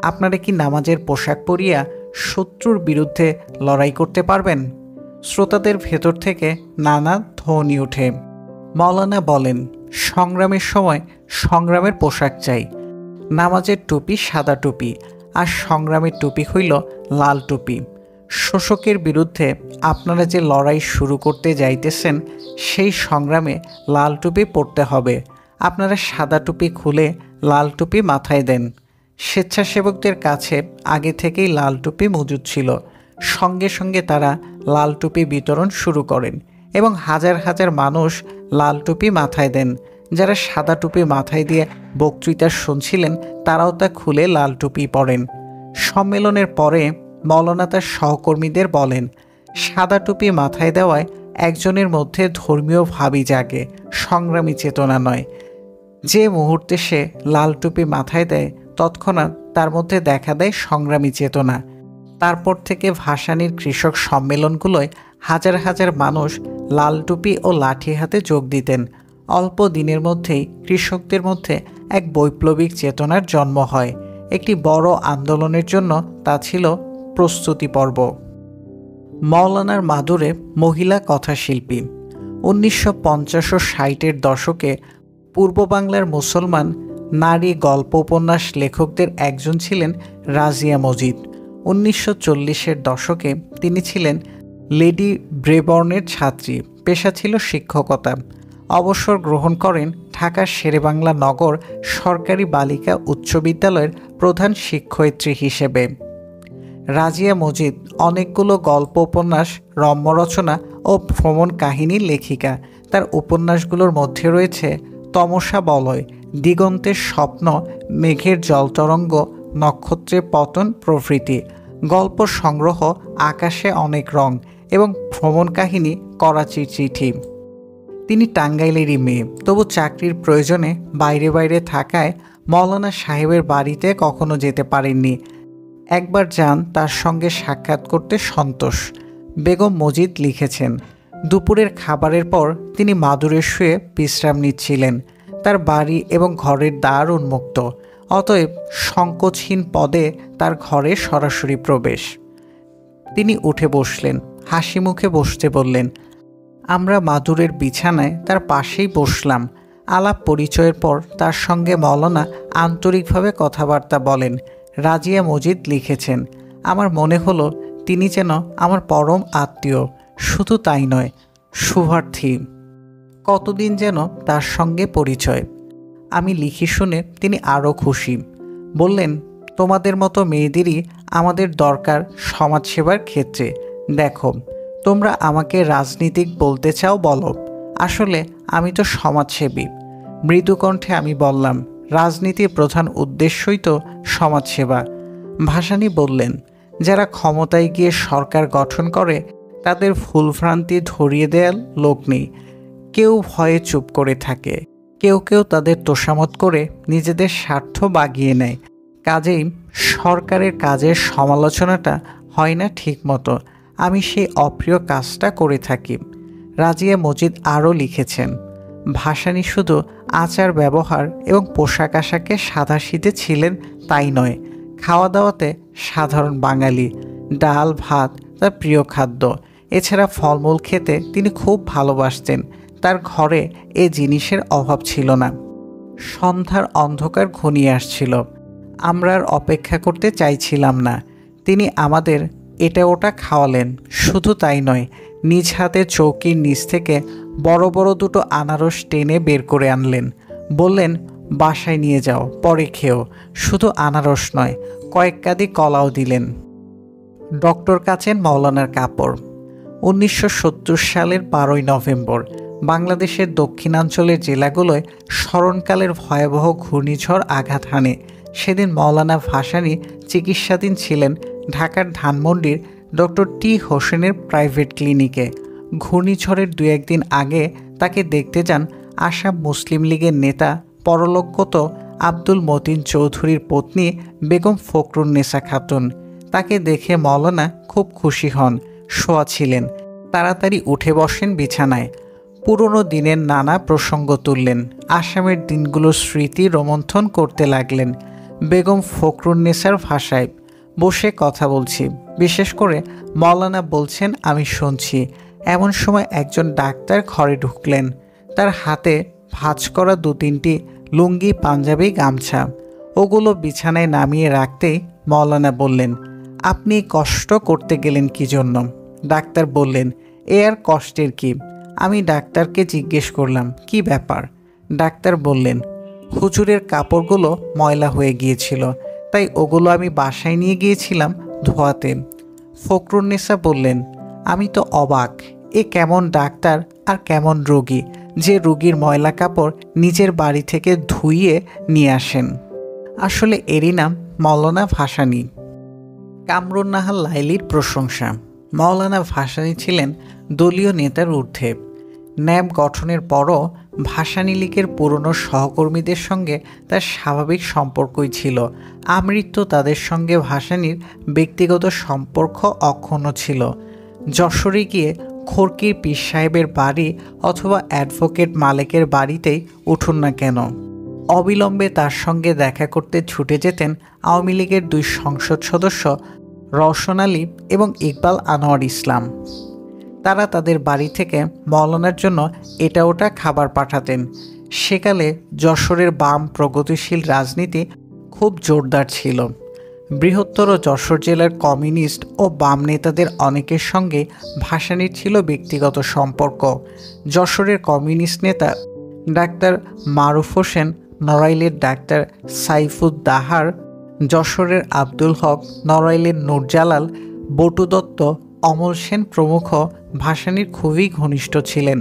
আপনারা কি নামাজের পোশাক পরিয়া শত্রুর বিরুদ্ধে লড়াই করতে পারবেন? শ্রোতাদের ভেতর থেকে নানা ধ্বনি ওঠে। মাওলানা বলেন, সংগ্রামের সময় সংগ্রামের পোশাক চাই। নামাজের টুপি সাদা টুপি, আর সংগ্রামের টুপি হইল লাল টুপি। শোষকের বিরুদ্ধে আপনারা যে লড়াই শুরু করতে যাইতেছেন, সেই সংগ্রামে লাল টুপি পরতে হবে। আপনারা সাদা টুপি খুলে লাল টুপি মাথায় দেন। স্বেচ্ছাসেবকদের কাছে আগে থেকেই লাল টুপি মজুদ ছিল। সঙ্গে সঙ্গে তারা লাল টুপি বিতরণ শুরু করেন এবং হাজার হাজার মানুষ লাল টুপি মাথায় দেন। যারা সাদা টুপি মাথায় দিয়ে বক্তৃতা শুনছিলেন, তারাও তা খুলে লাল টুপি পরেন। সম্মেলনের পরে মাওলানা তার সহকর্মীদের বলেন, সাদা টুপি মাথায় দেওয়ায় একজনের মধ্যে ধর্মীয় ভাবই জাগে, সংগ্রামী চেতনা নয়। যে মুহূর্তে সে লাল টুপি মাথায় দেয়, তৎক্ষণাৎ তার মধ্যে দেখা দেয় সংগ্রামী চেতনা। তারপর থেকে ভাসানীর কৃষক সম্মেলনগুলোয় হাজার হাজার মানুষ লাল টুপি ও লাঠি হাতে যোগ দিতেন। অল্প দিনের মধ্যেই কৃষকদের মধ্যে এক বৈপ্লবিক চেতনার জন্ম হয়। একটি বড় আন্দোলনের জন্য তা ছিল প্রস্তুতি পর্ব। মাওলানার মাদুরে মহিলা কথাশিল্পী। 1950 ও 60-এর দশকে পূর্ব বাংলার মুসলমান নারী গল্প উপন্যাস লেখকদের একজন ছিলেন রাজিয়া মজিদ। 1940-এর দশকে তিনি ছিলেন লেডি ব্রেবর্নের ছাত্রী। পেশা ছিল শিক্ষকতা। অবসর গ্রহণ করেন ঢাকার শেরেবাংলা নগর সরকারি বালিকা উচ্চ বিদ্যালয়ের প্রধান শিক্ষয়িত্রী হিসেবে। রাজিয়া মজিদ অনেকগুলো গল্প উপন্যাস, রম্য রচনা ও ভ্রমণ কাহিনীর লেখিকা। তার উপন্যাসগুলোর মধ্যে রয়েছে তমসা বলয়, দিগন্তের স্বপ্ন, মেঘের জলতরঙ্গ, নক্ষত্রের পতন প্রভৃতি। গল্প সংগ্রহ আকাশে অনেক রং এবং ভ্রমণ কাহিনী করাচির চিঠি। তিনি টাঙ্গাইলেরই মেয়ে, তবু চাকরির প্রয়োজনে বাইরে বাইরে থাকায় মাওলানা সাহেবের বাড়িতে কখনো যেতে পারেননি। একবার যান তার সঙ্গে সাক্ষাৎ করতে সন্তোষ। বেগম মজিদ লিখেছেন, দুপুরের খাবারের পর তিনি মাদুরে শুয়ে বিশ্রাম নিচ্ছিলেন। তার বাড়ি এবং ঘরের দ্বার উন্মুক্ত, অতএব সংকোচহীন পদে তার ঘরে সরাসরি প্রবেশ। তিনি উঠে বসলেন, হাসি মুখে বসতে বললেন। আমরা মাদুরের বিছানায় তার পাশেই বসলাম। আলাপ পরিচয়ের পর তার সঙ্গে মাওলানা আন্তরিকভাবে কথাবার্তা বলেন। রাজিয়া মজিদ লিখেছেন, আমার মনে হলো তিনি যেন আমার পরম আত্মীয়। শুধু তাই নয়, শুভার্থী। কতদিন যেন তার সঙ্গে পরিচয়। আমি লিখি শুনে তিনি আরও খুশি। বললেন, তোমাদের মতো মেয়েদেরই আমাদের দরকার সমাজসেবার ক্ষেত্রে। দেখো, তোমরা আমাকে রাজনীতিক বলতে চাও বলো, আসলে আমি তো সমাজসেবী। মৃদুকণ্ঠে আমি বললাম, রাজনীতির প্রধান উদ্দেশ্যই তো সমাজসেবা। ভাসানী বললেন, যারা ক্ষমতায় গিয়ে সরকার গঠন করে তাদের ভুলভ্রান্তি ধরিয়ে দেওয়ার লোক নেই। কেউ ভয়ে চুপ করে থাকে, কেউ কেউ তাদের তোষামত করে নিজেদের স্বার্থ বাগিয়ে নেয়। কাজেই সরকারের কাজের সমালোচনাটা হয় না ঠিক মতো। আমি সেই অপ্রিয় কাজটা করে থাকি। রাজিয়া মজিদ আরও লিখেছেন, ভাসানী শুধু আচার ব্যবহার এবং পোশাক আশাকে সাদাসিধে ছিলেন তাই নয়, খাওয়া দাওয়াতে সাধারণ বাঙালি। ডাল ভাত তার প্রিয় খাদ্য। এছাড়া ফলমূল খেতে তিনি খুব ভালোবাসতেন। তার ঘরে এ জিনিসের অভাব ছিল না। সন্ধ্যার অন্ধকার ঘনিয়ে আসছিল। আমরা আর অপেক্ষা করতে চাইছিলাম না। তিনি আমাদের এটা ওটা খাওয়ালেন। শুধু তাই নয়, নিজ হাতে চৌকির নিচ থেকে বড় বড় দুটো আনারস টেনে বের করে আনলেন। বললেন, বাসায় নিয়ে যাও, পরে খেও। শুধু আনারস নয়, কয়েক কাঁদি কলাও দিলেন। ডক্টর কাচেন মাওলানার কাপড়। 1970 সালের 12ই নভেম্বর বাংলাদেশের দক্ষিণাঞ্চলের জেলাগুলোয় স্মরণকালের ভয়াবহ ঘূর্ণিঝড় আঘাত হানে। সেদিন মাওলানা ভাসানী চিকিৎসাধীন ছিলেন ঢাকার ধানমন্ডির ডক্টর টি হোসেনের প্রাইভেট ক্লিনিকে। ঘূর্ণিঝড়ের 2-1 দিন আগে তাকে দেখতে যান আসাম মুসলিম লীগের নেতা পরলোকগত আব্দুল মতিন চৌধুরীর পত্নী বেগম ফখরুন্নেসা খাতুন। তাকে দেখে মৌলানা খুব খুশি হন, শোয়া ছিলেন। তাড়াতাড়ি উঠে বসেন বিছানায়। পুরনো দিনের নানা প্রসঙ্গ তুললেন, আসামের দিনগুলোর স্মৃতি রোমন্থন করতে লাগলেন বেগম ফখরুন্নেসার ভাষায়। বসে কথা বলছি, বিশেষ করে মৌলানা বলছেন, আমি শুনছি। এমন সময় একজন ডাক্তার ঘরে ঢুকলেন। তার হাতে ভাঁজ করা 2-3টি লুঙ্গি, পাঞ্জাবি, গামছা। ওগুলো বিছানায় নামিয়ে রাখতেই মৌলানা বললেন, আপনি কষ্ট করতে গেলেন কি জন্য? ডাক্তার বললেন, এ আর কষ্টের কি? আমি ডাক্তারকে জিজ্ঞেস করলাম, কি ব্যাপার? ডাক্তার বললেন, হুজুরের কাপড়গুলো ময়লা হয়ে গিয়েছিল, তাই ওগুলো আমি বাসায় নিয়ে গিয়েছিলাম ধোয়াতে। ফখরুন্নেসা বললেন, আমি তো অবাক, এ কেমন ডাক্তার আর কেমন রোগী যে রোগীর ময়লা কাপড় নিজের বাড়ি থেকে ধুইয়ে নিয়ে আসেন। আসলে এরই নাম মৌলানা ভাসানী। কামরুন্নাহার লাইলির প্রশংসা। মৌলানা ভাসানী ছিলেন দলীয় নেতার ঊর্ধ্বে। ন্যাব গঠনের পরও ভাসানী লীগের পুরনো সহকর্মীদের সঙ্গে তার স্বাভাবিক সম্পর্কই ছিল। আমৃত্যু তাদের সঙ্গে ভাসানীর ব্যক্তিগত সম্পর্ক অক্ষুণ্ণ ছিল। যশোরে গিয়ে খড়কির পীর সাহেবের বাড়ি অথবা অ্যাডভোকেট মালেকের বাড়িতেই উঠুন না কেন, অবিলম্বে তার সঙ্গে দেখা করতে ছুটে যেতেন আওয়ামী লীগের 2 সংসদ সদস্য রওশন আলী এবং ইকবাল আনোয়ার ইসলাম। তারা তাদের বাড়ি থেকে মৌলানার জন্য এটা ওটা খাবার পাঠাতেন। সেকালে যশোরের বাম প্রগতিশীল রাজনীতি খুব জোরদার ছিল। বৃহত্তর যশোর জেলার কমিউনিস্ট ও বাম নেতাদের অনেকের সঙ্গে ভাসানীর ছিল ব্যক্তিগত সম্পর্ক। যশোরের কমিউনিস্ট নেতা ডাক্তার মারুফ হোসেন, নড়াইলের ডাক্তার সাইফুদ্দাহার, যশোরের আব্দুল হক, নড়াইলের নূরজালাল, বটু দত্ত, অমল সেন প্রমুখ ভাসানীর খুবই ঘনিষ্ঠ ছিলেন।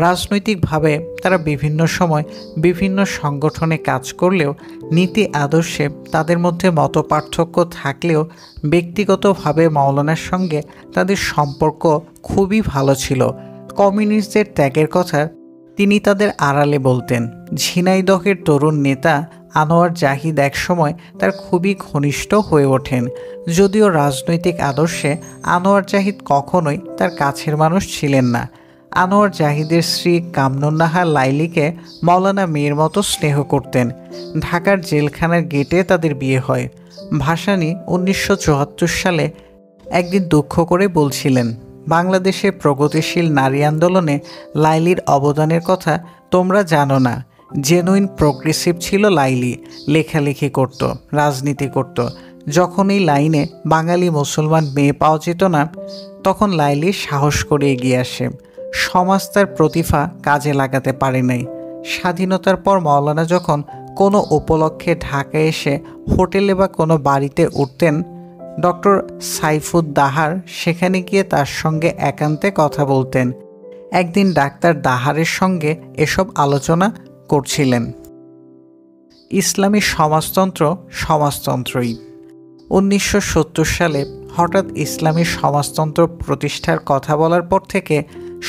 রাজনৈতিকভাবে তারা বিভিন্ন সময় বিভিন্ন সংগঠনে কাজ করলেও নীতি আদর্শে তাদের মধ্যে মতপার্থক্য থাকলেও ব্যক্তিগতভাবে মৌলানার সঙ্গে তাদের সম্পর্ক খুবই ভালো ছিল। কমিউনিস্টদের ত্যাগের কথা তিনি তাদের আড়ালে বলতেন। ঝিনাইদহের তরুণ নেতা আনোয়ার জাহিদ একসময় তার খুবই ঘনিষ্ঠ হয়ে ওঠেন। যদিও রাজনৈতিক আদর্শে আনোয়ার জাহিদ কখনোই তার কাছের মানুষ ছিলেন না। আনোয়ার জাহিদের স্ত্রী কামরুন্নাহার লাইলিকে মৌলানা মেয়ের মতো স্নেহ করতেন। ঢাকার জেলখানার গেটে তাদের বিয়ে হয়। ভাসানী 1974 সালে একদিন দুঃখ করে বলছিলেন, বাংলাদেশে প্রগতিশীল নারী আন্দোলনে লাইলির অবদানের কথা তোমরা জানো না। জেনুইন প্রোগ্রেসিভ ছিল লাইলি, লেখালেখি করত, রাজনীতি করত। যখন এই লাইনে বাঙালি মুসলমান মেয়ে পাওয়া যেত না, তখন লাইলি সাহস করে এগিয়ে আসে। সমাজ তার প্রতিভা কাজে লাগাতে পারে নাই। স্বাধীনতার পর মৌলানা যখন কোনো উপলক্ষে ঢাকায় এসে হোটেলে বা কোনো বাড়িতে উঠতেন, ডক্টর সাইফুদ্দাহার সেখানে গিয়ে তার সঙ্গে একান্তে কথা বলতেন। একদিন ডাক্তার দাহারের সঙ্গে এসব আলোচনা করছিলেন। ইসলামী সমাজতন্ত্র সমাজতন্ত্রই। 1970 সালে হঠাৎ ইসলামী সমাজতন্ত্র প্রতিষ্ঠার কথা বলার পর থেকে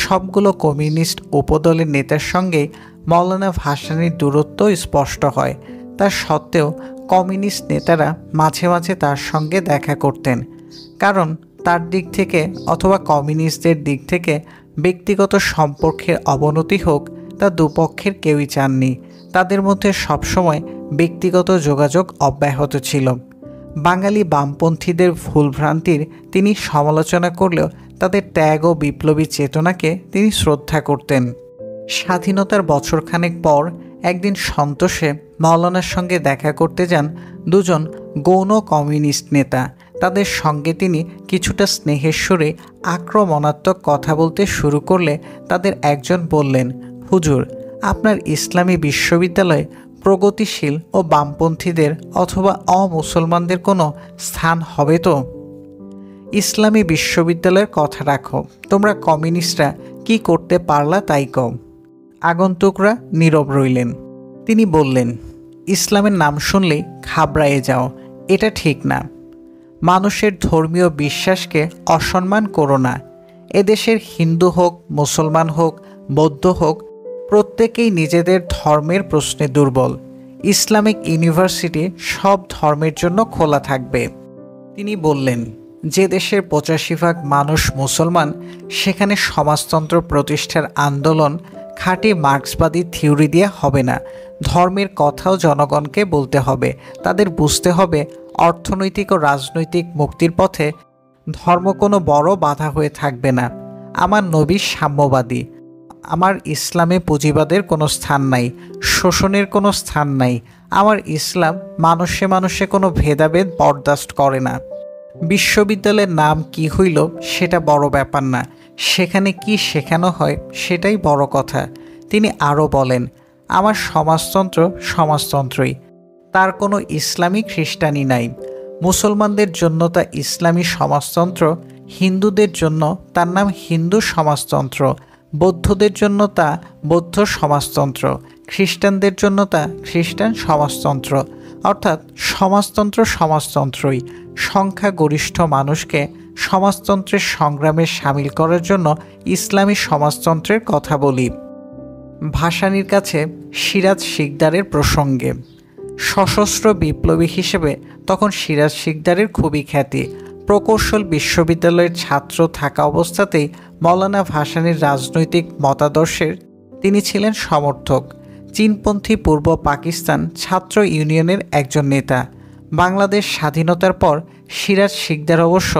সবগুলো কমিউনিস্ট উপদলের নেতার সঙ্গেই মৌলানা ভাসানীর দূরত্ব স্পষ্ট হয়। তা সত্ত্বেও কমিউনিস্ট নেতারা মাঝে মাঝে তার সঙ্গে দেখা করতেন। কারণ তার দিক থেকে অথবা কমিউনিস্টদের দিক থেকে ব্যক্তিগত সম্পর্কের অবনতি হোক তা দুপক্ষের কেউই চাননি। তাদের মধ্যে সবসময় ব্যক্তিগত যোগাযোগ অব্যাহত ছিল। বাঙালি বামপন্থীদের ভুলভ্রান্তির তিনি সমালোচনা করলেও তাদের ত্যাগ ও বিপ্লবী চেতনাকে তিনি শ্রদ্ধা করতেন। স্বাধীনতার বছরখানেক পর একদিন সন্তোষে মৌলানার সঙ্গে দেখা করতে যান 2 জন গৌণ কমিউনিস্ট নেতা। তাদের সঙ্গে তিনি কিছুটা স্নেহের সুরে আক্রমণাত্মক কথা বলতে শুরু করলে তাদের একজন বললেন, হুজুর, আপনার ইসলামী বিশ্ববিদ্যালয়ে প্রগতিশীল ও বামপন্থীদের অথবা অমুসলমানদের কোনো স্থান হবে তো? ইসলামী বিশ্ববিদ্যালয়ের কথা রাখো, তোমরা কমিউনিস্টরা কি করতে পারলা তাই কও। আগন্তুকরা নীরব রইলেন। তিনি বললেন, ইসলামের নাম শুনলেই ঘাবড়ায়ে যাও, এটা ঠিক না। মানুষের ধর্মীয় বিশ্বাসকে অসম্মান করো না। এদেশের হিন্দু হোক, মুসলমান হোক, বৌদ্ধ হোক, প্রত্যেকেই নিজেদের ধর্মের প্রশ্নে দুর্বল। ইসলামিক ইউনিভার্সিটি সব ধর্মের জন্য খোলা থাকবে। তিনি বললেন, যে দেশের 85% মানুষ মুসলমান, সেখানে সমাজতন্ত্র প্রতিষ্ঠার আন্দোলন খাঁটি মার্ক্সবাদী থিওরি দিয়ে হবে না। ধর্মের কথাও জনগণকে বলতে হবে। তাদের বুঝতে হবে অর্থনৈতিক ও রাজনৈতিক মুক্তির পথে ধর্ম কোনো বড় বাধা হয়ে থাকবে না। আমার নবী সাম্যবাদী। আমার ইসলামে পুঁজিবাদের কোনো স্থান নাই, শোষণের কোনো স্থান নাই। আমার ইসলাম মানুষে মানুষে কোনো ভেদাভেদ বরদাস্ত করে না। বিশ্ববিদ্যালয়ের নাম কি হইল সেটা বড় ব্যাপার না, সেখানে কি শেখানো হয় সেটাই বড় কথা। তিনি আরও বলেন, আমার সমাজতন্ত্র সমাজতন্ত্রই, তার কোনো ইসলামী খ্রিস্টানি নাই। মুসলমানদের জন্য তা ইসলামী সমাজতন্ত্র, হিন্দুদের জন্য তার নাম হিন্দু সমাজতন্ত্র, বৌদ্ধদের জন্য তা বৌদ্ধ সমাজতন্ত্র, খ্রিস্টানদের জন্য তা খ্রিস্টান সমাজতন্ত্র। অর্থাৎ সমাজতন্ত্র সমাজতন্ত্রই। সংখ্যাগরিষ্ঠ মানুষকে সমাজতন্ত্রের সংগ্রামে সামিল করার জন্য ইসলামী সমাজতন্ত্রের কথা বলি। ভাসানীর কাছে সিরাজ শিকদারের প্রসঙ্গে, সশস্ত্র বিপ্লবী হিসেবে তখন সিরাজ শিকদারের খুবই খ্যাতি। প্রকৌশল বিশ্ববিদ্যালয়ের ছাত্র থাকা অবস্থাতেই মৌলানা ভাসানীর রাজনৈতিক মতাদর্শের তিনি ছিলেন সমর্থক। চীনপন্থী পূর্ব পাকিস্তান ছাত্র ইউনিয়নের একজন নেতা। বাংলাদেশ স্বাধীনতার পর সিরাজ শিকদার অবশ্য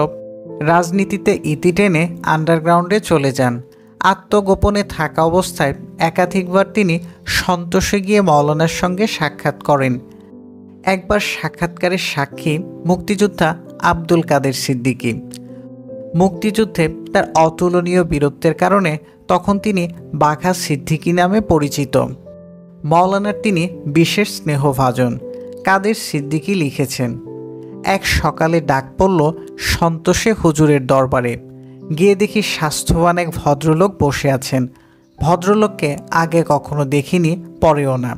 রাজনীতিতে ইতি টেনে আন্ডারগ্রাউন্ডে চলে যান। আত্মগোপনে থাকা অবস্থায় একাধিকবার তিনি সন্তোষে গিয়ে মৌলানার সঙ্গে সাক্ষাৎ করেন। একবার সাক্ষাৎকারের সাক্ষী মুক্তিযোদ্ধা আব্দুল কাদের সিদ্দিকী। মুক্তিযুদ্ধে তার অতুলনীয় বীরত্বের কারণে তখন তিনি বাঘা সিদ্দিকী নামে পরিচিত। মৌলানার তিনি বিশেষ স্নেহভাজন। কাদের সিদ্দিকী লিখেছেন, এক সকালে ডাক পড়ল সন্তোষে হুজুরের দরবারে। গিয়ে দেখি স্বাস্থ্যবান এক ভদ্রলোক বসে আছেন। ভদ্রলোককে আগে কখনো দেখিনি, পরেও না।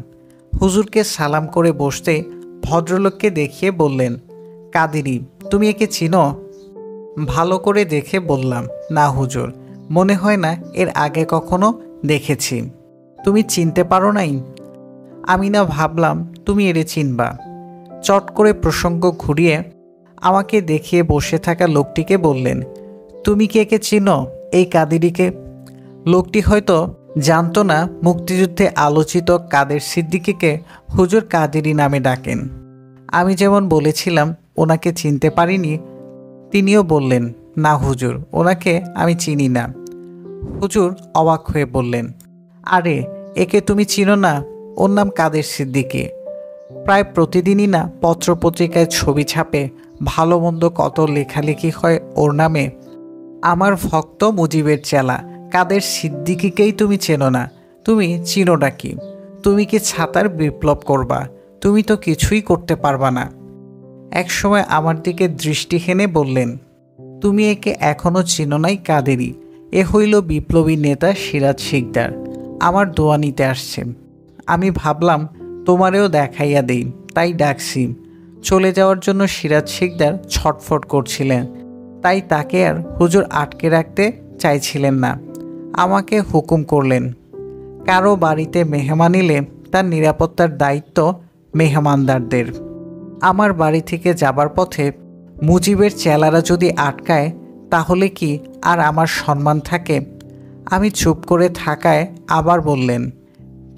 হুজুরকে সালাম করে বসতে ভদ্রলোককে দেখিয়ে বললেন, কাদেরি, তুমি একে চিনো? ভালো করে দেখে বললাম, না হুজুর, মনে হয় না এর আগে কখনো দেখেছি। তুমি চিনতে পারো নাই? আমি না ভাবলাম তুমি এরে চিনবা। চট করে প্রসঙ্গ ঘুরিয়ে আমাকে দেখিয়ে বসে থাকা লোকটিকে বললেন, তুমি কি একে চিনো, এই কাদেরিকে? লোকটি হয়তো জানতো না মুক্তিযুদ্ধে আলোচিত কাদের সিদ্দিকীকে হুজুর কাদেরি নামে ডাকেন। আমি যেমন বলেছিলাম ওনাকে চিনতে পারিনি, তিনিও বললেন, না হুজুর, ওনাকে আমি চিনি না। হুজুর অবাক হয়ে বললেন, আরে একে তুমি চিনো না? ওর নাম কাদের সিদ্দিকী। প্রায় প্রতিদিনই না পত্রপত্রিকায় ছবি ছাপে, ভালো মন্দ কত লেখালেখি হয় ওর নামে। আমার ভক্ত মুজিবের চেলা কাদের সিদ্দিকীকেই তুমি চেনো না? তুমি চিনোটা কি? তুমি কি ছাতার বিপ্লব করবা? তুমি তো কিছুই করতে পারবা না। একসময় আমার দিকে দৃষ্টি হেনে বললেন, তুমি একে এখনও চিনো নাই কাদেরি? এ হইল বিপ্লবী নেতা সিরাজ শিকদার, আমার দোয়া নিতে আসছে। আমি ভাবলাম তোমারেও দেখাইয়া দেই, তাই ডাকছি। চলে যাওয়ার জন্য সিরাজ শিকদার ছটফট করছিলেন, তাই তাকে আর হুজুর আটকে রাখতে চাইছিলেন না। আমাকে হুকুম করলেন, কারো বাড়িতে মেহমান এলে তার নিরাপত্তার দায়িত্ব মেহমানদারদের। আমার বাড়ি থেকে যাবার পথে মুজিবের চেলারা যদি আটকায় তাহলে কি আর আমার সম্মান থাকে? আমি চুপ করে থাকায় আবার বললেন,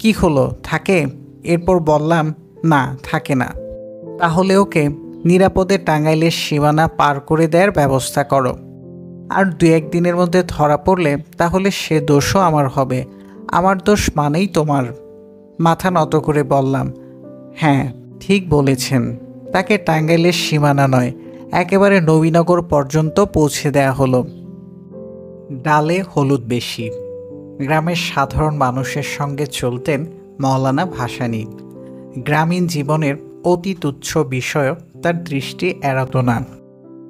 কি হলো, থাকে? এরপর বললাম, না থাকে না। তাহলে ওকে নিরাপদে টাঙ্গাইলের সীমানা পার করে দেওয়ার ব্যবস্থা করো। আর 2-1 দিনের মধ্যে ধরা পড়লে তাহলে সে দোষও আমার হবে। আমার দোষ মানেই তোমার। মাথা নত করে বললাম, হ্যাঁ ঠিক বলেছেন। তাকে টাঙ্গাইলের সীমানা নয়, একেবারে নবীনগর পর্যন্ত পৌঁছে দেয়া হলো। ডালে হলুদ বেশি। গ্রামের সাধারণ মানুষের সঙ্গে চলতেন মৌলানা ভাসানী। গ্রামীণ জীবনের অতি তুচ্ছ বিষয়ও তার দৃষ্টি এড়াতো না।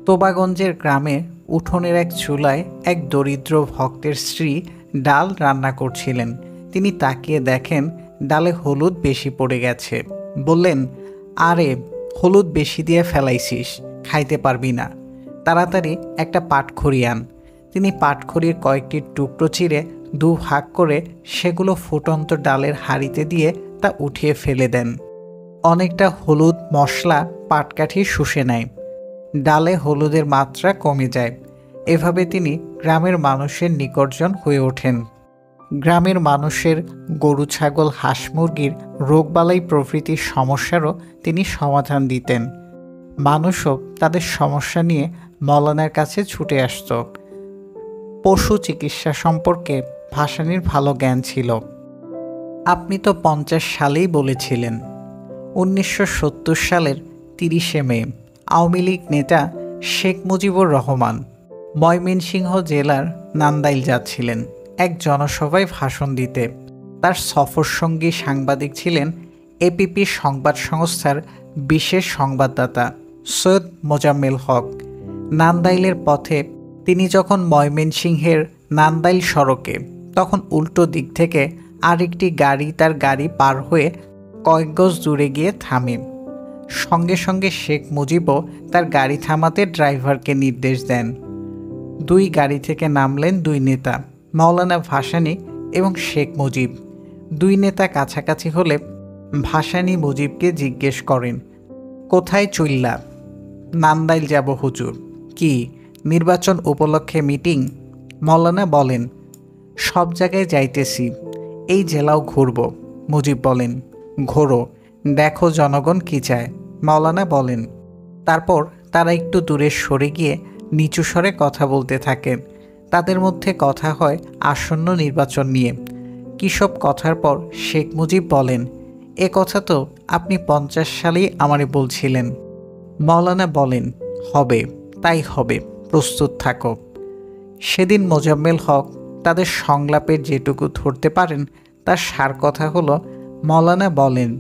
তোবাগঞ্জের গ্রামে উঠোনের এক চুলায় এক দরিদ্র ভক্তের স্ত্রী ডাল রান্না করছিলেন। তিনি তাকিয়ে দেখেন ডালে হলুদ বেশি পড়ে গেছে। বললেন, আরে হলুদ বেশি দিয়ে ফেলাইছিস, খাইতে পারবি না, তাড়াতাড়ি একটা পাটখড়ি আন। তিনি পাটখড়ির কয়েকটি টুকরো চিরে দু ভাগ করে সেগুলো ফুটন্ত ডালের হাঁড়িতে দিয়ে তা উঠিয়ে ফেলে দেন। অনেকটা হলুদ মশলা পাটকাঠি শুষে নেয়, ডালে হলুদের মাত্রা কমে যায়। এভাবে তিনি গ্রামের মানুষের নিকটজন হয়ে ওঠেন। গ্রামের মানুষের গরু ছাগল হাঁস মুরগির রোগবালাই প্রভৃতির সমস্যারও তিনি সমাধান দিতেন। মানুষও তাদের সমস্যা নিয়ে মৌলানার কাছে ছুটে আসত। পশু চিকিৎসা সম্পর্কে ভাসানীর ভালো জ্ঞান ছিল। আপনি তো 50 সালেই বলেছিলেন। 1970 সালের 30শে মে আওয়ামী লীগ নেতা শেখ মুজিবুর রহমান ময়মনসিংহ জেলার নান্দাইল যাচ্ছিলেন এক জনসভায় ভাষণ দিতে। তার সফরসঙ্গী সাংবাদিক ছিলেন এপিপি সংবাদ সংস্থার বিশেষ সংবাদদাতা সৈয়দ মোজাম্মেল হক। নান্দাইলের পথে তিনি যখন ময়মনসিংহের নান্দাইল সড়কে, তখন উল্টো দিক থেকে আরেকটি গাড়ি তার গাড়ি পার হয়ে কয়েক গজ দূরে গিয়ে থামে। সঙ্গে সঙ্গে শেখ মুজিবও তার গাড়ি থামাতে ড্রাইভারকে নির্দেশ দেন। দুই গাড়ি থেকে নামলেন দুই নেতা, মৌলানা ভাসানী এবং শেখ মুজিব। দুই নেতা কাছাকাছি হলে ভাসানী মুজিবকে জিজ্ঞেস করেন, কোথায় চললা? নান্দাইল যাব হুজুর। কি নির্বাচন উপলক্ষে মিটিং? মৌলানা বলেন, সব জায়গায় যাইতেছি, এই জেলাও ঘুরব। মুজিব বলেন, ঘোরো, দেখো জনগণ কি চায়। মৌলানা বলেন। তারপর তারা একটু দূরে সরে গিয়ে নিচু স্বরে কথা বলতে থাকেন। তাদের মধ্যে কথা হয় আসন্ন নির্বাচন নিয়ে। কিসব কথার পর শেখ মুজিব বলেন, এ কথা তো আপনি 50 সালেই আমারে বলছিলেন। মৌলানা বলেন, হবে, তাই হবে, প্রস্তুত থাকো। সেদিন মোজাম্মেল হক তাদের সংলাপের যেটুকু ধরতে পারেন তার সার কথা হলো, মৌলানা বলেন,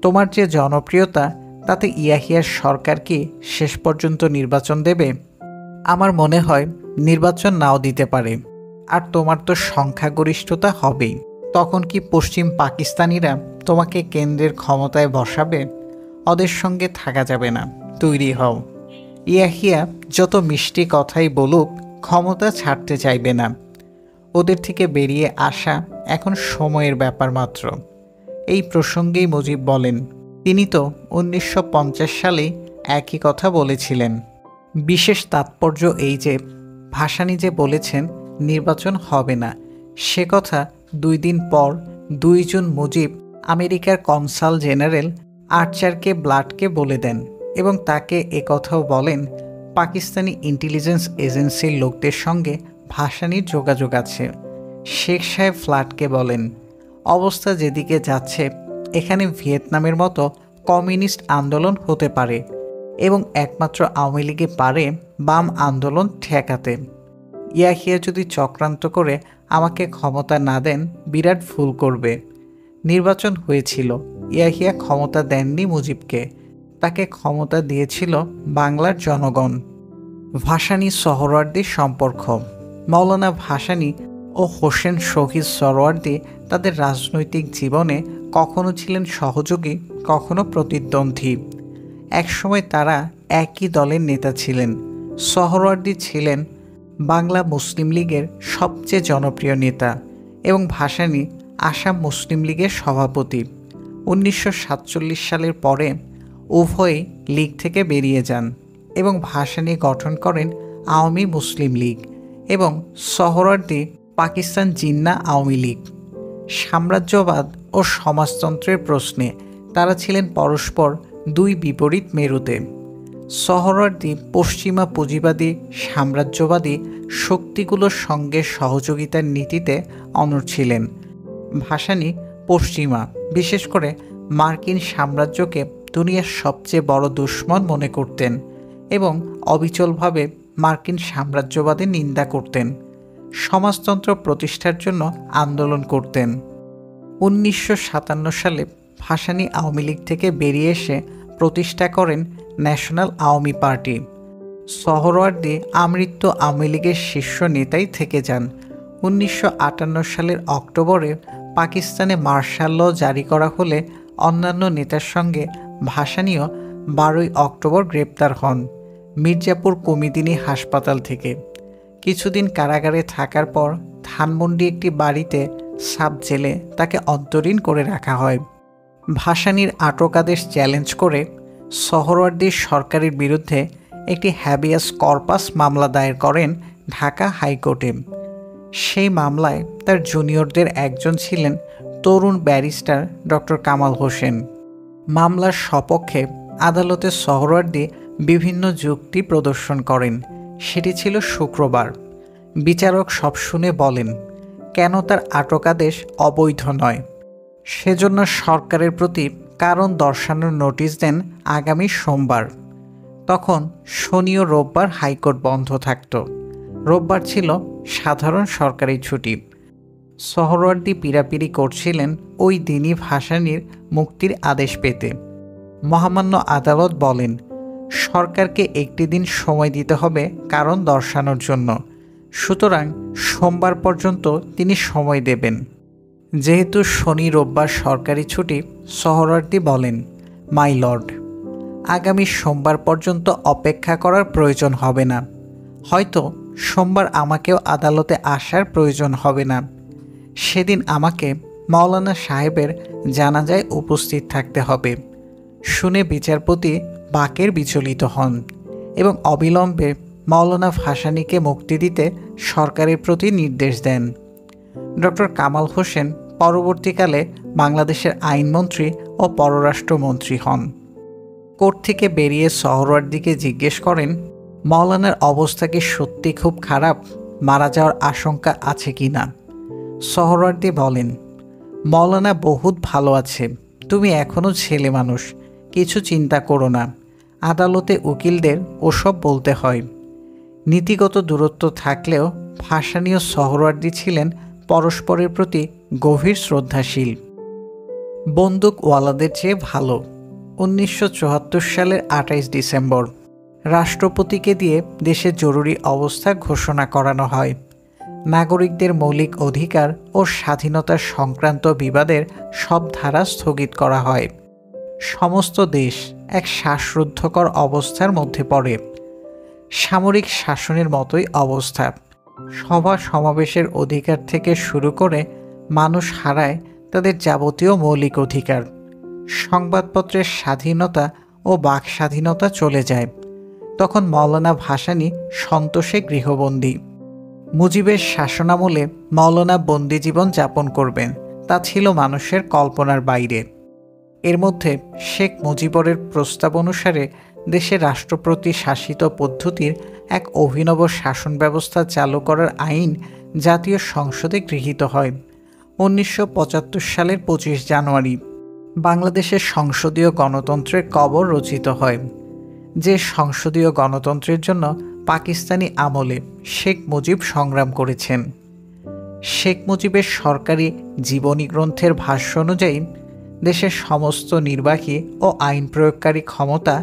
তোমার যে জনপ্রিয়তা, তাতে ইয়াহিয়ার সরকার কি শেষ পর্যন্ত নির্বাচন দেবে? আমার মনে হয় নির্বাচন নাও দিতে পারে। আর তোমার তো সংখ্যাগরিষ্ঠতা হবেই। তখন কি পশ্চিম পাকিস্তানিরা তোমাকে কেন্দ্রের ক্ষমতায় বসাবে? ওদের সঙ্গে থাকা যাবে না, তৈরি হও। ইয়াহিয়া যত মিষ্টি কথাই বলুক, ক্ষমতা ছাড়তে চাইবে না। ওদের থেকে বেরিয়ে আসা এখন সময়ের ব্যাপার মাত্র। এই প্রসঙ্গেই মুজিব বলেন, তিনি তো 1950 সালেই একই কথা বলেছিলেন। বিশেষ তাৎপর্য এই যে, ভাসানী যে বলেছেন নির্বাচন হবে না, সে কথা 2 দিন পর 2 জুন মুজিব আমেরিকার কনসাল জেনারেল আর্চারকে ব্লাডকে বলে দেন এবং তাকে একথাও বলেন, পাকিস্তানি ইন্টেলিজেন্স এজেন্সির লোকদের সঙ্গে ভাসানীর যোগাযোগ আছে। শেখ সাহেব ফ্ল্যাটকে বলেন, অবস্থা যেদিকে যাচ্ছে, এখানে ভিয়েতনামের মতো কমিউনিস্ট আন্দোলন হতে পারে এবং একমাত্র আওয়ামী লীগে পারে বাম আন্দোলন ঠেকাতে। ইয়াহিয়া যদি চক্রান্ত করে আমাকে ক্ষমতা না দেন, বিরাট ভুল করবে। নির্বাচন হয়েছিল, ইয়াহিয়া ক্ষমতা দেননি মুজিবকে, তাকে ক্ষমতা দিয়েছিল বাংলার জনগণ। ভাসানী সোহরাওয়ার্দীর সম্পর্ক। মৌলানা ভাসানী ও হোসেন শহীদ সোহরাওয়ার্দী তাদের রাজনৈতিক জীবনে কখনো ছিলেন সহযোগী, কখনো প্রতিদ্বন্দ্বী। একসময় তারা একই দলের নেতা ছিলেন। সোহরাওয়ার্দী ছিলেন বাংলা মুসলিম লীগের সবচেয়ে জনপ্রিয় নেতা এবং ভাসানী আসাম মুসলিম লীগের সভাপতি। 1947 সালের পরে উভয়ই লীগ থেকে বেরিয়ে যান এবং ভাসানী গঠন করেন আওয়ামী মুসলিম লীগ এবং সোহরাওয়ার্দী পাকিস্তান জিন্না আওয়ামী লীগ। সাম্রাজ্যবাদ ও সমাজতন্ত্রের প্রশ্নে তারা ছিলেন পরস্পর দুই বিপরীত মেরুতে। সোহরাওয়ার্দী পশ্চিমা পুঁজিবাদী সাম্রাজ্যবাদী শক্তিগুলোর সঙ্গে সহযোগিতার নীতিতে অনড় ছিলেন। ভাসানী পশ্চিমা, বিশেষ করে মার্কিন সাম্রাজ্যকে দুনিয়ার সবচেয়ে বড় দুশ্মন মনে করতেন এবং অবিচলভাবে মার্কিন সাম্রাজ্যবাদের নিন্দা করতেন। সমাজতন্ত্র প্রতিষ্ঠার জন্য আন্দোলন করতেন। 1957 সালে ভাসানী আওয়ামী লীগ থেকে বেরিয়ে এসে প্রতিষ্ঠা করেন ন্যাশনাল আওয়ামী পার্টি। সোহরাওয়ার্দী আমৃত্যু আওয়ামী লীগের শীর্ষ নেতাই থেকে যান। 1958 সালের অক্টোবরে পাকিস্তানে মার্শাল ল জারি করা হলে অন্যান্য নেতার সঙ্গে ভাসানীও 12 অক্টোবর গ্রেপ্তার হন। মির্জাপুর কুমিদিনী হাসপাতাল থেকে। কিছুদিন কারাগারে থাকার পর ধানমন্ডি একটি বাড়িতে সাব জেলে তাকে অন্তরীণ করে রাখা হয়। ভাসানীর আটকাদেশ চ্যালেঞ্জ করে সোহরাওয়ার্দীর সরকারের বিরুদ্ধে একটি হ্যাবিয়াস কর্পাস মামলা দায়ের করেন ঢাকা হাইকোর্টে। সেই মামলায় তার জুনিয়রদের একজন ছিলেন তরুণ ব্যারিস্টার ডক্টর কামাল হোসেন। মামলার সপক্ষে আদালতে সোহরাওয়ার্দী বিভিন্ন যুক্তি প্রদর্শন করেন। সেটি ছিল শুক্রবার। বিচারক সব শুনে বলেন কেন তার আটকাদেশ অবৈধ নয়। সেজন্য সরকারের প্রতি কারণ দর্শানোর নোটিশ দেন আগামী সোমবার। তখন শনি ও রোববার হাইকোর্ট বন্ধ থাকত। রোববার ছিল সাধারণ সরকারি ছুটি। সোহরাওয়ার্দী পীড়াপিড়ি করছিলেন ওই দিনই ভাসানীর মুক্তির আদেশ পেতে। মহামান্য আদালত বলেন সরকারকে একটি দিন সময় দিতে হবে কারণ দর্শানোর জন্য, সুতরাং সোমবার পর্যন্ত তিনি সময় দেবেন। যেহেতু শনি রোববার সরকারি ছুটি, সোহরাওয়ার্দী বলেন মাই লর্ড, আগামী সোমবার পর্যন্ত অপেক্ষা করার প্রয়োজন হবে না। হয়তো সোমবার আমাকেও আদালতে আসার প্রয়োজন হবে না। সেদিন আমাকে মাওলানা সাহেবের জানাজায় উপস্থিত থাকতে হবে। শুনে বিচারপতি বাকের বিচলিত হন এবং অবিলম্বে মাওলানা ভাসানীকে মুক্তি দিতে সরকারের প্রতি নির্দেশ দেন। ডক্টর কামাল হোসেন পরবর্তীকালে বাংলাদেশের আইনমন্ত্রী ও পররাষ্ট্রমন্ত্রী হন। কোর্ট থেকে বেরিয়ে সোহরাওয়ার্দীকে জিজ্ঞেস করেন মাওলানার অবস্থা কি সত্যি খুব খারাপ, মারা যাওয়ার আশঙ্কা আছে কি না। সোহরাওয়ার্দী বলেন মাওলানা বহুত ভালো আছে, তুমি এখনও ছেলে মানুষ, কিছু চিন্তা করো না। আদালতে উকিলদের ওসব বলতে হয়। নীতিগত দূরত্ব থাকলেও ভাসানী ও সোহরাওয়ার্দী ছিলেন পরস্পরের প্রতি গভীর শ্রদ্ধাশীল। বন্দুকওয়ালাদের চেয়ে ভালো। 1974 সালের 28 ডিসেম্বর রাষ্ট্রপতিকে দিয়ে দেশে জরুরি অবস্থা ঘোষণা করানো হয়। নাগরিকদের মৌলিক অধিকার ও স্বাধীনতা সংক্রান্ত বিবাদের সব ধারা স্থগিত করা হয়। সমস্ত দেশ এক শ্বাসরুদ্ধকর অবস্থার মধ্যে পড়ে। সামরিক শাসনের মতোই অবস্থা। সভা সমাবেশের অধিকার থেকে শুরু করে মানুষ হারায় তাদের যাবতীয় মৌলিক অধিকার। সংবাদপত্রের স্বাধীনতা ও বাক স্বাধীনতা চলে যায়। তখন মাওলানা ভাসানী সন্তোষে গৃহবন্দী। মুজিবের শাসনামলে মাওলানা বন্দি জীবন যাপন করবেন, তা ছিল মানুষের কল্পনার বাইরে। এর মধ্যে শেখ মুজিবরের প্রস্তাব অনুসারে দেশে রাষ্ট্রপতি শাসিত পদ্ধতির এক অভিনব শাসন ব্যবস্থা চালু করার আইন জাতীয় সংসদে গৃহীত হয় 1975 সালের 25 জানুয়ারি। বাংলাদেশের সংসদীয় গণতন্ত্রের কবর রচিত হয়। যে সংসদীয় গণতন্ত্রের জন্য পাকিস্তানি আমলে শেখ মুজিব সংগ্রাম করেছেন। শেখ মুজিবের সরকারি জীবনী গ্রন্থের ভাষ্য অনুযায়ী দেশের সমস্ত নির্বাহী ও আইন প্রয়োগকারী ক্ষমতা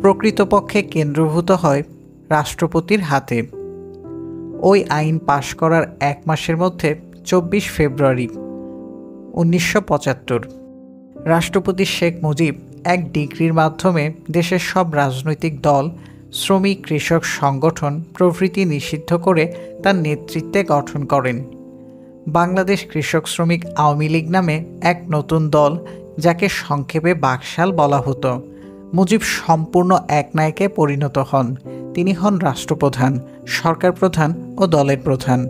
প্রকৃতপক্ষে কেন্দ্রভূত হয় রাষ্ট্রপতির হাতে। ওই আইন পাশ করার এক মাসের মধ্যে 24 ফেব্রুয়ারি 1975 রাষ্ট্রপতি শেখ মুজিব এক ডিক্রির মাধ্যমে দেশের সব রাজনৈতিক দল, শ্রমিক কৃষক সংগঠন প্রভৃতি নিষিদ্ধ করে তার নেতৃত্বে গঠন করেন বাংলাদেশ কৃষক শ্রমিক আওয়ামী লীগ নামে এক নতুন দল, যাকে সংক্ষেপে বাকশাল বলা হতো। মুজিব সম্পূর্ণ একনায়কে পরিণত হন। তিনি হন রাষ্ট্রপ্রধান, সরকার প্রধান ও দলের প্রধান।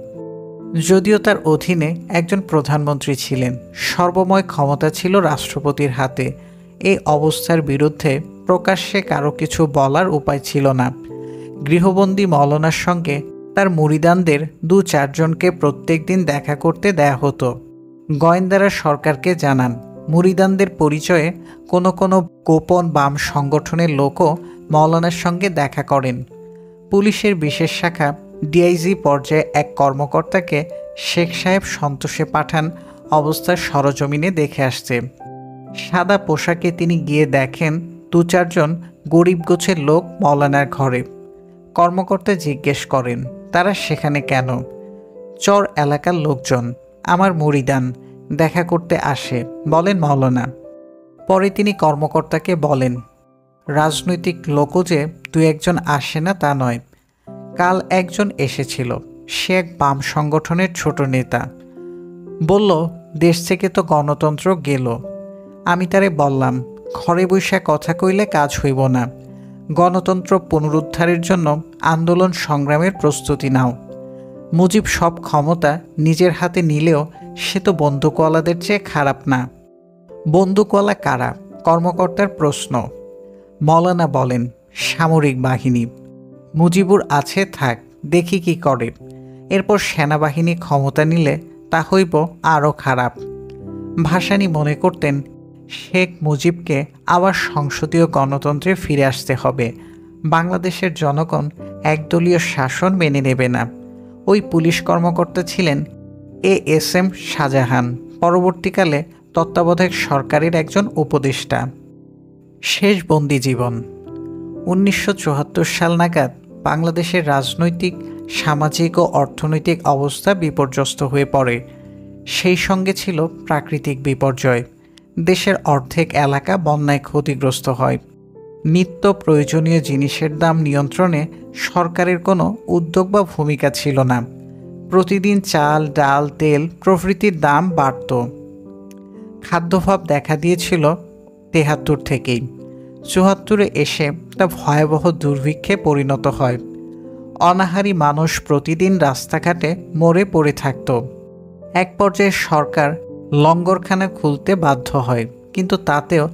যদিও তার অধীনে একজন প্রধানমন্ত্রী ছিলেন, সর্বময় ক্ষমতা ছিল রাষ্ট্রপতির হাতে। এই অবস্থার বিরুদ্ধে প্রকাশ্যে কারো কিছু বলার উপায় ছিল না। গৃহবন্দী মাওলানার সঙ্গে তার মুরিদানদের 2-4 জনকে প্রত্যেক দিন দেখা করতে দেয়া হতো। গোয়েন্দারা সরকারকে জানান মুরিদানদের পরিচয়ে কোনো কোনো গোপন বাম সংগঠনের লোকও মাওলানার সঙ্গে দেখা করেন। পুলিশের বিশেষ শাখা ডিআইজি পর্যায়ে এক কর্মকর্তাকে শেখ সাহেব সন্তোষে পাঠান অবস্থার সরজমিনে দেখে আসছে। সাদা পোশাকে তিনি গিয়ে দেখেন 2-4 জন গরিব গোছের লোক মাওলানার ঘরে। কর্মকর্তা জিজ্ঞেস করেন তারা সেখানে কেন। চর এলাকার লোকজন, আমার মুরিদান, দেখা করতে আসে, বলেন মাওলানা। পরে তিনি কর্মকর্তাকে বলেন রাজনৈতিক লোকও যে দু একজন আসে না তা নয়। কাল একজন এসেছিল, সে এক বাম সংগঠনের ছোট নেতা। বলল, দেশ থেকে তো গণতন্ত্র গেল। আমি তারে বললাম, ঘরে বৈশা কথা কইলে কাজ হইব না। গণতন্ত্র পুনরুদ্ধারের জন্য আন্দোলন সংগ্রামের প্রস্তুতি নাও। মুজিব সব ক্ষমতা নিজের হাতে নিলেও সে তো বন্দুকওয়ালাদের চেয়ে খারাপ না। বন্দুকওয়ালা কারা? কর্মকর্তার প্রশ্ন। মৌলানা বলেন, সামরিক বাহিনী। মুজিবুর আছে, থাক, দেখি কি করে। এরপর সেনাবাহিনী ক্ষমতা নিলে তা হইব আরও খারাপ। ভাসানী মনে করতেন শেখ মুজিবকে আবার সংসদীয় গণতন্ত্রে ফিরে আসতে হবে। বাংলাদেশের জনগণ একদলীয় শাসন মেনে নেবে না। ওই পুলিশ কর্মকর্তা ছিলেন ASM শাহজাহান, পরবর্তীকালে তত্ত্বাবধায়ক সরকারের একজন উপদেষ্টা। শেষ বন্দি জীবন। 1974 সাল নাগাদ বাংলাদেশের রাজনৈতিক, সামাজিক ও অর্থনৈতিক অবস্থা বিপর্যস্ত হয়ে পড়ে। সেই সঙ্গে ছিল প্রাকৃতিক বিপর্যয়। দেশের অর্ধেক এলাকা বন্যায় ক্ষতিগ্রস্ত হয়। নিত্য প্রয়োজনীয় জিনিসের দাম নিয়ন্ত্রণে সরকারের কোনো উদ্যোগ বা ভূমিকা ছিল না। প্রতিদিন চাল, ডাল, তেল প্রভৃতির দাম বাড়ত। খাদ্যাভাব দেখা দিয়েছিল 73 থেকেই। 74-এ এসে তা ভয়াবহ দুর্ভিক্ষে পরিণত হয়। অনাহারী মানুষ প্রতিদিন রাস্তাঘাটে মরে পড়ে থাকত। এক পর্যায়ে সরকার লঙ্গরখানা খুলতে বাধ্য হয়, কিন্তু তাতেও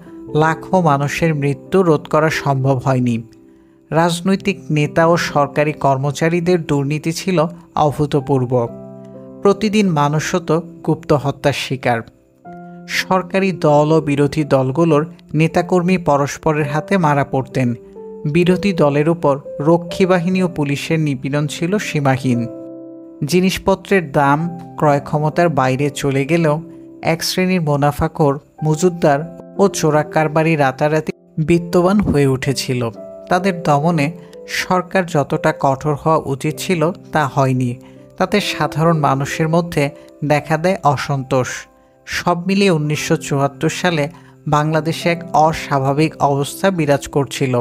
লাখো মানুষের মৃত্যু রোধ করা সম্ভব হয়নি। রাজনৈতিক নেতা ও সরকারি কর্মচারীদের দুর্নীতি ছিল অভূতপূর্ব। প্রতিদিন মানুষ হতো গুপ্ত হত্যার শিকার। সরকারি দল ও বিরোধী দলগুলোর নেতাকর্মী পরস্পরের হাতে মারা পড়তেন। বিরোধী দলের উপর রক্ষী বাহিনী ও পুলিশের নিপীড়ন ছিল সীমাহীন। জিনিসপত্রের দাম ক্রয় ক্ষমতার বাইরে চলে গেলেও এক শ্রেণীর মুনাফাখোর, মজুতদার ও চোরা কারবারি রাতারাতি বিত্তবান হয়ে উঠেছিল। তাদের দমনে সরকার যতটা কঠোর হওয়া উচিত ছিল তা হয়নি। তাতে সাধারণ মানুষের মধ্যে দেখা দেয় অসন্তোষ। সব মিলিয়ে 1974 সালে বাংলাদেশে এক অস্বাভাবিক অবস্থা বিরাজ করছিল।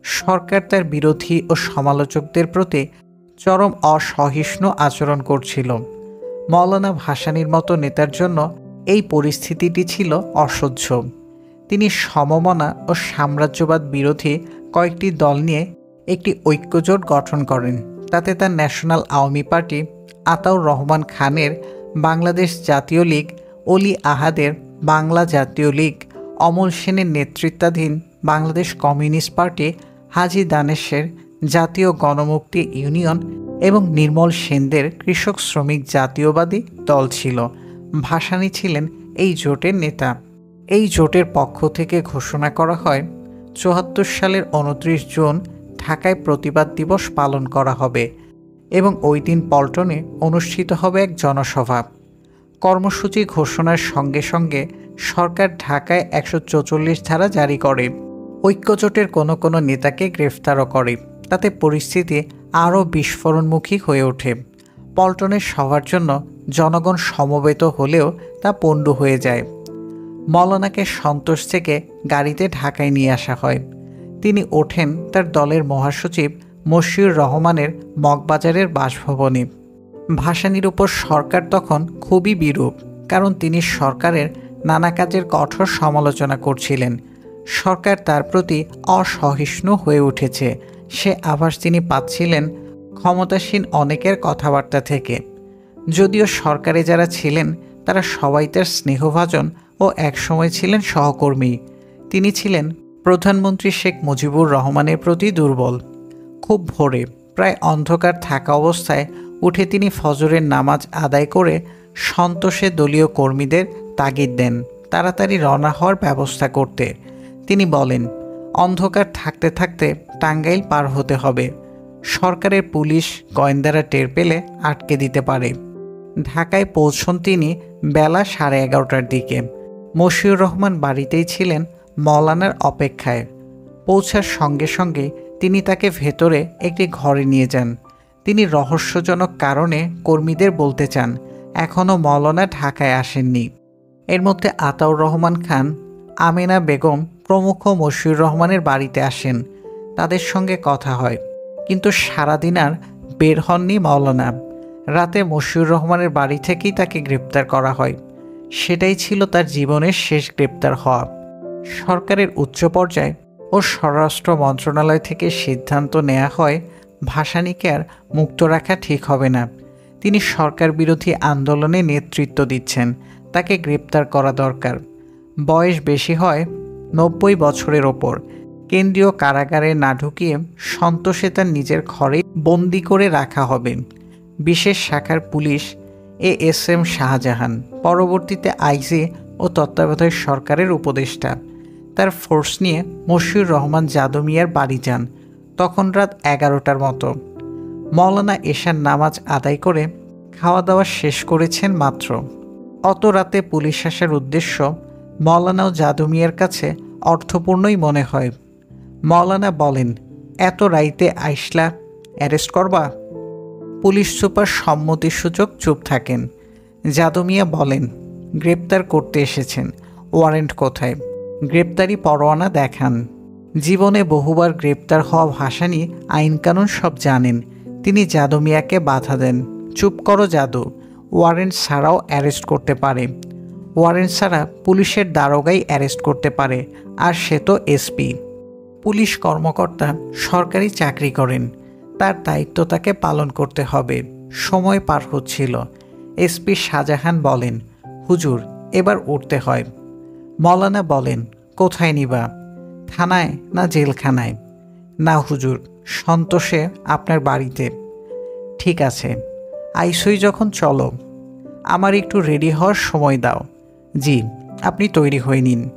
সরকার তার বিরোধী ও সমালোচকদের প্রতি চরম অসহিষ্ণু আচরণ করছিল। মৌলানা ভাসানীর মতো নেতার জন্য এই পরিস্থিতিটি ছিল অসহ্য। তিনি সমমনা ও সাম্রাজ্যবাদ বিরোধী কয়েকটি দল নিয়ে একটি ঐক্যজোট গঠন করেন। তাতে তার ন্যাশনাল আওয়ামী পার্টি, আতাউর রহমান খানের বাংলাদেশ জাতীয় লীগ, অলি আহাদের বাংলা জাতীয় লীগ, অমল সেনের নেতৃত্বাধীন বাংলাদেশ কমিউনিস্ট পার্টি, হাজী দানেশের জাতীয় গণমুক্তি ইউনিয়ন এবং নির্মল সেনদের কৃষক শ্রমিক জাতীয়বাদী দল ছিল। ভাসানী ছিলেন এই জোটের নেতা। এই জোটের পক্ষ থেকে ঘোষণা করা হয় 74 সালের 29 জুন ঢাকায় প্রতিবাদ দিবস পালন করা হবে এবং ওই দিন পল্টনে অনুষ্ঠিত হবে এক জনসভা। কর্মসূচি ঘোষণার সঙ্গে সঙ্গে সরকার ঢাকায় 144 ধারা জারি করে। ঐক্যজোটের কোনো কোনো নেতাকে গ্রেফতারও করে। তাতে পরিস্থিতি আরও বিস্ফোরণমুখী হয়ে ওঠে। পল্টনের সভার জন্য জনগণ সমবেত হলেও তা পণ্ড হয়ে যায়। মৌলানাকে সন্তোষ থেকে গাড়িতে ঢাকায় নিয়ে আসা হয়। তিনি ওঠেন তার দলের মহাসচিব মশিউর রহমানের মগবাজারের বাসভবনে। ভাসানীর উপর সরকার তখন খুবই বিরূপ, কারণ তিনি সরকারের নানা কাজের কঠোর সমালোচনা করছিলেন। সরকার তার প্রতি অসহিষ্ণু হয়ে উঠেছে। সে আভাস তিনি পাচ্ছিলেন ক্ষমতাসীন অনেকের কথাবার্তা থেকে। যদিও সরকারে যারা ছিলেন তারা সবাই তার স্নেহভাজন ও একসময় ছিলেন সহকর্মী। তিনি ছিলেন প্রধানমন্ত্রী শেখ মুজিবুর রহমানের প্রতি দুর্বল। খুব ভোরে, প্রায় অন্ধকার থাকা অবস্থায় উঠে তিনি ফজরের নামাজ আদায় করে সন্তোষে দলীয় কর্মীদের তাগিদ দেন তাড়াতাড়ি রওনা হওয়ার ব্যবস্থা করতে। তিনি বলেন, অন্ধকার থাকতে থাকতে টাঙ্গাইল পার হতে হবে। সরকারের পুলিশ গোয়েন্দারা টের পেলে আটকে দিতে পারে। ঢাকায় পৌঁছন তিনি বেলা 11:30টার দিকে। মশিউর রহমান বাড়িতেই ছিলেন মৌলানার অপেক্ষায়। পৌঁছার সঙ্গে সঙ্গে তিনি তাকে ভেতরে একটি ঘরে নিয়ে যান। তিনি রহস্যজনক কারণে কর্মীদের বলতে চান এখনও মৌলানা ঢাকায় আসেননি। এর মধ্যে আতাউর রহমান খান, আমেনা বেগম প্রমুখ মশিউর রহমানের বাড়িতে আসেন, তাদের সঙ্গে কথা হয়, কিন্তু সারাদিন আর বের হননি মাওলানা। রাতে মশিউর রহমানের বাড়ি থেকেই তাকে গ্রেপ্তার করা হয়। সেটাই ছিল তার জীবনের শেষ গ্রেপ্তার হওয়া। সরকারের উচ্চ পর্যায়ে ও স্বরাষ্ট্র মন্ত্রণালয় থেকে সিদ্ধান্ত নেওয়া হয় ভাসানীকে আর মুক্ত রাখা ঠিক হবে না। তিনি সরকার বিরোধী আন্দোলনে নেতৃত্ব দিচ্ছেন, তাকে গ্রেপ্তার করা দরকার। বয়স বেশি হয়, 90 বছরের ওপর। কেন্দ্রীয় কারাগারে না ঢুকিয়ে সন্তোষে তার নিজের ঘরে বন্দি করে রাখা হবে। বিশেষ শাখার পুলিশ ASM শাহজাহান, পরবর্তীতে আইজি ও তত্ত্বাবধায়ক সরকারের উপদেষ্টা, তার ফোর্স নিয়ে মশিউর রহমান জাদু মিয়ার বাড়ি যান। তখন রাত 11টার মতো। মওলানা এশার নামাজ আদায় করে খাওয়া দাওয়া শেষ করেছেন মাত্র। অত রাতে পুলিশ আসার উদ্দেশ্য মওলানা ও জাদু মিয়ার কাছে অর্থপূর্ণই মনে হয়। মওলানা বলেন, এত রাইতে আইসলা, অ্যারেস্ট করবা? পুলিশ সুপার সম্মতিসূচক চুপ থাকেন। জাদু মিয়া বলেন, গ্রেপ্তার করতে এসেছেন, ওয়ারেন্ট কোথায়? গ্রেপ্তারি পরোয়ানা দেখান। জীবনে বহুবার গ্রেপ্তার হওয়া ভাসানী আইনকানুন সব জানেন। তিনি জাদু মিয়াকে বাধা দেন, চুপ করো জাদু, ওয়ারেন্ট ছাড়াও অ্যারেস্ট করতে পারে। ওয়ারেন্ট ছাড়া পুলিশের দারোগাই অ্যারেস্ট করতে পারে, আর সে তো SP। পুলিশ কর্মকর্তা সরকারি চাকরি করেন, তার দায়িত্ব তাকে পালন করতে হবে। সময় পার হচ্ছিল। SP শাহজাহান বলেন, হুজুর এবার উঠতে হয়। মওলানা বলেন, কোথায় নিবা? থানায় না জেলখানায়? না হুজুর, সন্তোষে আপনার বাড়িতে। ঠিক আছে, আইসই যখন চলো। আমার একটু রেডি হওয়ার সময় দাও। জি, আপনি তৈরি হয়ে নিন।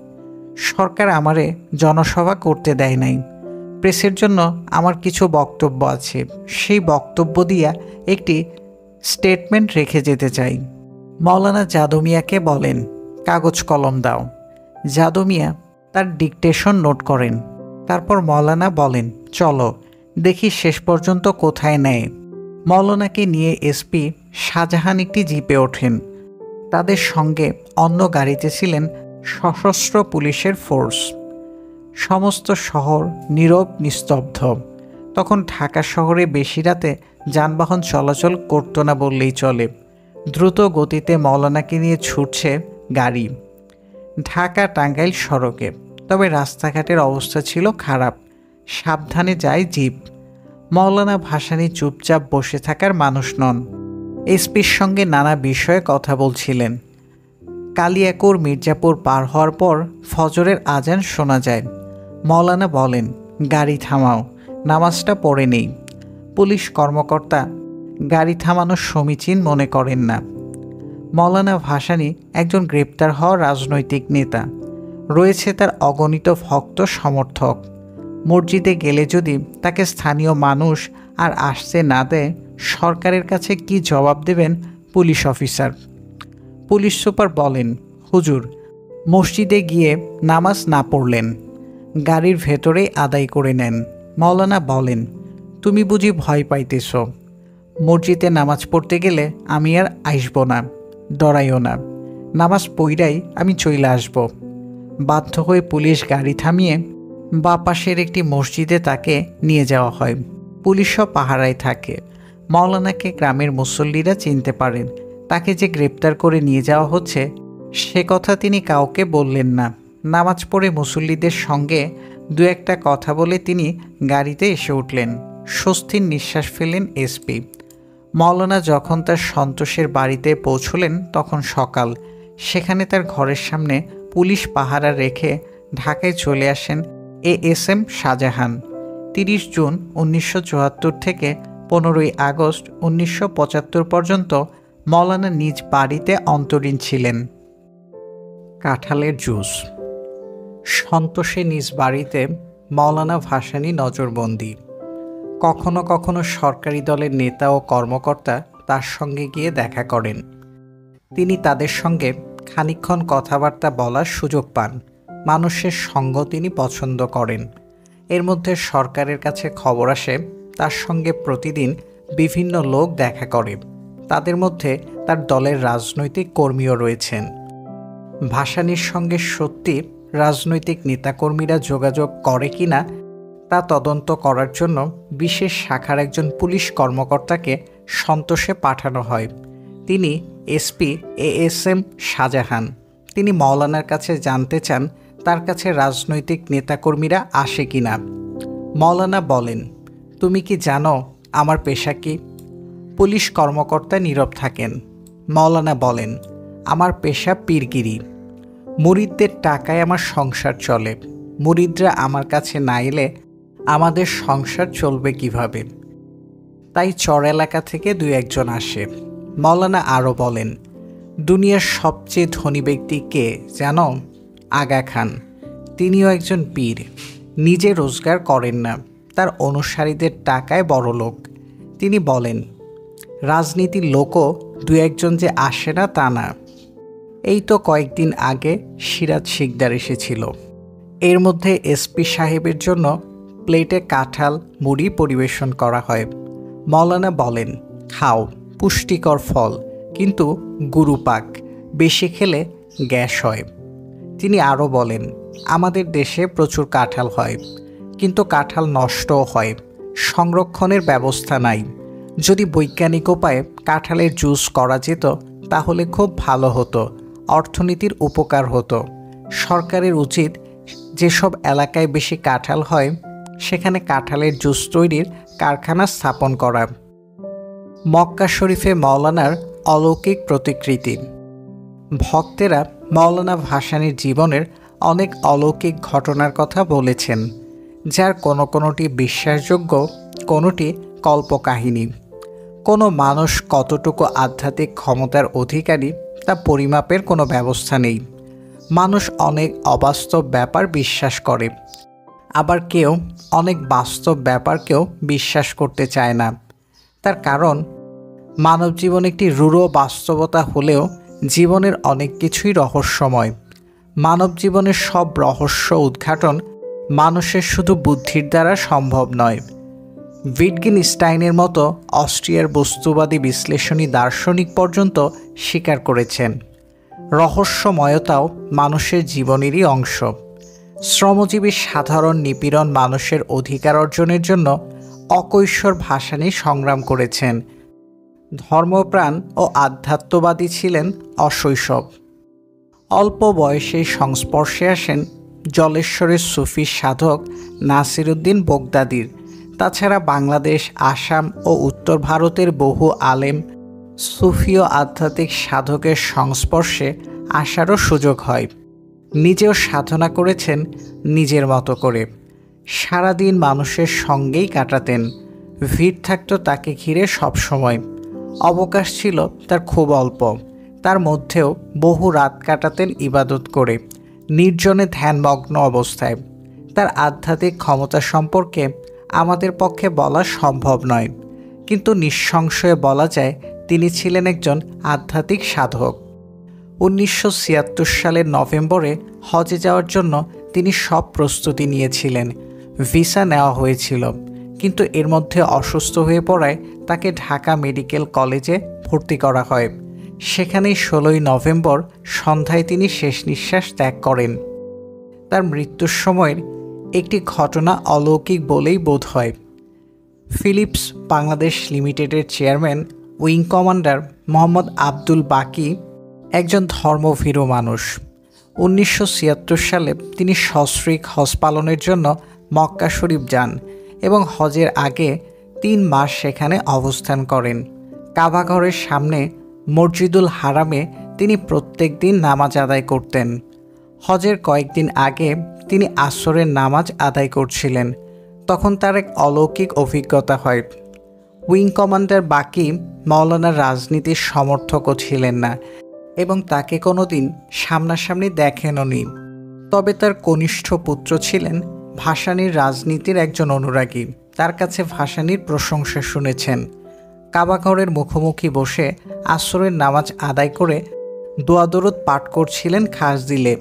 সরকার আমারে জনসভা করতে দেয় নাই। প্রেসের জন্য আমার কিছু বক্তব্য আছে, সেই বক্তব্য দিয়া একটি স্টেটমেন্ট রেখে যেতে চাই। মওলানা জাদু মিয়াকে বলেন, কাগজ কলম দাও। জাদু মিয়া তার ডিকটেশন নোট করেন। তারপর মওলানা বলেন, চলো দেখি শেষ পর্যন্ত কোথায় নেয়। মওলানাকে নিয়ে SP শাহজাহান একটি জিপে ওঠেন। তাদের সঙ্গে অন্য গাড়িতে ছিলেন সশস্ত্র পুলিশের ফোর্স। সমস্ত শহর নীরব নিস্তব্ধ। তখন ঢাকা শহরে বেশি রাতে যানবাহন চলাচল করতো না বললেই চলে। দ্রুত গতিতে মওলানাকে নিয়ে ছুটছে গাড়ি ঢাকা টাঙ্গাইল সড়কে। তবে রাস্তাঘাটের অবস্থা ছিল খারাপ। সাবধানে যায় জিপ। মওলানা ভাসানী চুপচাপ বসে থাকার মানুষ নন। SPর সঙ্গে নানা বিষয়ে কথা বলছিলেন। কালিয়াকৈর মির্জাপুর পার হওয়ার পর ফজরের আজান শোনা যায়। মওলানা বলেন, গাড়ি থামাও, নামাজটা পড়ে নেই। পুলিশ কর্মকর্তা গাড়ি থামানোর সমীচীন মনে করেন না। মওলানা ভাসানী একজন গ্রেপ্তার হওয়া রাজনৈতিক নেতা। রয়েছে তার অগণিত ভক্ত সমর্থক। মসজিদে গেলে যদি তাকে স্থানীয় মানুষ আর আসতে না দেয়, সরকারের কাছে কি জবাব দেবেন পুলিশ অফিসার? পুলিশ সুপার বলেন, হুজুর মসজিদে গিয়ে নামাজ না পড়লেন, গাড়ির ভেতরেই আদায় করে নেন। মওলানা বলেন, তুমি বুঝি ভয় পাইতেছ? মসজিদে নামাজ পড়তে গেলে আমি আর আসব না, ডরাইও না। নামাজ পইরাই আমি চইলা আসব। বাধ্য হয়ে পুলিশ গাড়ি থামিয়ে বা পাশের একটি মসজিদে তাকে নিয়ে যাওয়া হয়। পুলিশও পাহারায় থাকে। মওলানাকে গ্রামের মুসল্লিরা চিনতে পারেন। তাকে যে গ্রেপ্তার করে নিয়ে যাওয়া হচ্ছে সে কথা তিনি কাউকে বললেন না। নামাজ পড়ে মুসল্লিদের সঙ্গে দু একটা কথা বলে তিনি গাড়িতে এসে উঠলেন। স্বস্তির নিঃশ্বাস ফেলেন SP। মওলানা যখন তার সন্তোষের বাড়িতে পৌঁছলেন তখন সকাল। সেখানে তার ঘরের সামনে পুলিশ পাহারা রেখে ঢাকায় চলে আসেন ASM শাহজাহান। 30 জুন 1974 থেকে 15ই আগস্ট 1975 পর্যন্ত মওলানা নিজ বাড়িতে অন্তরীণ ছিলেন। কাঁঠালের জুস। সন্তোষে নিজ বাড়িতে মওলানা ভাসানী নজরবন্দি। কখনো কখনো সরকারি দলের নেতা ও কর্মকর্তা তার সঙ্গে গিয়ে দেখা করেন। তিনি তাদের সঙ্গে খানিকক্ষণ কথাবার্তা বলার সুযোগ পান। মানুষের সঙ্গ তিনি পছন্দ করেন। এর মধ্যে সরকারের কাছে খবর আসে তার সঙ্গে প্রতিদিন বিভিন্ন লোক দেখা করে। তাদের মধ্যে তার দলের রাজনৈতিক কর্মীও রয়েছেন। ভাসানীর সঙ্গে সত্যি রাজনৈতিক নেতাকর্মীরা যোগাযোগ করে কিনা তা তদন্ত করার জন্য বিশেষ শাখার একজন পুলিশ কর্মকর্তাকে সন্তোষে পাঠানো হয়। তিনি এসপি ASM শাহজাহান। তিনি মওলানার কাছে জানতে চান তার কাছে রাজনৈতিক নেতাকর্মীরা আসে কিনা। মওলানা বলেন, তুমি কি জানো আমার পেশা কি? পুলিশ কর্মকর্তা নীরব থাকেন। মওলানা বলেন, আমার পেশা পীরগিরি। মুরিদদের টাকায় আমার সংসার চলে। মুরিদরা আমার কাছে না এলে আমাদের সংসার চলবে কিভাবে? তাই চর এলাকা থেকে 2-1 আসে। মওলানা আরও বলেন, দুনিয়ার সবচেয়ে ধনী ব্যক্তি কে জানো? আগা খান। তিনিও একজন পীর। নিজে রোজগার করেন না, তার অনুসারীদের টাকায় বড়লোক। তিনি বলেন, রাজনীতির লোকও 2-1 যে আসে না তা না। এই তো কয়েকদিন আগে সিরাজ শিকদার এসেছিল। এর মধ্যে এসপি সাহেবের জন্য প্লেটে কাঁঠাল মুড়ি পরিবেশন করা হয়। মওলানা বলেন, খাও, পুষ্টিকর ফল, কিন্তু গুরুপাক, বেশি খেলে গ্যাস হয়। তিনি আরও বলেন, আমাদের দেশে প্রচুর কাঁঠাল হয়, কিন্তু কাঁঠাল নষ্টও হয়। সংরক্ষণের ব্যবস্থা নাই। যদি বৈজ্ঞানিক উপায়ে কাঁঠালের জুস করা যেত তাহলে খুব ভালো হতো, অর্থনীতির উপকার হতো। সরকারের উচিত যেসব এলাকায় বেশি কাঁঠাল হয় সেখানে কাঁঠালের জুস তৈরির কারখানা স্থাপন করা। মক্কা শরীফে মওলানার অলৌকিক প্রতিকৃতি। ভক্তেরা মওলানা ভাসানীর জীবনের অনেক অলৌকিক ঘটনার কথা বলেছেন, যার কোনোটি বিশ্বাসযোগ্য, কোনোটি কল্পকাহিনী। কোনো মানুষ কতটুকু আধ্যাত্মিক ক্ষমতার অধিকারী তা পরিমাপের কোনো ব্যবস্থা নেই। মানুষ অনেক অবাস্তব ব্যাপার বিশ্বাস করে, আবার কেউ অনেক বাস্তব ব্যাপারকেও বিশ্বাস করতে চায় না। তার কারণ, মানব জীবন একটি রূঢ় বাস্তবতা হলেও জীবনের অনেক কিছুই রহস্যময়। মানব জীবনের সব রহস্য উদ্ঘাটন মানুষের শুধু বুদ্ধির দ্বারা সম্ভব নয়। উইটগেনস্টাইনের মতো অস্ট্রিয়ার বস্তুবাদী বিশ্লেষণী দার্শনিক পর্যন্ত স্বীকার করেছেন, রহস্যময়তাও মানুষের জীবনেরই অংশ। শ্রমজীবী সাধারণ নিপীড়ন মানুষের অধিকার অর্জনের জন্য অকৈশোর ভাসানী সংগ্রাম করেছেন। ধর্মপ্রাণ ও আধ্যাত্মবাদী ছিলেন অশৈশব। অল্প বয়সেই সংস্পর্শে আসেন জলেশ্বরের সুফি সাধক নাসিরুদ্দিন বগদাদির। তাছাড়া বাংলাদেশ, আসাম ও উত্তর ভারতের বহু আলেম, সুফি ও আধ্যাত্মিক সাধকের সংস্পর্শে আসারও সুযোগ হয়। নিজেও সাধনা করেছেন নিজের মতো করে। সারাদিন মানুষের সঙ্গেই কাটাতেন। ভিড় থাকত তাকে ঘিরে সবসময়। অবকাশ ছিল তার খুব অল্প। তার মধ্যেও বহু রাত কাটাতেন ইবাদত করে, নির্জনে ধ্যানমগ্ন অবস্থায়। তার আধ্যাত্মিক ক্ষমতা সম্পর্কে আমাদের পক্ষে বলা সম্ভব নয়, কিন্তু নিঃসংশয়ে বলা যায় তিনি ছিলেন একজন আধ্যাত্মিক সাধক। 1976 সালের নভেম্বরে হজে যাওয়ার জন্য তিনি সব প্রস্তুতি নিয়েছিলেন। ভিসা নেওয়া হয়েছিল, কিন্তু এর মধ্যে অসুস্থ হয়ে পড়ায় তাকে ঢাকা মেডিকেল কলেজে ভর্তি করা হয়। সেখানেই 16 নভেম্বর সন্ধ্যায় তিনি শেষ নিঃশ্বাস ত্যাগ করেন। তার মৃত্যুর সময়ের একটি ঘটনা অলৌকিক বলেই বোধ হয়। ফিলিপস বাংলাদেশ লিমিটেডের chairman wing commander Mohammad Abdul বাকি একজন ধর্মভীরু মানুষ। 1976 সালে তিনি সস্ত্রীক হজ পালনের জন্য মক্কা শরীফ যান এবং হজের আগে 3 মাস সেখানে অবস্থান করেন। কাবাঘরের সামনে মসজিদুল হারামে তিনি প্রত্যেক দিন নামাজ আদায় করতেন। হজের কয়েকদিন আগে তিনি আসরের নামাজ আদায় করছিলেন। তখন তার এক অলৌকিক অভিজ্ঞতা হয়। উইং কমান্ডার বাকি মওলানার রাজনীতির সমর্থকও ছিলেন না এবং তাকে কোনোদিন সামনাসামনি দেখেনওনি। তবে তার কনিষ্ঠ পুত্র ছিলেন ভাসানীর রাজনীতির একজন অনুরাগী। তার কাছে ভাসানীর প্রশংসা শুনেছেন। কাবাঘরের মুখোমুখি বসে আসরের নামাজ আদায় করে দোয়া দরুদ পাঠ করছিলেন খাস দিলে।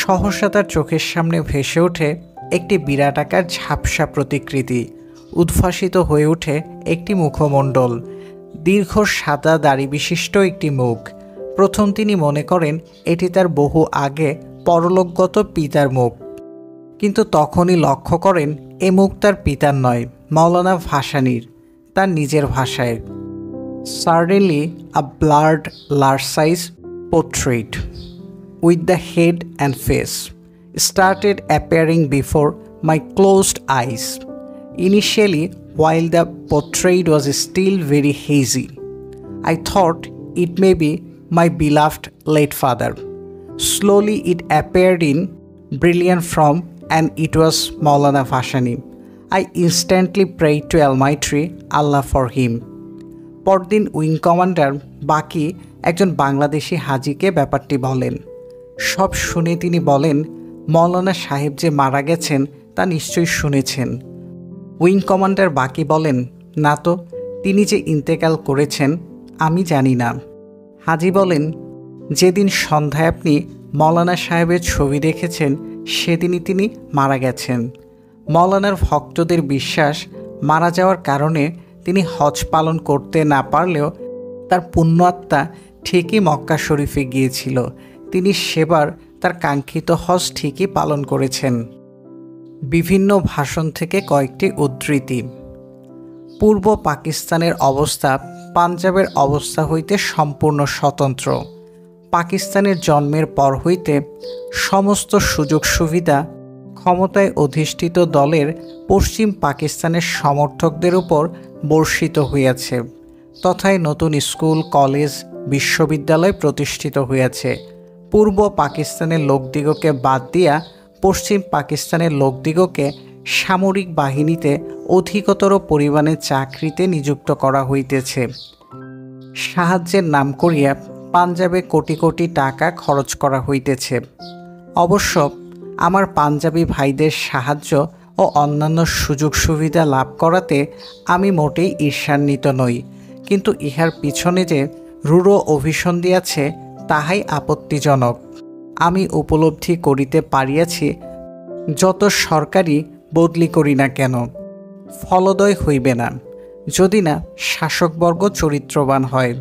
সহসা তার চোখের সামনে ভেসে ওঠে একটি বিরাটাকার ঝাপসা প্রতিকৃতি। উদ্ভাসিত হয়ে ওঠে একটি মুখমণ্ডল, দীর্ঘ সাদা দাড়ি বিশিষ্ট একটি মুখ। প্রথম তিনি মনে করেন এটি তার বহু আগে পরলোকগত পিতার মুখ। কিন্তু তখনই লক্ষ্য করেন এ মুখ তার পিতার নয়, মৌলানা ভাসানীর, তার নিজের ভাষায়। Suddenly a blurred large size portrait with the head and face started appearing before my closed eyes. Initially, while the portrait was still very hazy, I thought it may be my beloved late father. Slowly it appeared in brilliant form and it was Maulana Bhashani. I instantly prayed to Almighty Allah for him. পরদিন wing commander বাকি একজন বাংলাদেশি হাজিকে ব্যাপারটি বলেন। সব শুনে তিনি বলেন, মৌলানা সাহেব যে মারা গেছেন তা নিশ্চয়ই শুনেছেন। উইং কমান্ডার বাকি বলেন, না তো, তিনি যে ইন্তেকাল করেছেন আমি জানি না। হাজি বলেন, যেদিন সন্ধ্যায় আপনি মৌলানা সাহেবের ছবি দেখেছেন সেদিনই তিনি মারা গেছেন। মৌলানার ভক্তদের বিশ্বাস, মারা যাওয়ার কারণে তিনি হজ পালন করতে না পারলেও তার পুণ্যাত্মা ঠিকই মক্কা শরীফে গিয়েছিল। তিনি সেবার তার কাঙ্ক্ষিত হজ ঠিকই পালন করেছেন। বিভিন্ন ভাষণ থেকে কয়েকটি উদ্ধৃতি। পূর্ব পাকিস্তানের অবস্থা পাঞ্জাবের অবস্থা হইতে সম্পূর্ণ স্বতন্ত্র। পাকিস্তানের জন্মের পর হইতে সমস্ত সুযোগ সুবিধা ক্ষমতায় অধিষ্ঠিত দলের পশ্চিম পাকিস্তানের সমর্থকদের উপর বর্ষিত হইয়াছে। তথায় নতুন স্কুল, কলেজ, বিশ্ববিদ্যালয় প্রতিষ্ঠিত হইয়াছে। পূর্ব পাকিস্তানের লোকদিগকে বাদ দিয়া পশ্চিম পাকিস্তানের লোকদিগকে সামরিক বাহিনীতে অধিকতর পরিমাণে চাকরিতে নিযুক্ত করা হইতেছে। সাহায্যের নাম করিয়া পাঞ্জাবে কোটি কোটি টাকা খরচ করা হইতেছে। অবশ্য আমার পাঞ্জাবি ভাইদের সাহায্য ও অন্যান্য সুযোগ সুবিধা লাভ করাতে আমি মোটেই ঈর্ষান্বিত নই, কিন্তু ইহার পিছনে যে রূঢ় অভিসন্ধি আছে তাহাই আপত্তিজনক। আমি উপলব্ধি করিতে পারিয়াছি, যত সরকারি বদলি করি না কেন ফলোদয় হইবে না, যদি না শাসকবর্গ চরিত্রবান হয়।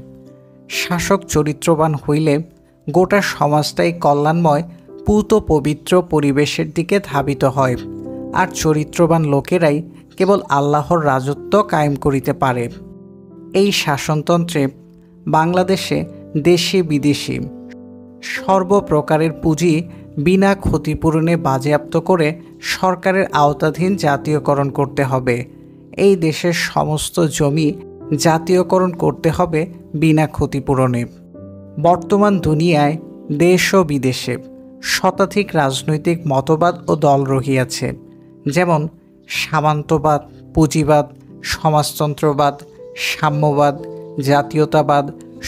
শাসক চরিত্রবান হইলে গোটা সমাজটাই কল্যাণময় পূত পবিত্র পরিবেশের দিকে ধাবিত হয়, আর চরিত্রবান লোকেরাই কেবল আল্লাহর রাজত্ব কায়েম করিতে পারে। এই শাসনতন্ত্রে বাংলাদেশে দেশি বিদেশি সর্বপ্রকারের পুঁজি বিনা ক্ষতিপূরণে বাজেয়াপ্ত করে সরকারের আওতাধীন জাতীয়করণ করতে হবে। এই দেশের সমস্ত জমি জাতীয়করণ করতে হবে বিনা ক্ষতিপূরণে। বর্তমান দুনিয়ায় দেশ ও বিদেশে শতাধিক রাজনৈতিক মতবাদ ও দল রহিয়াছে, যেমন সামন্তবাদ, পুঁজিবাদ, সমাজতন্ত্রবাদ, সাম্যবাদ, জাতীয়তাবাদ,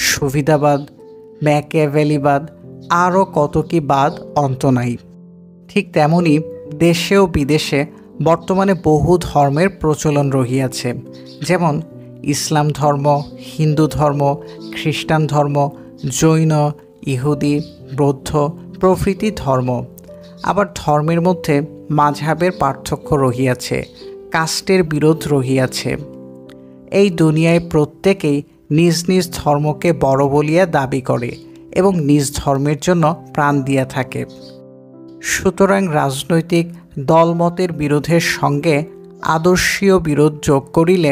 সুবিধাবাদ, ম্যাকিয়াভেলিবাদ, আরও কত কি বাদ অন্ত নাই। ঠিক তেমনি দেশে ও বিদেশে বর্তমানে বহু ধর্মের প্রচলন রহিয়াছে, যেমন ইসলাম ধর্ম, হিন্দু ধর্ম, খ্রিস্টান ধর্ম, জৈন, ইহুদি, বৌদ্ধ প্রভৃতি ধর্ম। আবার ধর্মের মধ্যে মাযহাবের পার্থক্য রহিয়াছে, কাস্টের বিরোধ রহিয়াছে। এই দুনিয়ায় প্রত্যেকেই নিজ নিজ ধর্মকে বড় বলিয়া দাবি করে এবং নিজ ধর্মের জন্য প্রাণ দিয়া থাকে। সুতরাং রাজনৈতিক দলমতের বিরোধের সঙ্গে আদর্শীয় বিরোধ যোগ করিলে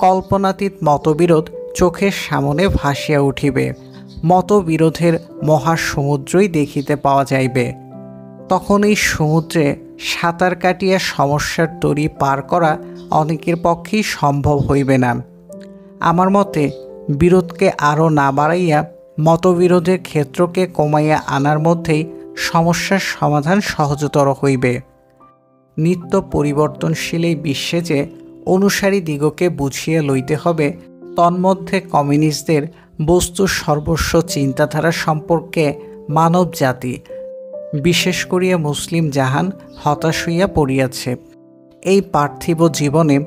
কল্পনাতীত মতবিরোধ চোখের সামনে ভাসিয়া উঠিবে, মতবিরোধের মহাসমুদ্রই দেখিতে পাওয়া যাইবে। তখন এই সমুদ্রে সাঁতার কাটিয়া সমস্যার তরি পার করা অনেকের পক্ষেই সম্ভব হইবে না। আমার মতে বিরোধকে আরও না বাড়াইয়া মতবিরোধের ক্ষেত্রকে কমাইয়া আনার মধ্যেই সমস্যার সমাধান সহজতর হইবে। নিত্য পরিবর্তনশীল এই বিশ্বে যে অনুসারী দিগকে বুঝিয়ে লইতে হবে, তন্মধ্যে কমিউনিস্টদের বস্তু সর্বস্ব চিন্তাধারা সম্পর্কে মানব জাতি, বিশেষ করিয়া মুসলিম জাহান হতাশ হইয়া পড়িয়াছে। এই পার্থিব জীবনে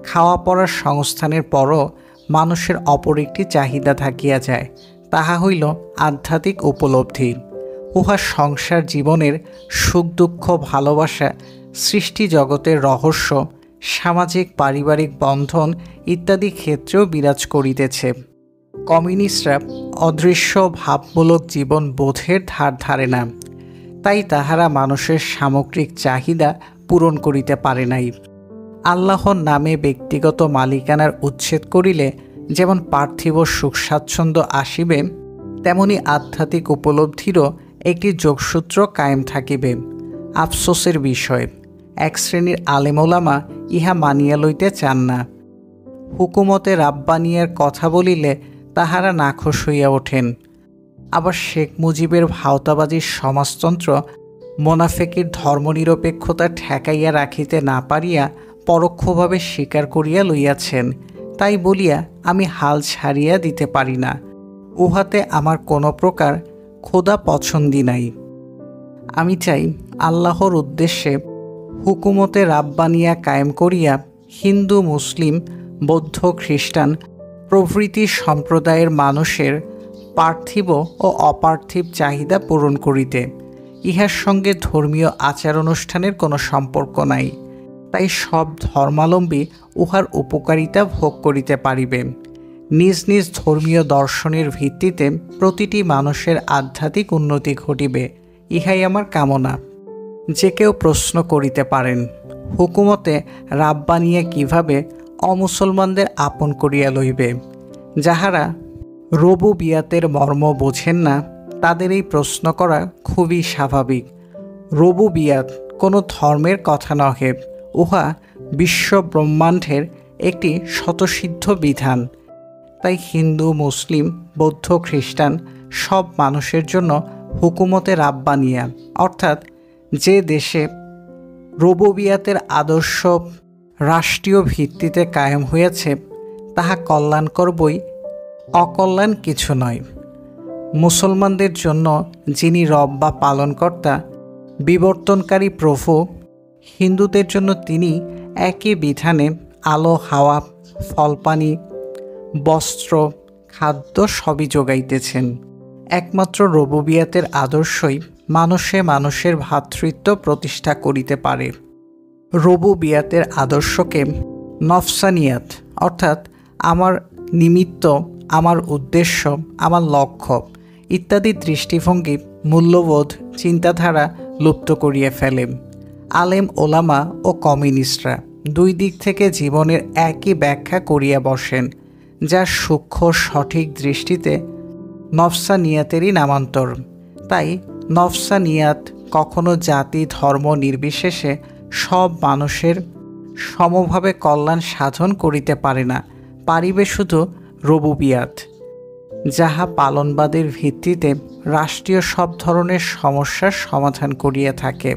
খাওয়া পড়ার সংস্থানের পরও মানুষের অপর একটি চাহিদা থাকিয়া যায়, তাহা হইল আধ্যাত্মিক উপলব্ধি। উহা সংসার জীবনের সুখ দুঃখ, ভালোবাসা, সৃষ্টি জগতের রহস্য, সামাজিক পারিবারিক বন্ধন ইত্যাদি ক্ষেত্রেও বিরাজ করিতেছে। কমিউনিস্টরা অদৃশ্য ভাবমূলক জীবন বোধের ধার ধারে না। তাই তাহারা মানুষের সামগ্রিক চাহিদা পূরণ করিতে পারে নাই। আল্লাহর নামে ব্যক্তিগত মালিকানার উচ্ছেদ করিলে যেমন পার্থিব সুখ স্বাচ্ছন্দ্য আসিবে, তেমনি আধ্যাত্মিক উপলব্ধিরও একটি যোগসূত্র কায়েম থাকিবে। আফসোসের বিষয়, এক শ্রেণীর আলেমোলামা ইহা মানিয়া লইতে চান না। হুকুমতে রাব্বানিয়ার কথা বলিলে তাহারা নাখোশ হইয়া ওঠেন। আবার শেখ মুজিবের ভাওতাবাজির সমাজতন্ত্র মোনাফেকির ধর্মনিরপেক্ষতা ঠেকাইয়া রাখিতে না পারিয়া পরোক্ষভাবে স্বীকার করিয়া লইয়াছেন। তাই বলিয়া আমি হাল ছাড়িয়া দিতে পারি না। উহাতে আমার কোনো প্রকার খোদা পছন্দি নাই। আমি চাই আল্লাহর উদ্দেশ্যে হুকুমতে রাব্বানিয়া কায়েম করিয়া হিন্দু, মুসলিম, বৌদ্ধ, খ্রিস্টান প্রভৃতি সম্প্রদায়ের মানুষের পার্থিব ও অপার্থিব চাহিদা পূরণ করিতে। ইহার সঙ্গে ধর্মীয় আচার অনুষ্ঠানের কোনো সম্পর্ক নাই। তাই সব ধর্মাবলম্বী উহার উপকারিতা ভোগ করিতে পারিবে। নিজ নিজ ধর্মীয় দর্শনের ভিত্তিতে প্রতিটি মানুষের আধ্যাত্মিক উন্নতি ঘটিবে, ইহাই আমার কামনা। যে কেউ প্রশ্ন করিতে পারেন, হুকুমতে রাব্বানিয়া কিভাবে অমুসলমানদের আপন করিয়া লইবে? যাহারা রুবুবিয়াতের মর্ম বোঝেন না, তাদের এই প্রশ্ন করা খুবই স্বাভাবিক। রুবুবিয়াত কোনো ধর্মের কথা নহে, উহা বিশ্ব ব্রহ্মাণ্ডের একটি স্বতঃসিদ্ধ বিধান। তাই হিন্দু, মুসলিম, বৌদ্ধ, খ্রিস্টান সব মানুষের জন্য হুকুমতে রাব্বানিয়া, অর্থাৎ যে দেশে রুবুবিয়াতের আদর্শ রাষ্ট্রীয় ভিত্তিতে কায়েম হয়েছে, তাহা কল্যাণকর বই অকল্যাণ কিছু নয়। মুসলমানদের জন্য যিনি রব বা পালনকর্তা, বিবর্তনকারী প্রভু, হিন্দুদের জন্য তিনি একই বিধানে আলো, হাওয়া, ফলপানি, বস্ত্র, খাদ্য সবই যোগাইতেছেন। একমাত্র রুবুবিয়াতের আদর্শই মানুষে মানুষের ভ্রাতৃত্ব প্রতিষ্ঠা করিতে পারে। রুবুবিয়াতের আদর্শকে নফসানিয়াত, অর্থাৎ আমার নিমিত্ত, আমার উদ্দেশ্য, আমার লক্ষ্য ইত্যাদি দৃষ্টিভঙ্গি, মূল্যবোধ, চিন্তাধারা লুপ্ত করিয়া ফেলে। আলেম, ওলামা ও কমিউনিস্টরা দুই দিক থেকে জীবনের একই ব্যাখ্যা করিয়া বসেন, যা সূক্ষ্ম সঠিক দৃষ্টিতে নফসানিয়াতেরই নামান্তর। তাই নফসানিয়াত কখনো জাতি, ধর্ম নির্বিশেষে সব মানুষের সমভাবে কল্যাণ সাধন করিতে পারে না, পারিবে শুধু রুবুবিয়াত, যাহা পালনবাদের ভিত্তিতে রাষ্ট্রীয় সব ধরনের সমস্যার সমাধান করিয়া থাকে।